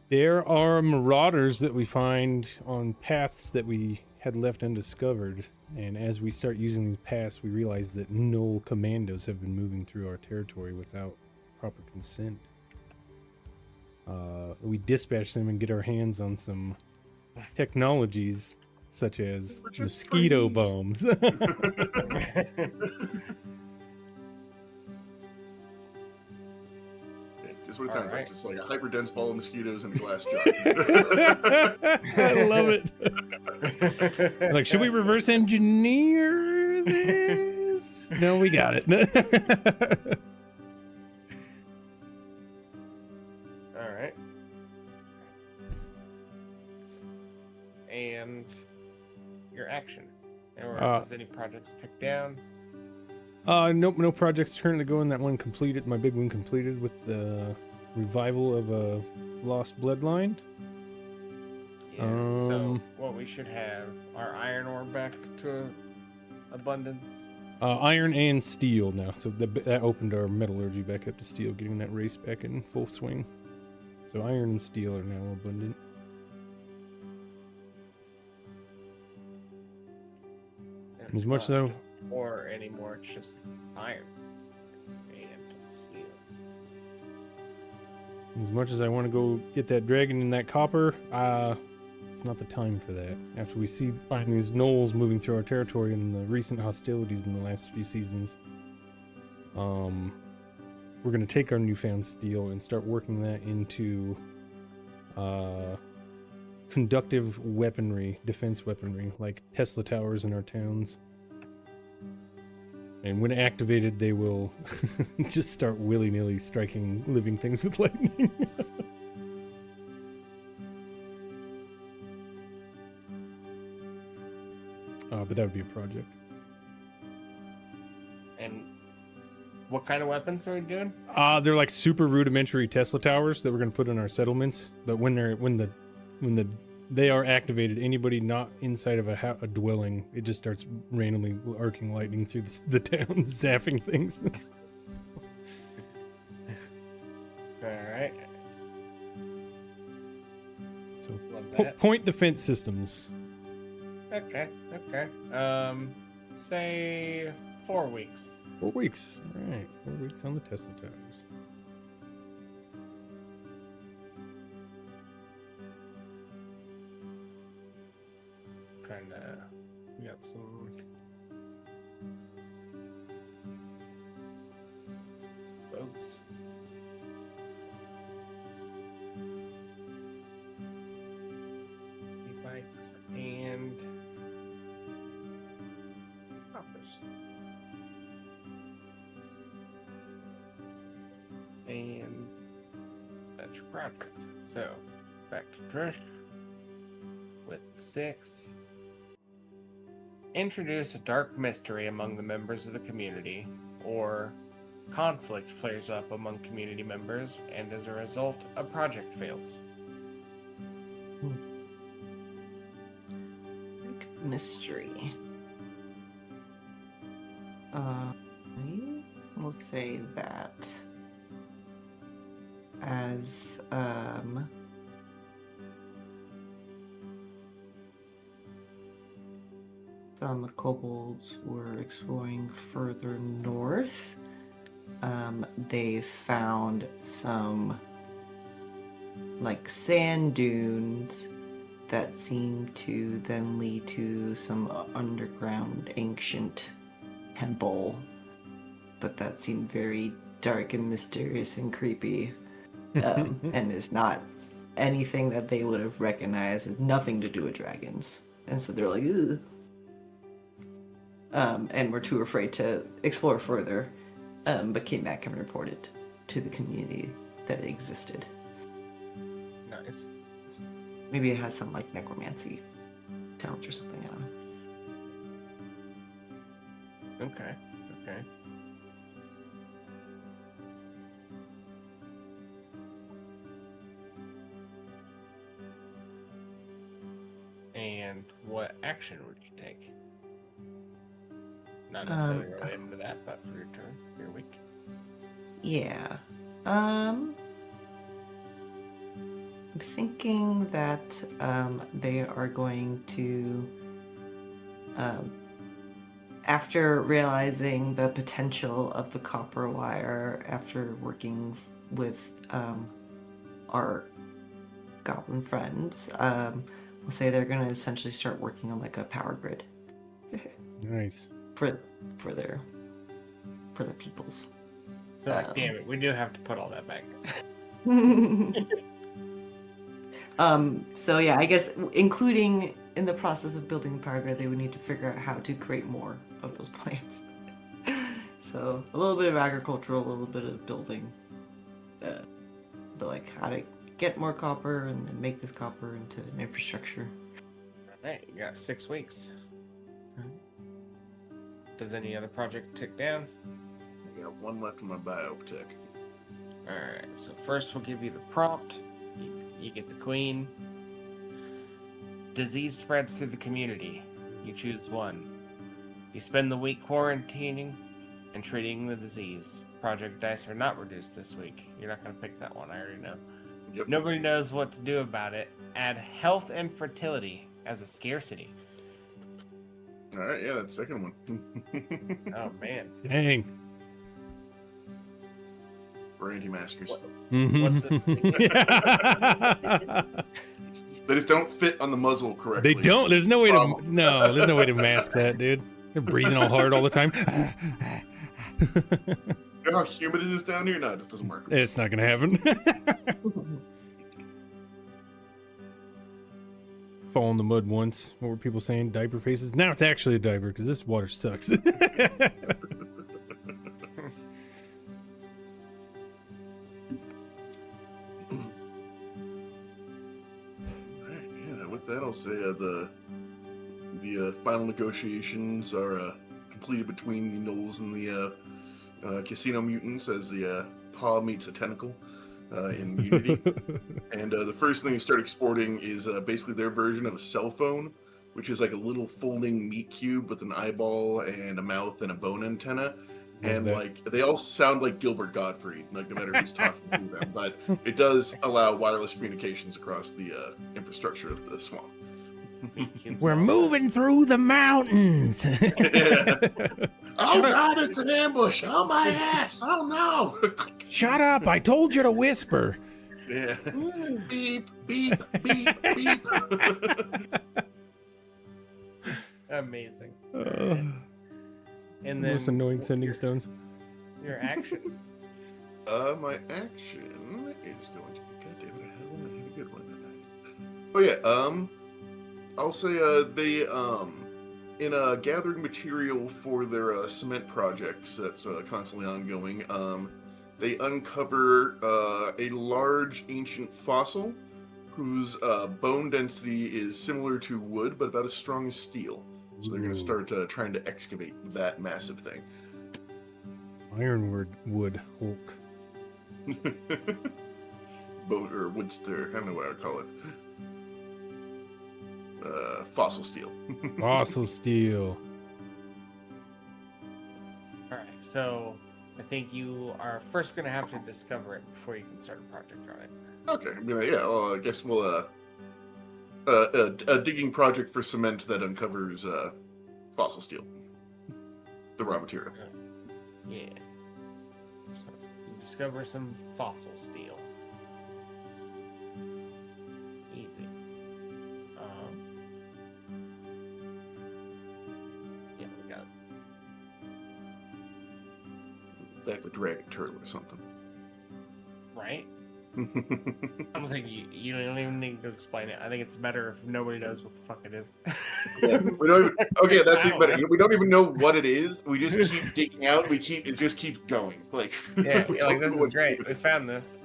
There are marauders that we find on paths that we had left undiscovered, and as we start using these paths, we realize that Null commandos have been moving through our territory without proper consent. We dispatch them and get our hands on some technologies such as We're just mosquito friends. bombs. Just what it All sounds right. like. It's like a hyperdense ball of mosquitoes in a glass jar. I love it. Like, should we reverse engineer this? No, we got it. All right. And your action. Or does any projects tick down? Nope, no projects currently going. That one completed, my big one completed with the revival of a lost bloodline. Yeah. So what we should have our iron ore back to abundance. Iron and steel now, so that opened our metallurgy back up to steel, getting that race back in full swing. So iron and steel are now abundant. And As it's much not so, ore anymore, it's just iron and steel. as much as I want to go get that dragon and that copper, it's not the time for that. After we find these gnolls moving through our territory and the recent hostilities in the last few seasons, we're going to take our newfound steel and start working that into conductive weaponry, defense weaponry, like Tesla towers in our towns. And when activated, they will just start willy-nilly striking living things with lightning. But that would be a project. And what kind of weapons are we doing? They're like super rudimentary Tesla towers that we're gonna put in our settlements. But when they are activated, anybody not inside of a dwelling, it just starts randomly arcing lightning through the town, zapping things. All right. So Love that. point defense systems. Okay. Say 4 weeks. 4 weeks. All right, 4 weeks on the Tesla towers. We got some boats. E-bikes and hoppers. And that's your project. So back to Trish with 6. Introduce a dark mystery among the members of the community, or conflict flares up among community members, and as a result, a project fails. Mystery. We'll say that as some kobolds were exploring further north, they found some like sand dunes that seem to then lead to some underground ancient temple, but that seemed very dark and mysterious and creepy, and is not anything that they would have recognized. Has nothing to do with dragons, and so they're like, ugh. And were too afraid to explore further, but came back and reported to the community that it existed. Nice. Maybe it had some like necromancy talent or something. I don't know. Okay. And what action would you take? Not necessarily related to that, but for your turn, for your week. Yeah. I'm thinking that they are going to, after realizing the potential of the copper wire, after working with our goblin friends, we'll say they're going to essentially start working on like a power grid Nice. for their peoples. They're like, damn it, we do have to put all that back. So yeah, I guess including in the process of building the power grid, they would need to figure out how to create more of those plants. So a little bit of agricultural, a little bit of building, but like how to get more copper and then make this copper into an infrastructure. All right, you got 6 weeks. Does any other project tick down? I got one left in my biotech. All right, so first we'll give you the prompt. You get the queen. Disease spreads through the community. You choose one. You spend the week quarantining and treating the disease. Project dice are not reduced this week. You're not going to pick that one, I already know. Yep. Nobody knows what to do about it. Add health and fertility as a scarcity. All right, yeah, that second one. Oh, man. Dang. We're anti-maskers. What's the... They just don't fit on the muzzle correctly. They don't. There's no way to. No, there's no way to mask that, dude. They're breathing all hard all the time. You know how humid it is down here? No, it just doesn't work. It's not gonna happen. Fall in the mud once. What were people saying? Diaper faces. Now it's actually a diaper because this water sucks. With that, I'll say the final negotiations are completed between the gnolls and the casino mutants as the paw meets a tentacle in Unity. And the first thing you start exporting is basically their version of a cell phone, which is like a little folding meat cube with an eyeball and a mouth and a bone antenna. And like they all sound like Gilbert Gottfried, like no matter who's talking to them, but it does allow wireless communications across the infrastructure of the swamp. We're moving through the mountains. Oh God, it's an ambush! Oh my ass! Oh no! Shut up! I told you to whisper. Yeah. Beep beep beep beep. Amazing. And then most annoying sending stones. Your action. My action is going to be. God damn it! I had a good one tonight. Oh yeah. I'll say they in gathering material for their cement projects that's constantly ongoing. They uncover a large ancient fossil whose bone density is similar to wood, but about as strong as steel. So they're going to start trying to excavate that massive thing. Ironwood wood Hulk. Bone or woodster, I don't know what I would call it. Fossil steel. Fossil steel. Alright, so I think you are first going to have to discover it before you can start a project on it. Okay, I mean, yeah, well, I guess we'll a digging project for cement that uncovers fossil steel, the raw material. Yeah. So you discover some fossil steel. Easy. Yeah, we got Like a dragon turtle or something. right. I don't think you don't even need to explain it. I think it's better if nobody knows what the fuck it is. Yeah, we don't even, okay, that's it. But we don't even know what it is. We just keep digging out. It just keeps going. Like Yeah, we like don't this know is great. We found this.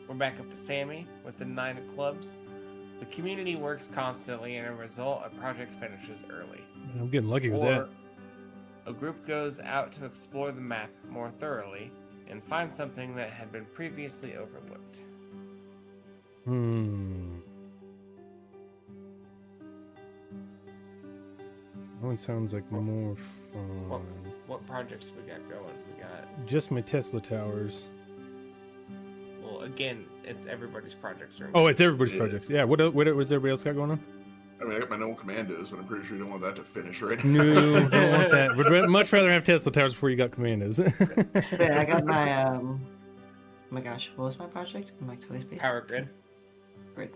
We're back up to Sammy with the 9 of clubs. The community works constantly, and as a result, a project finishes early. I'm getting lucky with that. A group goes out to explore the map more thoroughly and find something that had been previously overlooked. That one sounds like more fun. What projects we got going? We got Just my Tesla towers. well, again, it's everybody's projects. Are Oh, it's everybody's Yeah. projects. Yeah. What was everybody else got going on? I mean, I got my normal commandos, but I'm pretty sure you don't want that to finish, right? No, don't want that. Would much rather have Tesla towers before you got commandos. Yeah, I got my oh my gosh, what was my project? I'm like totally spaced. Power grid. Grid.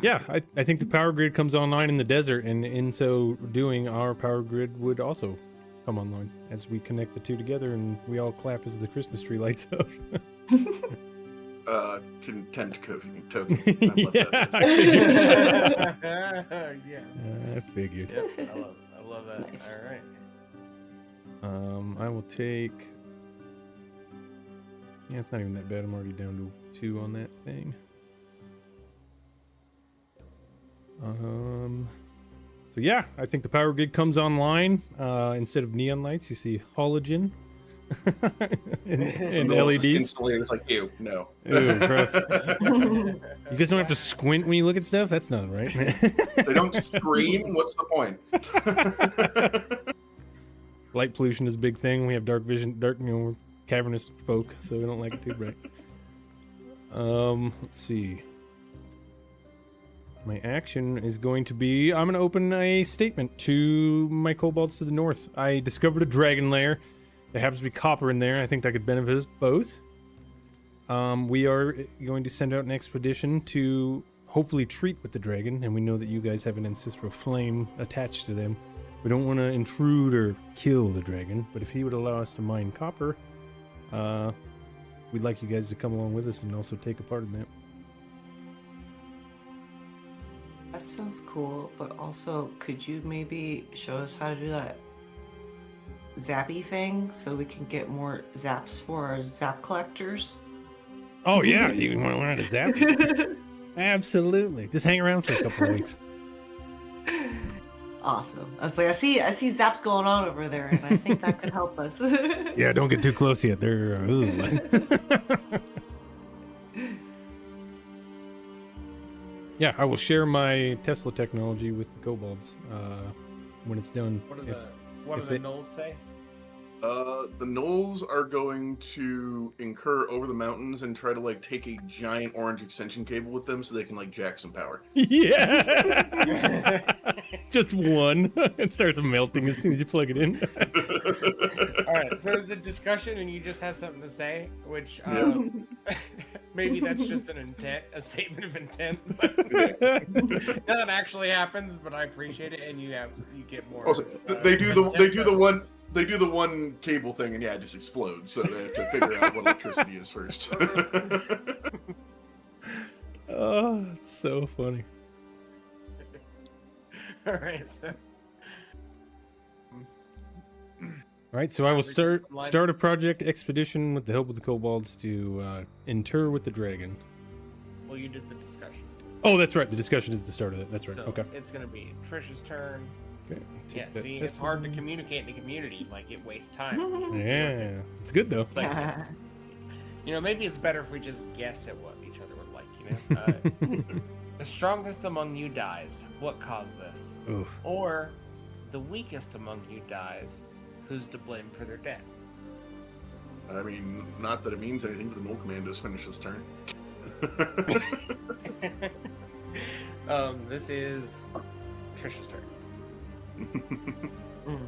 Yeah, I think the power grid comes online in the desert, and in so doing, our power grid would also come online as we connect the two together, and we all clap as the Christmas tree lights up. Content token. Yeah, Yes. I figured. Yep. I love that. Nice. All right. I will take. Yeah, it's not even that bad. I'm already down to 2 on that thing. So yeah, I think the power grid comes online. Instead of neon lights, you see halogen and LEDs. Instantly, it's like, ew, no. Ooh, gross. You guys don't have to squint when you look at stuff. That's not right, man. They don't scream. What's the point? Light pollution is a big thing. We have dark vision, we're cavernous folk, so we don't like it too bright. Let's see. My action is going to be, I'm going to open a statement to my kobolds to the north. I discovered a dragon lair. There happens to be copper in there. I think that could benefit us both. We are going to send out an expedition to hopefully treat with the dragon, and we know that you guys have an ancestral flame attached to them. We don't want to intrude or kill the dragon, but if he would allow us to mine copper, we'd like you guys to come along with us and also take a part in that. That sounds cool, but also could you maybe show us how to do that zappy thing so we can get more zaps for our zap collectors? Oh yeah, you want to learn how to zap? Absolutely. Just hang around for a couple of weeks. Awesome. I was like, I see zaps going on over there, and I think that could help us. Yeah, don't get too close yet. They're Yeah, I will share my Tesla technology with the kobolds when it's done. What If do the they- gnolls say? The gnolls are going to incur over the mountains and try to like take a giant orange extension cable with them so they can like jack some power. Yeah. Just one. It starts melting as soon as you plug it in. All right, so there's a discussion, and you just had something to say, which maybe that's just a statement of intent. Nothing actually happens, but I appreciate it, and you get more. Also, they do the one cable thing, and yeah, it just explodes. So they have to figure out what electricity is first. Oh, it's so funny. All right, so All right, so I will start a project expedition with the help of the kobolds to inter with the dragon. well, you did the discussion. Oh, that's right. The discussion is the start of it. That's right. So Okay. It's gonna be Tricia's turn. Okay. Yeah, Take that see, it's this hard to one. communicate in the community. Like, it wastes time. Yeah, it's good though. It's like, maybe it's better if we just guess at what each other would like, The strongest among you dies. What caused this? Oof. Or, the weakest among you dies. Who's to blame for their death? I mean, not that it means anything, but the Null Commandos finish this turn. This is Tricia's turn. Mm.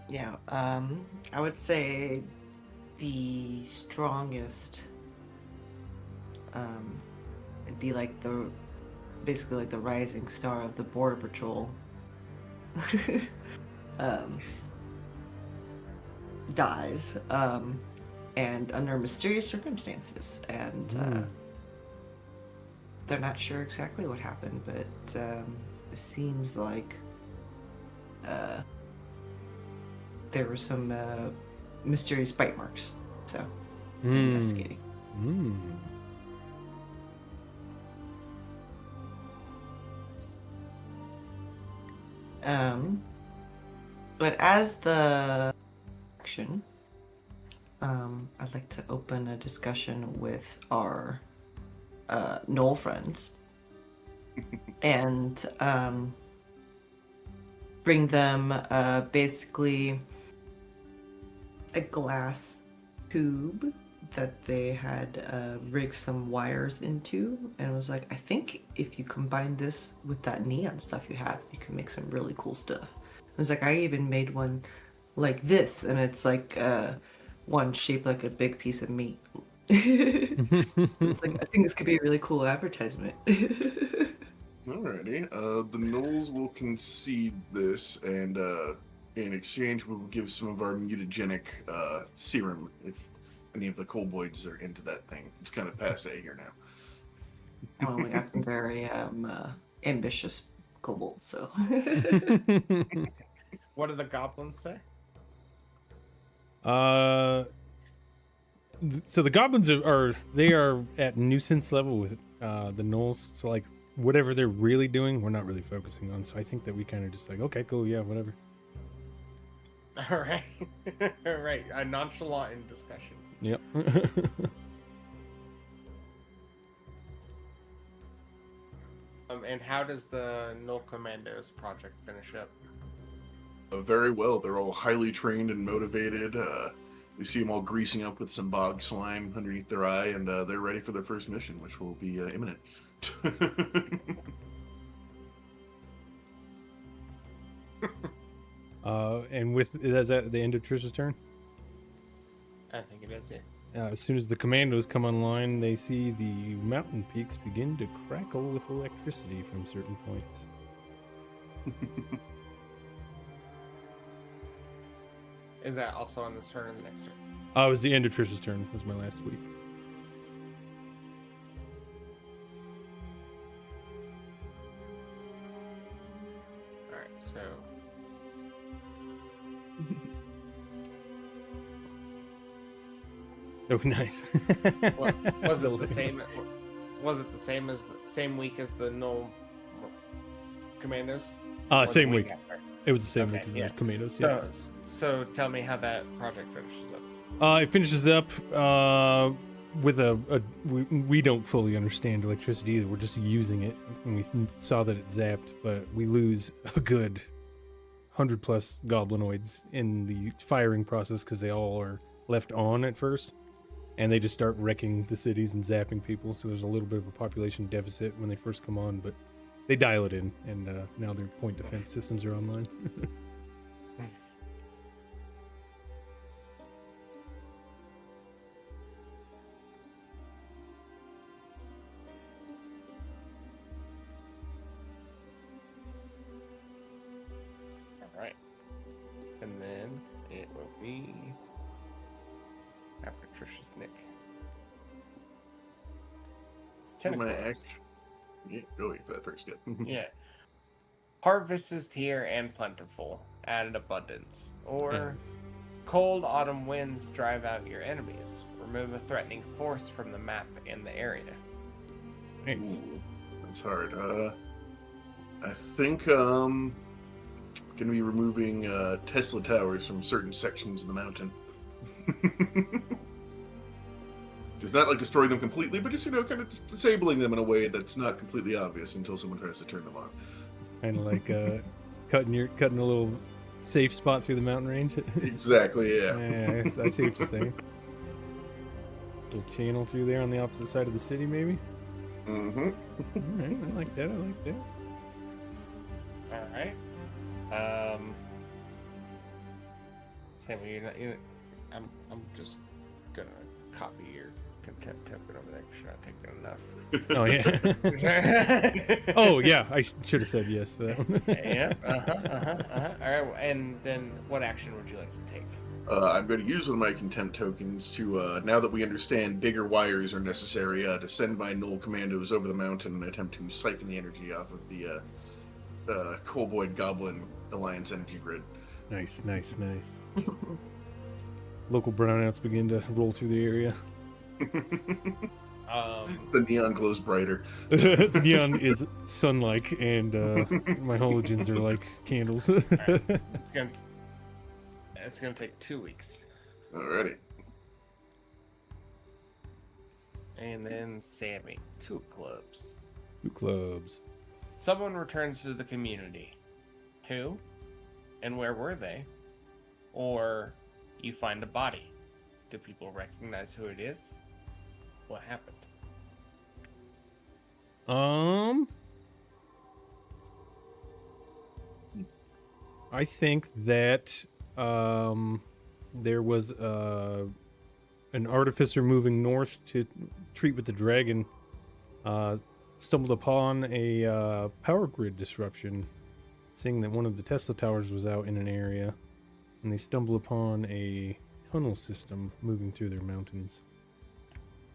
Yeah, I would say the strongest it'd be like basically like the rising star of the border patrol dies and under mysterious circumstances, and they're not sure exactly what happened, but it seems like there were some mysterious bite marks, so investigating. But as the action, I'd like to open a discussion with our Knoll friends and bring them basically a glass tube that they had rigged some wires into, and was like, I think if you combine this with that neon stuff you have, you can make some really cool stuff. It was like, I even made one like this, and it's like one shaped like a big piece of meat. It's like, I think this could be a really cool advertisement. Alrighty. The Knolls will concede this, and in exchange, we will give some of our mutagenic serum if any of the kobolds are into that thing. It's kind of passe here now. Well, we got some very ambitious kobolds, so. What do the goblins say? So the goblins are at nuisance level with the gnolls. So like whatever they're really doing, we're not really focusing on. So I think that we kind of just like, okay, cool, yeah, whatever. All right, all right. A nonchalant in discussion. Yep. And how does the Null Commandos project finish up? Very well. They're all highly trained and motivated. We see them all greasing up with some bog slime underneath their eye, and they're ready for their first mission, which will be imminent. And is that the end of Tricia's turn? I think it is, yeah. As soon as the commandos come online, they see the mountain peaks begin to crackle with electricity from certain points. Is that also on this turn or the next turn? It was the end of Tricia's turn. It was my last week. Alright, so... Oh, nice. Was it the same? Was it the same as the same week as the Null Commandos? Or the Same week. after? It was the same Okay, week as yeah. the commandos. So tell me how that project finishes up. It finishes up with we don't fully understand electricity either. We're just using it, and we saw that it zapped, but we lose a good 100+ goblinoids in the firing process because they all are left on at first, and they just start wrecking the cities and zapping people. So there's a little bit of a population deficit when they first come on, but they dial it in, and now their point defense systems are online. Alright. And then it will be after Tricia's Nick. My action. Yeah, go ahead for that first. Yeah. Yeah. Harvest is here and plentiful, added abundance. Or Nice. cold autumn winds drive out your enemies. Remove a threatening force from the map and the area. Nice. Ooh, that's hard. I think gonna be removing Tesla towers from certain sections of the mountain. Just not like destroying them completely, but just kind of disabling them in a way that's not completely obvious until someone tries to turn them on. Kind of like cutting a little safe spot through the mountain range. Exactly. Yeah. Yeah, I see what you're saying. Little channel through there on the opposite side of the city, maybe. Mm-hmm. All right, I like that. All right. Sammy, I'm just gonna copy your contempt token over there because you're not taking enough. Oh yeah. Oh yeah, I should have said yes to that one. Yeah. All right. And then, what action would you like to take? I'm going to use one of my contempt tokens to, now that we understand bigger wires are necessary, to send my Null Commandos over the mountain and attempt to siphon the energy off of the Kobold Goblin Alliance energy grid. Nice. Local brownouts begin to roll through the area. The neon glows brighter. The neon is sun-like, and my halogens are like candles. It's it's gonna take 2 weeks. Alrighty. And then Sammy, 2 clubs. 2 clubs. Someone returns to the community. Who? And where were they? Or you find a body. Do people recognize who it is? What happened? I think that there was an artificer moving north to treat with the dragon. Stumbled upon a power grid disruption, seeing that one of the Tesla towers was out in an area, and they stumble upon a tunnel system moving through their mountains.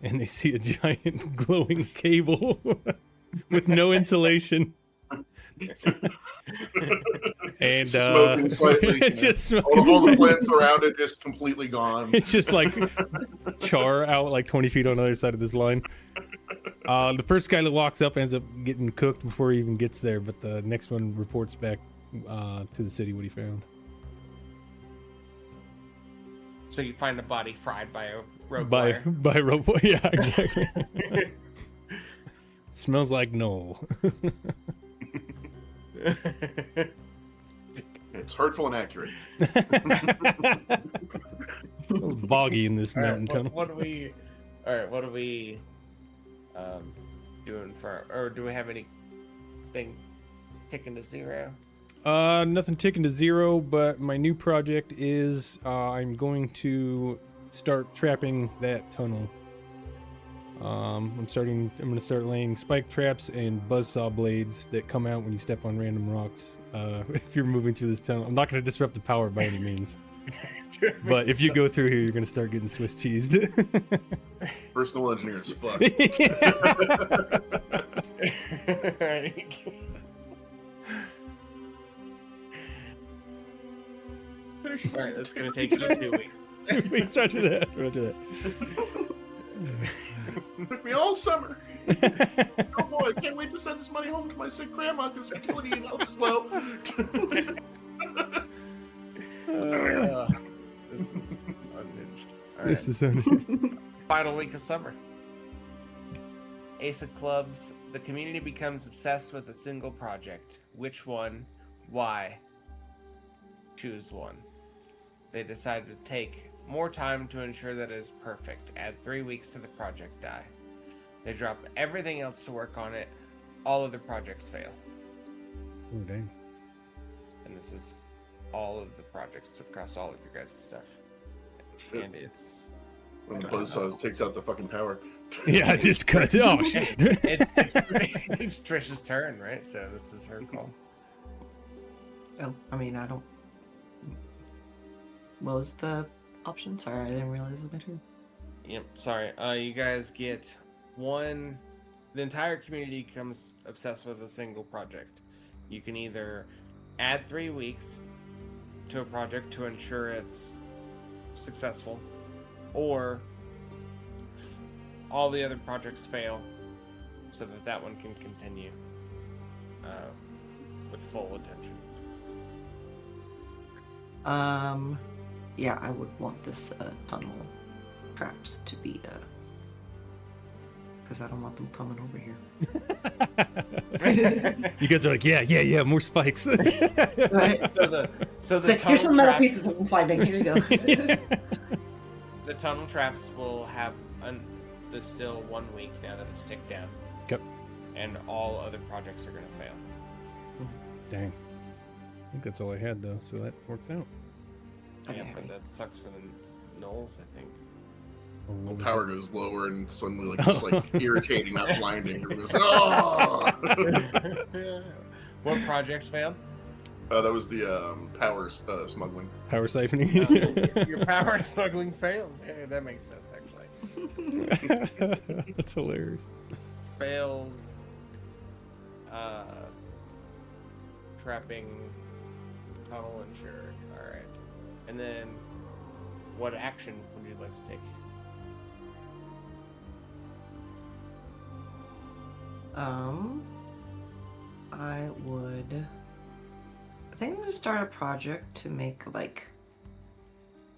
And they see a giant glowing cable with no insulation. And Smoking slightly. it's just smoking all the slightly. plants around it just completely gone. It's just like char out like 20 feet on the other side of this line. The first guy that walks up ends up getting cooked before he even gets there, but the next one reports back to the city what he found. So you find a body fried by a rope By wire. rope wire. Yeah, exactly. Smells like Knoll. It's hurtful and accurate. It's boggy in this All right, mountain tunnel. what do we? All right, what are we doing for? Or do we have anything ticking to 0? Nothing ticking to 0, but my new project is I'm going to start trapping that tunnel. I'm going to start laying spike traps and buzzsaw blades that come out when you step on random rocks. If you're moving through this tunnel, I'm not going to disrupt the power by any means. But if you go through here, you're going to start getting Swiss cheesed. Personal engineer as fuck. All right, that's gonna take you 2 weeks. 2 weeks after that. Took me all summer. Oh boy, I can't wait to send this money home to my sick grandma because fertility and health is low. This is unhinged. All This right. is unhinged. Final week of summer. Ace of Clubs. The community becomes obsessed with a single project. Which one? Why? Choose one. They decide to take more time to ensure that it is perfect. Add 3 weeks to the project die. They drop everything else to work on it. All other projects fail. Oh, dang. And this is all of the projects across all of your guys' stuff. And it's... When the buzzsaws takes out the fucking power. Yeah, it just cuts it. Oh, shit. it's Tricia's turn, right? So this is her call. Oh, I mean, I don't. What was the option? Sorry, I didn't realize it was my turn. Yep, sorry. You guys get one... The entire community becomes obsessed with a single project. You can either add 3 weeks to a project to ensure it's successful, or all the other projects fail so that that one can continue with full attention. Yeah, I would want this tunnel traps to be because I don't want them coming over here. You guys are like, yeah, more spikes. Right? So It's the like, here's some tunnel metal traps- pieces I'm finding. Here you go. The tunnel traps will have this still 1 week now that it's ticked down. Yep. And all other projects are going to fail. Dang. I think that's all I had, though, so that works out. Okay, Yeah, but that sucks for the Knolls, I think. Oh, what was Power goes lower and suddenly like just like irritating, not blinding. It goes, oh! What project failed? That was the power smuggling. it? Power siphoning. Your power smuggling fails. Yeah, that makes sense, actually. That's hilarious. Fails. Trapping tunnel insured. All right. And then, what action would you like to take? I think I'm gonna start a project to make like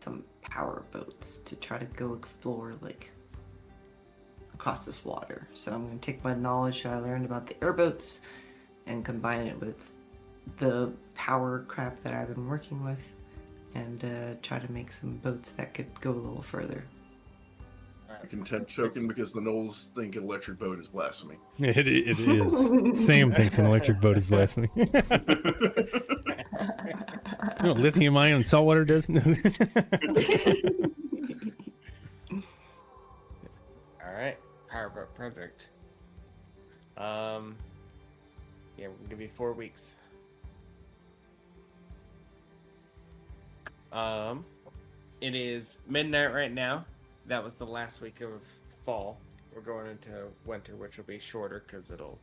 some power boats to try to go explore like across this water. So I'm going to take my knowledge that I learned about the airboats and combine it with the power crap that I've been working with and try to make some boats that could go a little further. A contempt token because the Knolls think an electric boat is blasphemy. It is. Sam thinks an electric boat is blasphemy. You know what lithium ion and saltwater does? All right, powerboat project. Yeah, we're gonna give you 4 weeks. It is midnight right now. That was the last week of fall. We're going into winter, which will be shorter because it'll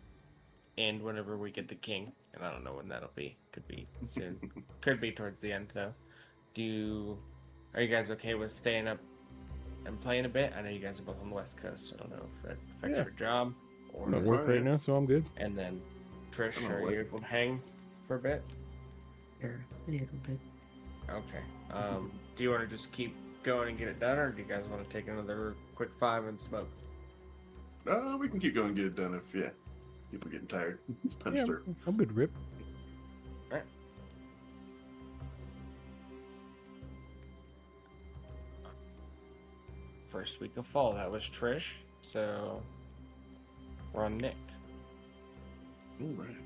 end whenever we get the king, and I don't know when that'll be. Could be soon. Could be towards the end though. Are you guys okay with staying up and playing a bit? I know you guys are both on the West Coast, so I don't know if that affects your job or I'm at work right now, so I'm good. And then Trish, are you able to hang for a bit? Sure, a little bit. Okay. Do you want to just keep going and get it done, or do you guys want to take another quick 5 and smoke? We can keep going and get it done if people are getting tired. It's punched through. I'm good, Rip. All right. First week of fall, that was Trish. So we're on Nick. All right.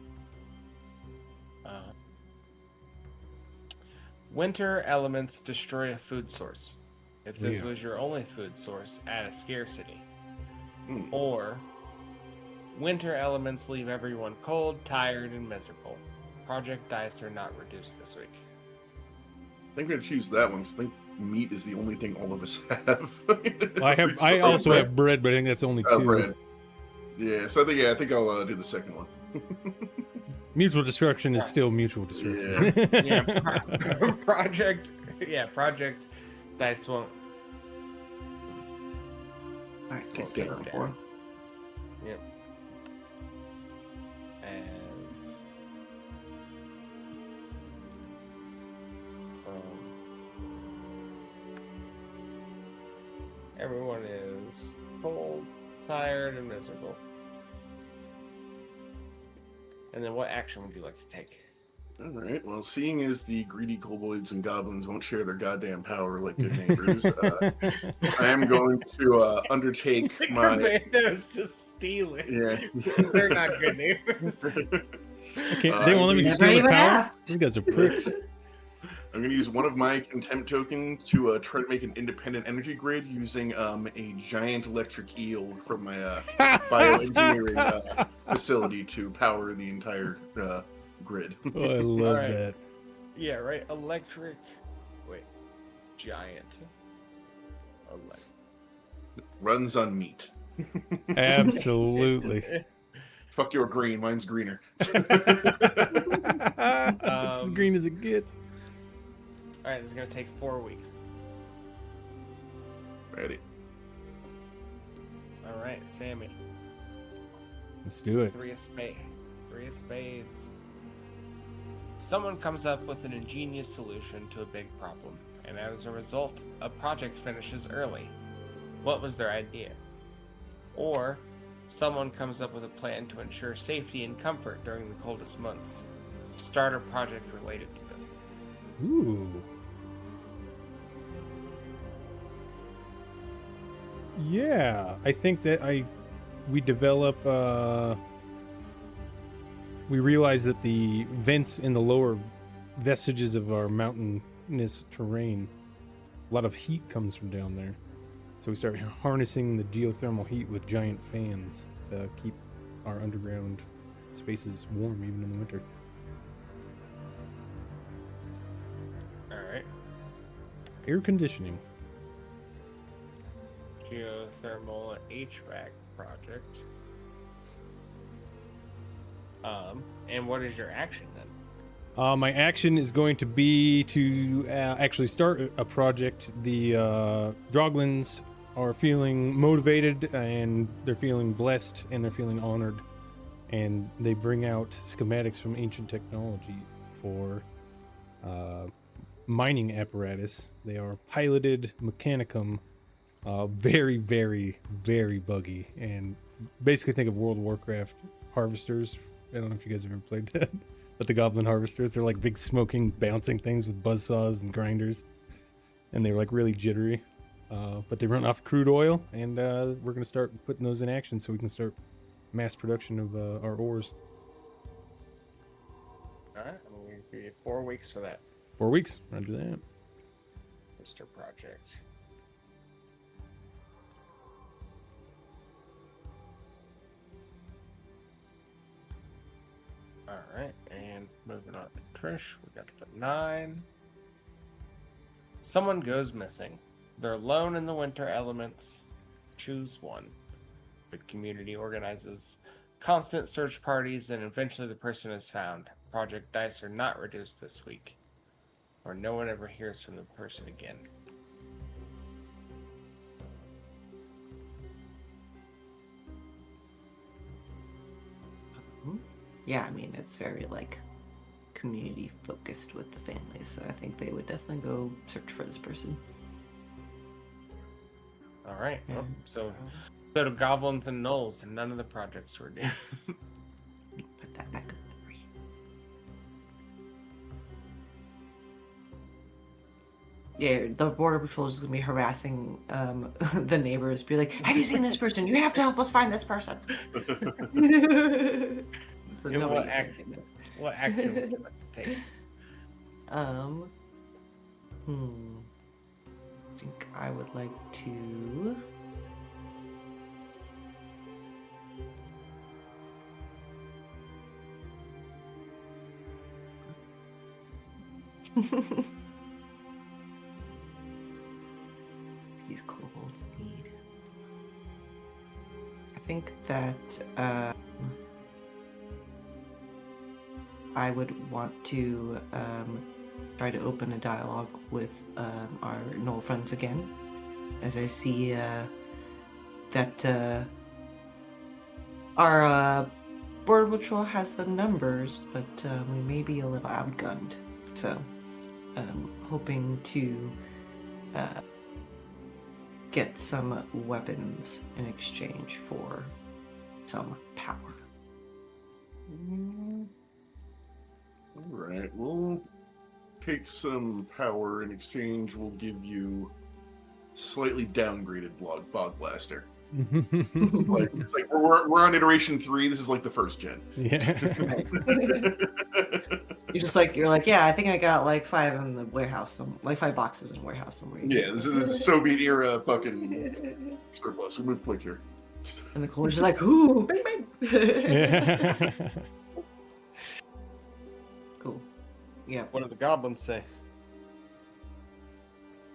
Winter elements destroy a food source. If this was your only food source, add a scarcity. Or winter elements leave everyone cold, tired, and miserable. Project dice are not reduced this week. I think we're gonna choose that one because I think meat is the only thing all of us have. I also have bread, but I think that's only 2. Bread. Yeah, so I think I'll do the second one. Mutual destruction is still mutual destruction. Yeah. Project dice won't. Alright, so Okay, stay on 4. Yep. As everyone is cold, tired, and miserable. And then what action would you like to take? All right. Well, seeing as the greedy kobolds and goblins won't share their goddamn power like good neighbors, I am going to undertake my. Commandos just stealing. Yeah. They're not good neighbors. They won't let me steal the power? These guys are pricks. I'm going to use one of my contempt tokens to try to make an independent energy grid using a giant electric eel from my bioengineering facility to power the entire grid. Oh, I love that. Yeah, right. Electric. Wait. Giant. Runs on meat. Absolutely. Fuck your green. Mine's greener. It's as green as it gets. All right, this is going to take 4 weeks. Ready. All right, Sammy. Let's do it. 3 of spades. Someone comes up with an ingenious solution to a big problem, and as a result, a project finishes early. What was their idea? Or someone comes up with a plan to ensure safety and comfort during the coldest months. Start a project related to this. Ooh. Yeah, I think that we develop we realize that the vents in the lower vestiges of our mountainous terrain, a lot of heat comes from down there. So we start harnessing the geothermal heat with giant fans to keep our underground spaces warm even in the winter. All right. Air conditioning. Geothermal HVAC project. And what is your action then? My action is going to be to actually start a project. The Droglins are feeling motivated, and they're feeling blessed, and they're feeling honored, and they bring out schematics from ancient technology for mining apparatus. They are piloted mechanicum, very, very, very buggy, and basically think of World of Warcraft harvesters. I don't know if you guys have ever played that, but the goblin harvesters, they're like big smoking, bouncing things with buzzsaws and grinders, and they're like really jittery. But they run off crude oil, and we're gonna start putting those in action so we can start mass production of our ores. All right, I'm going to give you 4 weeks for that. 4 weeks. Roger that. Mr. Project. All right, and moving on to Trish, we got the 9. Someone goes missing. They're alone in the winter elements. Choose one. The community organizes constant search parties, and eventually the person is found. Project dice are not reduced this week, or no one ever hears from the person again. Yeah, I mean, it's very, like, community-focused with the families, so I think they would definitely go search for this person. All right, Yeah. well, so to goblins and gnolls, and none of the projects were due. Put that back up to 3. Yeah, the border patrol is just gonna be harassing the neighbors. Be like, "Have you seen this person? You have to help us find this person." So Yeah, nobody what gets act- anything. What action would you like to take? I think I would like to. These kobolds need. I think that I would want to try to open a dialogue with our Knoll friends again, as I see that our border patrol has the numbers, but we may be a little outgunned. So, hoping to get some weapons in exchange for some power. All right, we'll take some power in exchange. We'll give you slightly downgraded Bog Blaster. It's like we're on iteration 3. This is like the first gen. Yeah. You're like, yeah, I think I got like 5 in the warehouse, like 5 boxes in the warehouse somewhere. Yeah, this is Soviet era fucking surplus. We move quick here. And the coolers are like, ooh, bang, bang. Yeah. Cool. Yeah. What do the goblins say?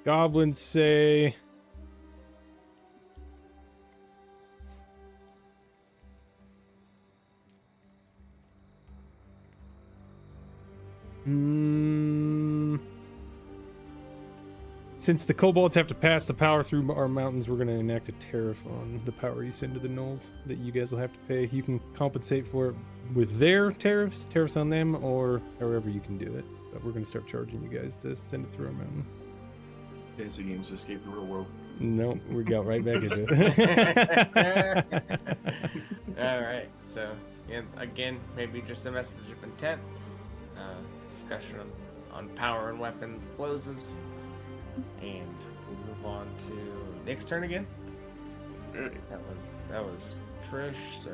Goblins say, since the kobolds have to pass the power through our mountains, we're going to enact a tariff on the power you send to the gnolls that you guys will have to pay. You can compensate for it with their tariffs on them, or however you can do it. But we're going to start charging you guys to send it through our mountain. Fancy games to escape the real world. No, we got right back into it. All right, so again, maybe just a message of intent. Discussion on power and weapons closes, and we move on to Nick's turn again. Ready. That was Trish. So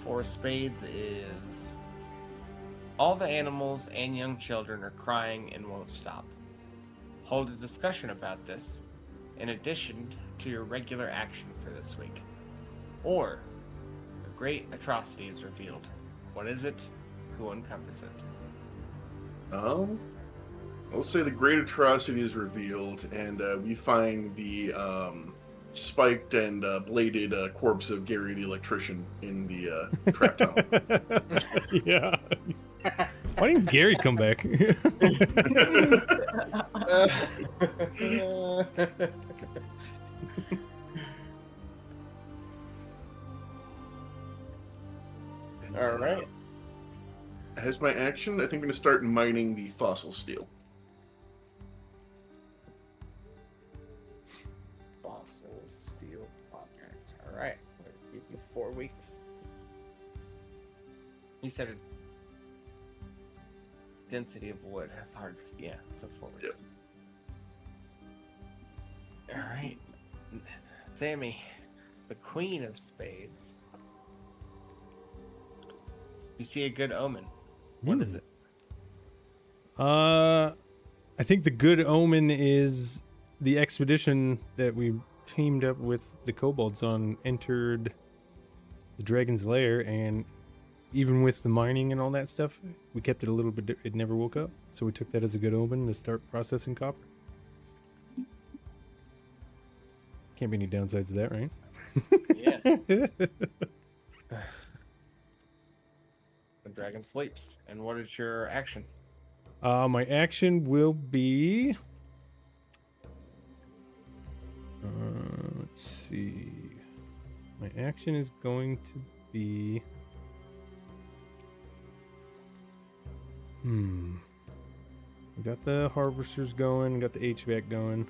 4 spades is all the animals and young children are crying and won't stop. Hold a discussion about this, in addition to your regular action for this week. Or a great atrocity is revealed. What is it? Who uncovers it? We'll say the great atrocity is revealed, and we find the spiked and bladed corpse of Gary the electrician in the trap tunnel. Yeah. Why didn't Gary come back? All right. As my action, I think I'm going to start mining the fossil steel. weeks. You said it's density of wood. That's hard. Yeah, so 4 weeks. All right, Sammy, the Queen of Spades. You see a good omen. What is it? I think the good omen is the expedition that we teamed up with the kobolds on entered the dragon's lair, and even with the mining and all that stuff, we kept it a little bit. It never woke up, so we took that as a good omen to start processing copper. Can't be any downsides to that, right? Yeah. The dragon sleeps. And what is your action? My action will be. Let's see. My action is going to be. We got the harvesters going, got the HVAC going.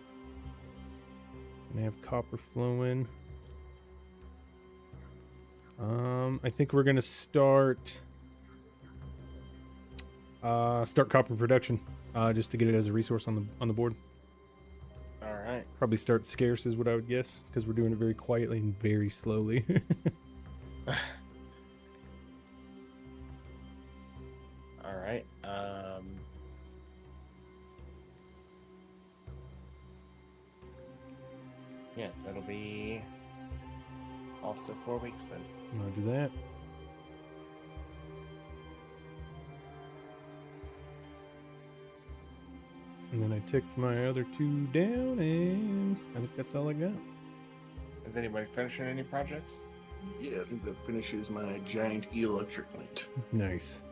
And I have copper flowing. I think we're gonna start copper production, just to get it as a resource on the board. All right. Probably start scarce is what I would guess, because we're doing it very quietly and very slowly. All right. Yeah, that'll be also 4 weeks then. I'll do that. And then I ticked my other 2 down, and I think that's all I got. Is anybody finishing any projects? Yeah, I think that finishes my giant electric plant. Nice.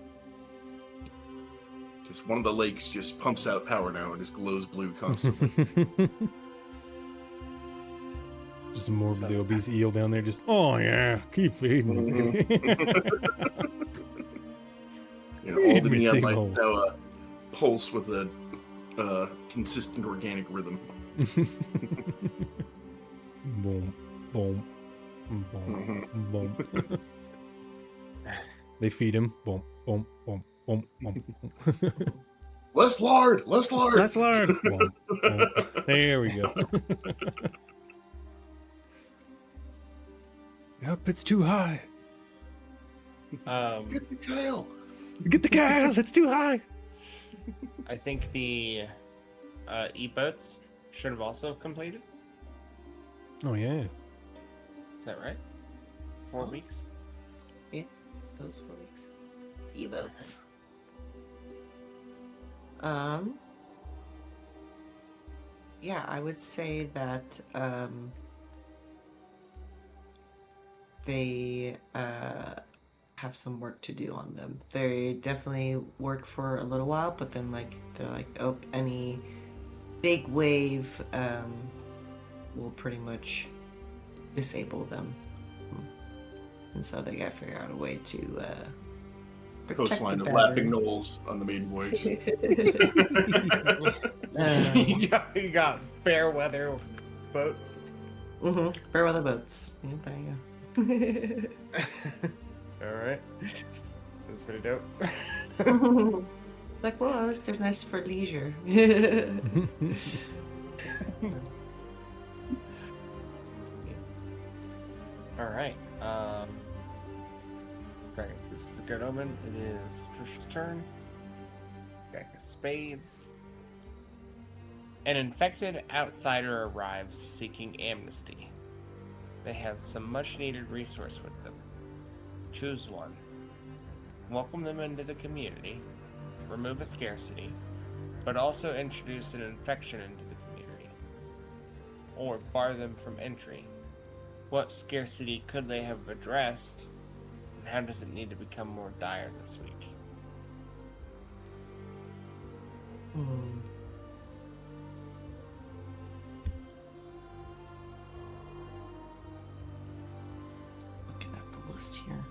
Just one of the lakes just pumps out power now and just glows blue constantly. Just a morbidly obese eel down there, just, oh yeah, keep feeding me. All Feed the me, neon sinkhole. lights now pulse with a consistent organic rhythm. Boom, boom, boom, boom. They feed him. Boom, boom, boom, boom, boom. Less lard! Less lard! That's large. Boom, boom. There we go. Yep, it's too high. Get the kale! Get the cows. It's too high. I think the e-boats should have also completed. Oh yeah. Is that right? 4 weeks? Yeah, those 4 weeks. E-boats. Yeah, I would say that they have some work to do on them. They definitely work for a little while, but then they're like, oh, any big wave will pretty much disable them, and so they gotta figure out a way to protect Coastline the of battery. Laughing Knolls on the maiden voyage. You got fair weather boats. Fair weather boats. Yeah, there you go. All right. That's pretty dope. Like, well, at least they're nice for leisure. All right. Dragons, this is a good omen. It is Tricia's turn. Jack of Spades. An infected outsider arrives seeking amnesty. They have some much-needed resource with them. Choose one. Welcome them into the community. Remove a scarcity, but also introduce an infection into the community. Or bar them from entry. What scarcity could they have addressed, and how does it need to become more dire this week? Looking at the list here.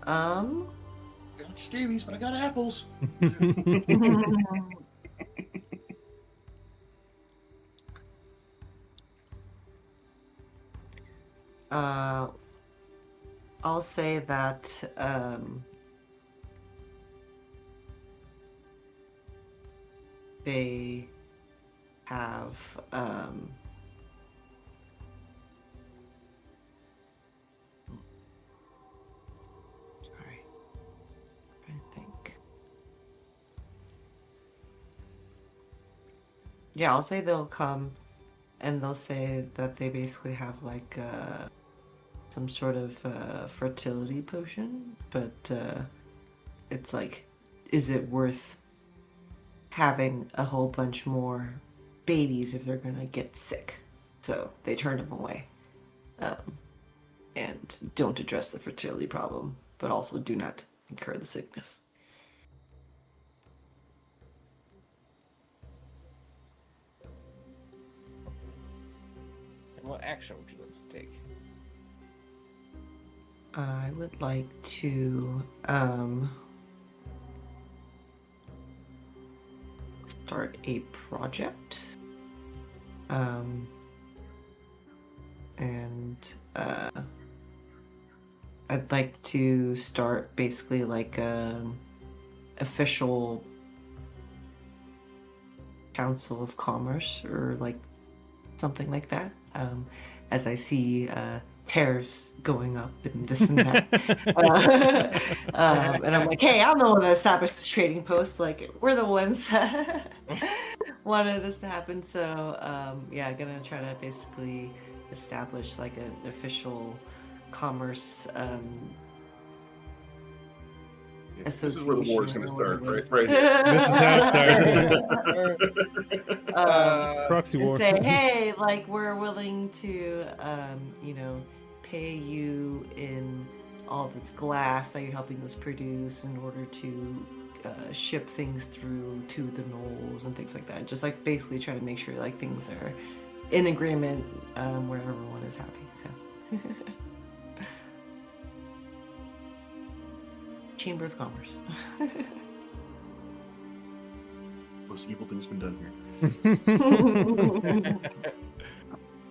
I got scabies, but I got apples. I'll say that they have sorry, I'm trying to think. Yeah, I'll say they'll come and they'll say that they basically have like some sort of fertility potion, but it's like, is it worth having a whole bunch more babies if they're gonna get sick? So they turned him away, and don't address the fertility problem, but also do not incur the sickness. And what action would you like to take? I would like to start a project. And I'd like to start basically like a official council of commerce or like something like that. As I see tariffs going up and this and that. And I'm like, hey, I'm the one that established this trading post. Like, we're the ones that wanted this to happen. So, yeah, gonna try to basically establish like an official commerce This is where the war is going to start, right? association. Right here. This is how it starts. Proxy And war. say, hey, like we're willing to, you know, pay you in all this glass that you're helping us produce in order to ship things through to the knolls and things like that. Just like basically try to make sure like things are in agreement where everyone is happy. So, Chamber of Commerce. Most evil thing's been done here.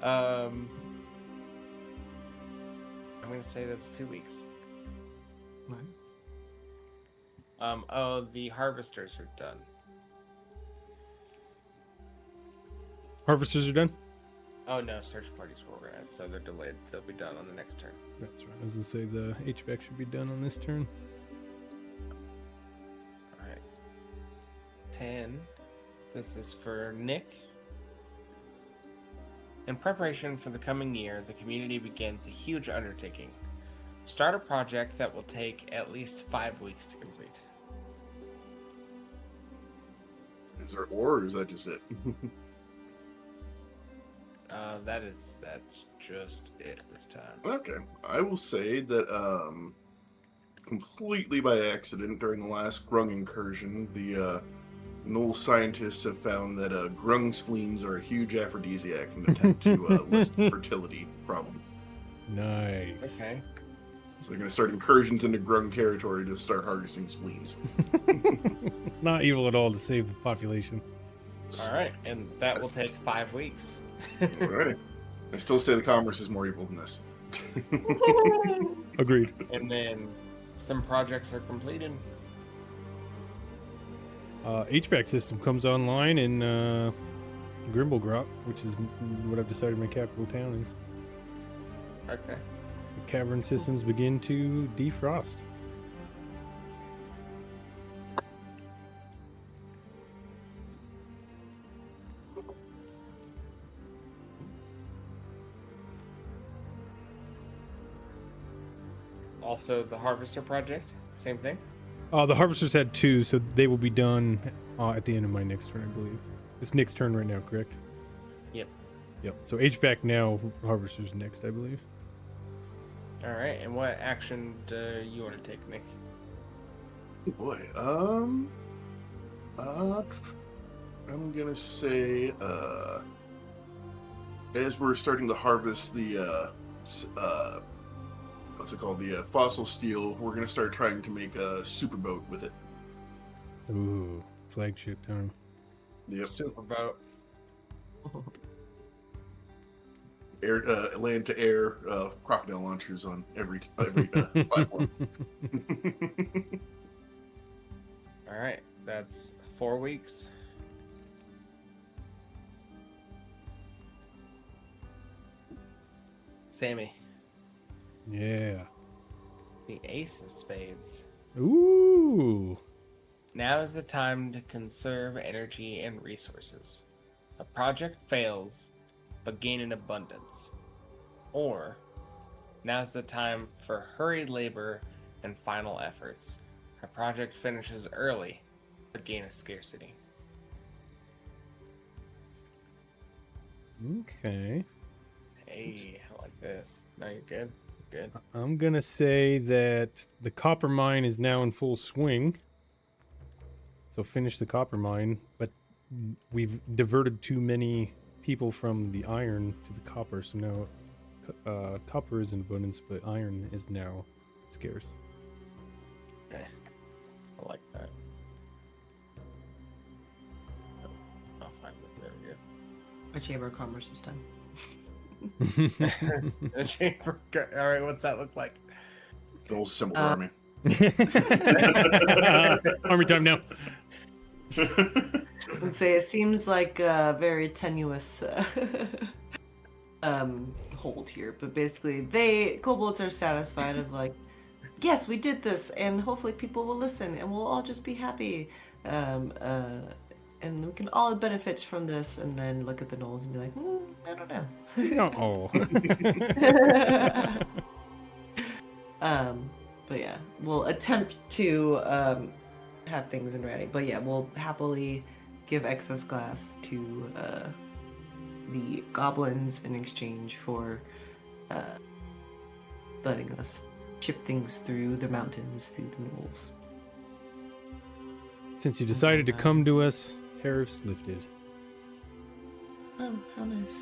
I'm gonna say that's 2 weeks. Right. Oh, the harvesters are done. Harvesters are done? Oh no, search parties were organized, so they're delayed. They'll be done on the next turn. That's right. I was going to say the HVAC should be done on this turn. Alright. 10. This is for Nick. In preparation for the coming year, the community begins a huge undertaking. Start a project that will take at least 5 weeks to complete. Is there or is that just it? That's just it this time. Okay. I will say that completely by accident during the last grung incursion, the Knoll scientists have found that grung spleens are a huge aphrodisiac in an attempt to lessen the fertility problem. Nice. Okay. So they're going to start incursions into grung territory to start harvesting spleens. Not evil at all to save the population. Alright, and that will take 5 weeks. Alright. I still say the commerce is more evil than this. Agreed. And then some projects are completed. HVAC system comes online in Grimblegrot, which is what I've decided my capital town is. Okay. The cavern systems begin to defrost. Also, the Harvester project, same thing. The harvesters had 2, so they will be done at the end of my next turn, I believe. It's Nick's turn right now, correct? Yep. Yep. So HVAC now, harvesters next, I believe. All right, and what action do you want to take, Nick? Boy, I'm gonna say, as we're starting to harvest the, what's it called, the fossil steel, we're gonna start trying to make a superboat with it. Ooh, flagship time. Yep. Superboat. air, land to air crocodile launchers on every platform. All right, that's 4 weeks. Sammy, Yeah. the ace of spades. Ooh. Now is the time to conserve energy and resources. A project fails, but gain in abundance. Or, now's the time for hurried labor and final efforts. A project finishes early, but gain a scarcity. Okay. Hey, I like this. No, you're good. Good. I'm gonna say that the copper mine is now in full swing. So finish the copper mine, but we've diverted too many people from the iron to the copper, so now copper is in abundance, but iron is now scarce. Okay. I like that. I'll find it. There we go. Our Chamber of Commerce is done. The chamber. All right, what's that look like? The whole symbol army. Army time now. I would say it seems like a very tenuous hold here, but basically kobolds are satisfied of like, yes, we did this, and hopefully people will listen, and we'll all just be happy, and we can all benefit from this, and then look at the gnolls and be like, I don't know. But yeah, we'll attempt to have things in ready. But yeah, we'll happily give excess glass to the goblins in exchange for letting us chip things through the mountains, through the gnolls. Since you decided to come to us, tariffs lifted. Oh, how nice.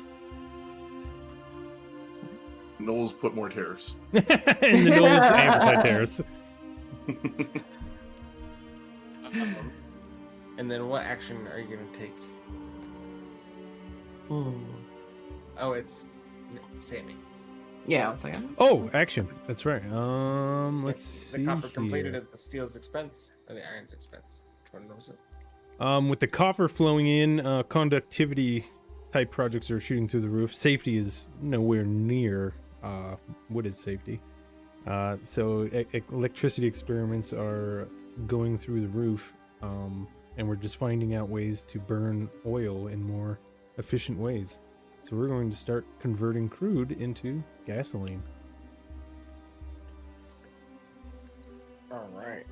Knowles put more tariffs. And the Knowles anti-tariffs. And then what action are you going to take? Hmm. Oh, it's Sammy. Yeah, one second. Oh, action. That's right. Let's The see copper completed here. at the steel's expense or the iron's expense? Which one was it? With the copper flowing in, conductivity type projects are shooting through the roof. Safety is nowhere near. What is safety? So electricity experiments are going through the roof, and we're just finding out ways to burn oil in more efficient ways. So we're going to start converting crude into gasoline. All right.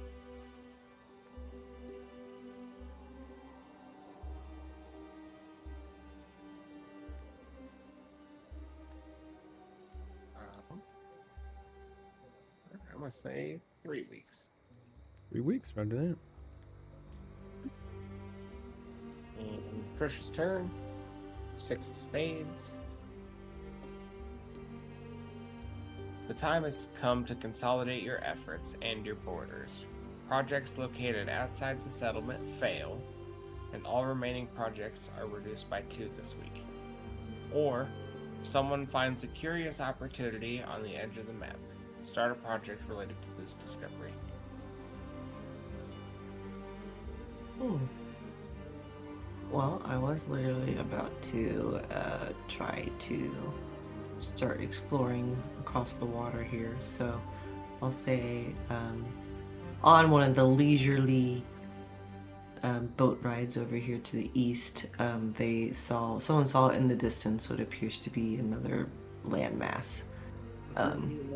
I'm gonna say 3 weeks. 3 weeks, round it out. And Tricia's turn. 6 of spades. The time has come to consolidate your efforts and your borders. Projects located outside the settlement fail, and all remaining projects are reduced by 2 this week. Or, someone finds a curious opportunity on the edge of the map. Start a project related to this discovery. Well, I was literally about to try to start exploring across the water here, so I'll say on one of the leisurely boat rides over here to the east, someone saw in the distance what appears to be another landmass. And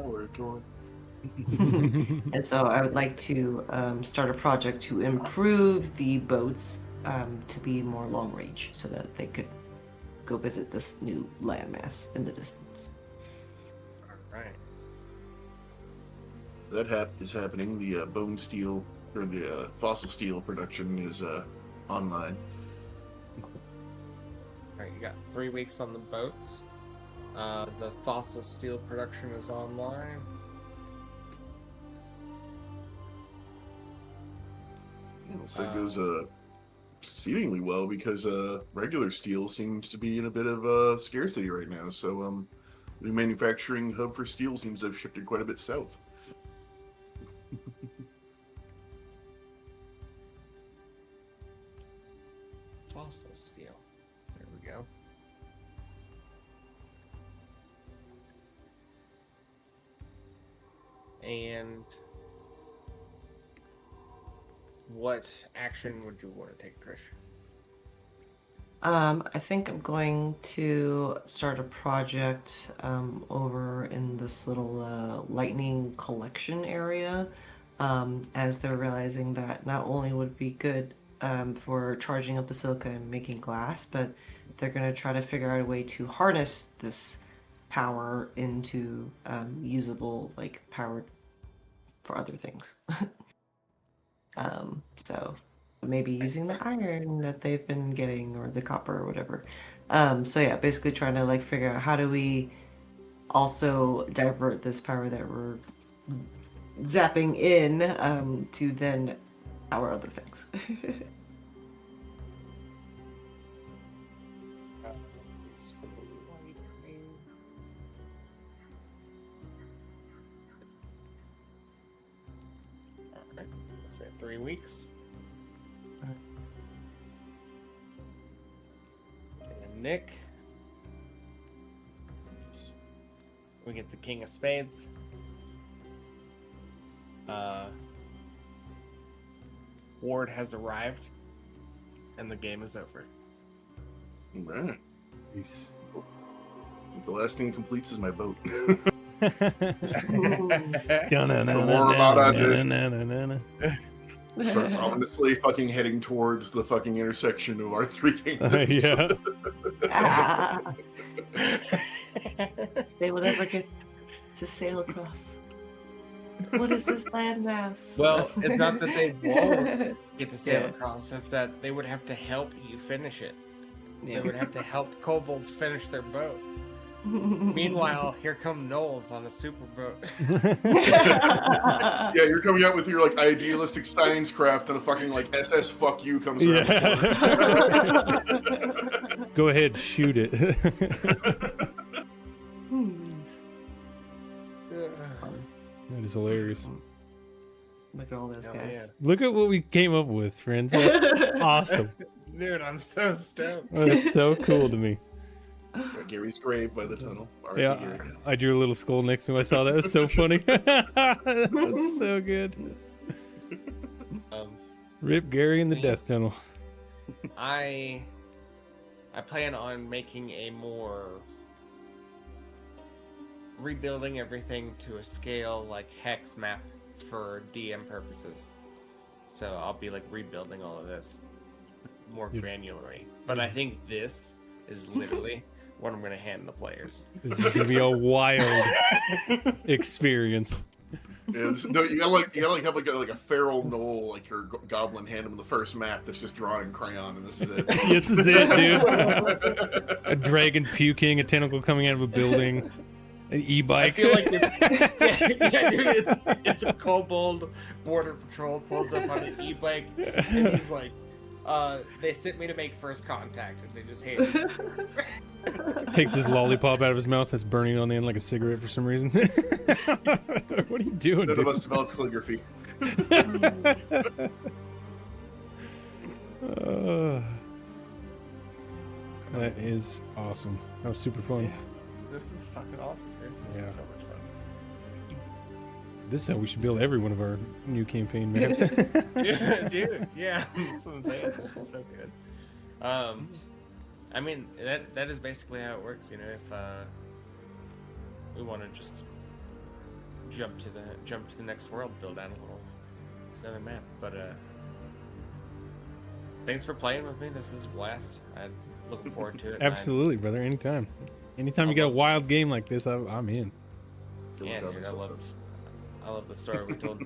so I would like to start a project to improve the boats to be more long range so that they could go visit this new landmass in the distance. Alright. That is happening. The bone steel, or the fossil steel production is online. Alright, you got 3 weeks on the boats. The fossil steel production is online. So it goes exceedingly well because regular steel seems to be in a bit of scarcity right now. So New manufacturing hub for steel seems to have shifted quite a bit south. Fossil steel. There we go. And what action would you want to take, Trish? I think I'm going to start a project over in this little lightning collection area, as they're realizing that not only would it be good for charging up the silica and making glass, but they're going to try to figure out a way to harness this power into usable, like, power for other things. So maybe using the iron that they've been getting or the copper or whatever. So yeah, basically trying to like figure out how do we also divert this power that we're zapping in to then power other things. Alright, let's say 3 weeks. And Nick. We get the King of Spades. Ward has arrived, and the game is over. Right. Peace. The last thing completes is my boat. Starts ominously fucking heading towards the fucking intersection of our three kingdoms. Yeah. They will never get to sail across. What is this landmass? Well, it's not that they won't get to sail Yeah. across, it's that they would have to help you finish it. Yeah. They would have to help kobolds finish their boat. Meanwhile, here come Knowles on a super boat. Yeah, you're coming out with your like idealistic science craft, and a fucking like SS fuck you comes around. Yeah. Go ahead, shoot it. That is hilarious. Look at all those Hell guys. Look at what we came up with, friends. That's awesome. Dude, I'm so stoked. That's so cool to me. Got Gary's grave by the tunnel. R.I.P. Yeah, Gary. I drew a little skull next to him. I saw that. It was so funny. That's so good. Rip Gary in the death tunnel. I plan on making a more rebuilding everything to a scale like hex map for DM purposes. So I'll be like rebuilding all of this more granularly. But I think this is literally what I'm gonna hand the players. This is gonna be a wild experience. Yeah, no, you gotta have like a feral knoll, like your goblin hand him the first map that's just drawn in crayon, and this is it. This is it, dude. A dragon puking, a tentacle coming out of a building, an e-bike. I feel like dude, it's a kobold border patrol pulls up on an e-bike, and he's like, they sent me to make first contact, and they just hate me. Takes his lollipop out of his mouth that's burning on the end like a cigarette for some reason. What are you doing, None dude? of us developed calligraphy. That is awesome. That was super fun. This is fucking awesome, dude. This is so much fun. This is how we should build every one of our new campaign maps. Yeah, dude. Yeah, that's what I'm saying. This is so good. I mean, that is basically how it works. You know, if we want to just jump to the next world, build out another map. But thanks for playing with me. This is a blast. I'm looking forward to it. Absolutely, brother. Anytime. Anytime you got a wild game like this, I'm in. Yeah, dude, I love the story we told.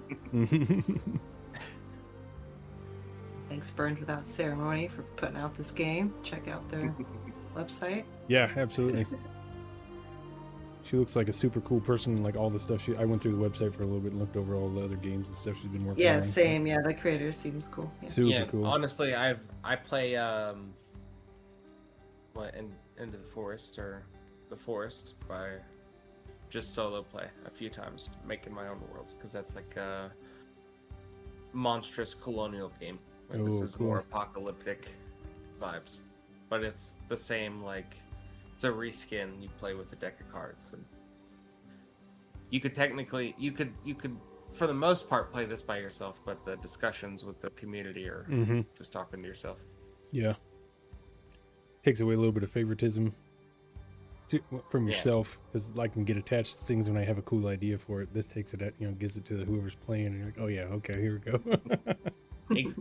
Thanks, Burned Without Ceremony, for putting out this game. Check out their website. Yeah, absolutely. She looks like a super cool person. Like all the stuff I went through the website for a little bit and looked over all the other games and stuff she's been working on. Yeah, same. Yeah, the creator seems cool. Yeah. Super cool. Honestly, I play Into the Forest or The Forest by just solo play a few times, making my own worlds, because that's like a monstrous colonial game. Like, this is cool. more apocalyptic vibes, but it's the same. Like, it's a reskin. You play with a deck of cards, and you could technically, you could for the most part play this by yourself, but the discussions with the community are just talking to yourself. Yeah. Takes away a little bit of favoritism from yourself, because I can get attached to things when I have a cool idea for it. This takes it at, gives it to whoever's playing, and you're like, oh yeah, okay, here we go.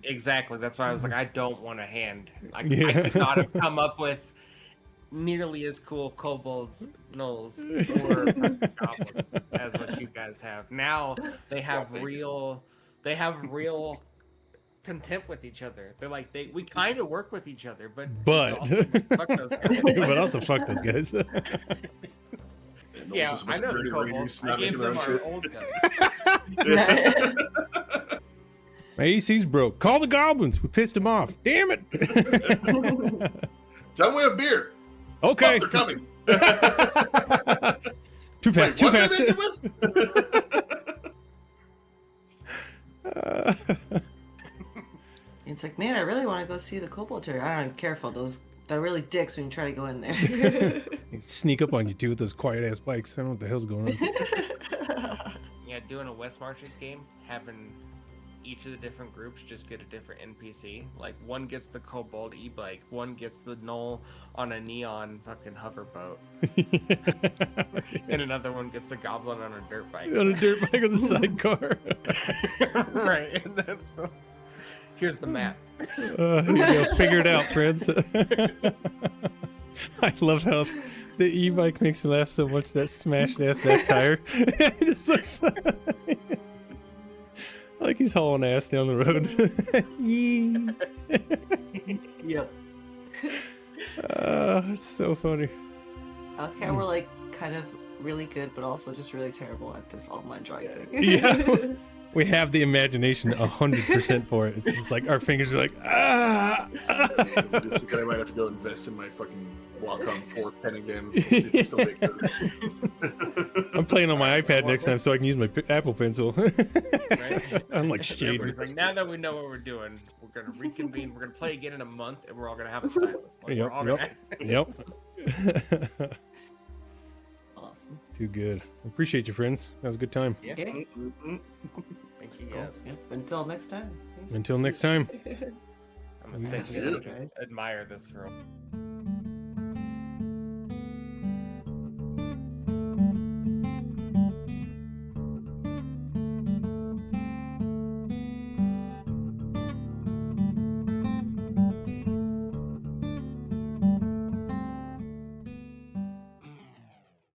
Exactly. That's why I was like, I don't want a hand. I could not have come up with nearly as cool kobolds, gnolls, or goblins as what you guys have. Now they have real contempt with each other. They're like, we kind of work with each other, but also fuck those guys. But also fuck those guys. Yeah, I know the kobolds. I gave them our old guns. My AC's broke. Call the goblins. We pissed them off. Damn it. Tell them we have beer. Okay. Oh, they're coming. Too fast. Too fast. It's like, man, I really want to go see the kobold terrier. I don't know, careful. They're really dicks when you try to go in there. Sneak up on you too with those quiet ass bikes. I don't know what the hell's going on. Yeah, doing a West Marches game, having each of the different groups just get a different NPC. Like, one gets the kobold e-bike, one gets the gnoll on a neon fucking hoverboat, and another one gets a goblin on a dirt bike. On a dirt bike with a sidecar. Right. And then, here's the map. Here you go. Figure it out, friends. I love how the e-bike makes me laugh so much. That smashed ass back tire. It just looks like he's hauling ass down the road. Yee. Yep. It's so funny. Okay, we're like kind of really good, but also just really terrible at this online drawing thing. Yeah. We have the imagination 100% for it. It's just like our fingers are like, ah. Just like, I might have to go invest in my fucking walk-on 4 pen again. See if I still make those. I'm playing on my iPad next time so I can use my Apple Pencil. Right? I'm like, shit. Everybody's like, now that we know what we're doing, we're gonna reconvene. We're gonna play again in a month, and we're all gonna have a stylus. Like, Yep. Awesome. Too good. Appreciate you, friends. That was a good time. Yeah. Okay. Thank you guys. Yep. Until next time. Until next time. I'm gonna say, just admire this room.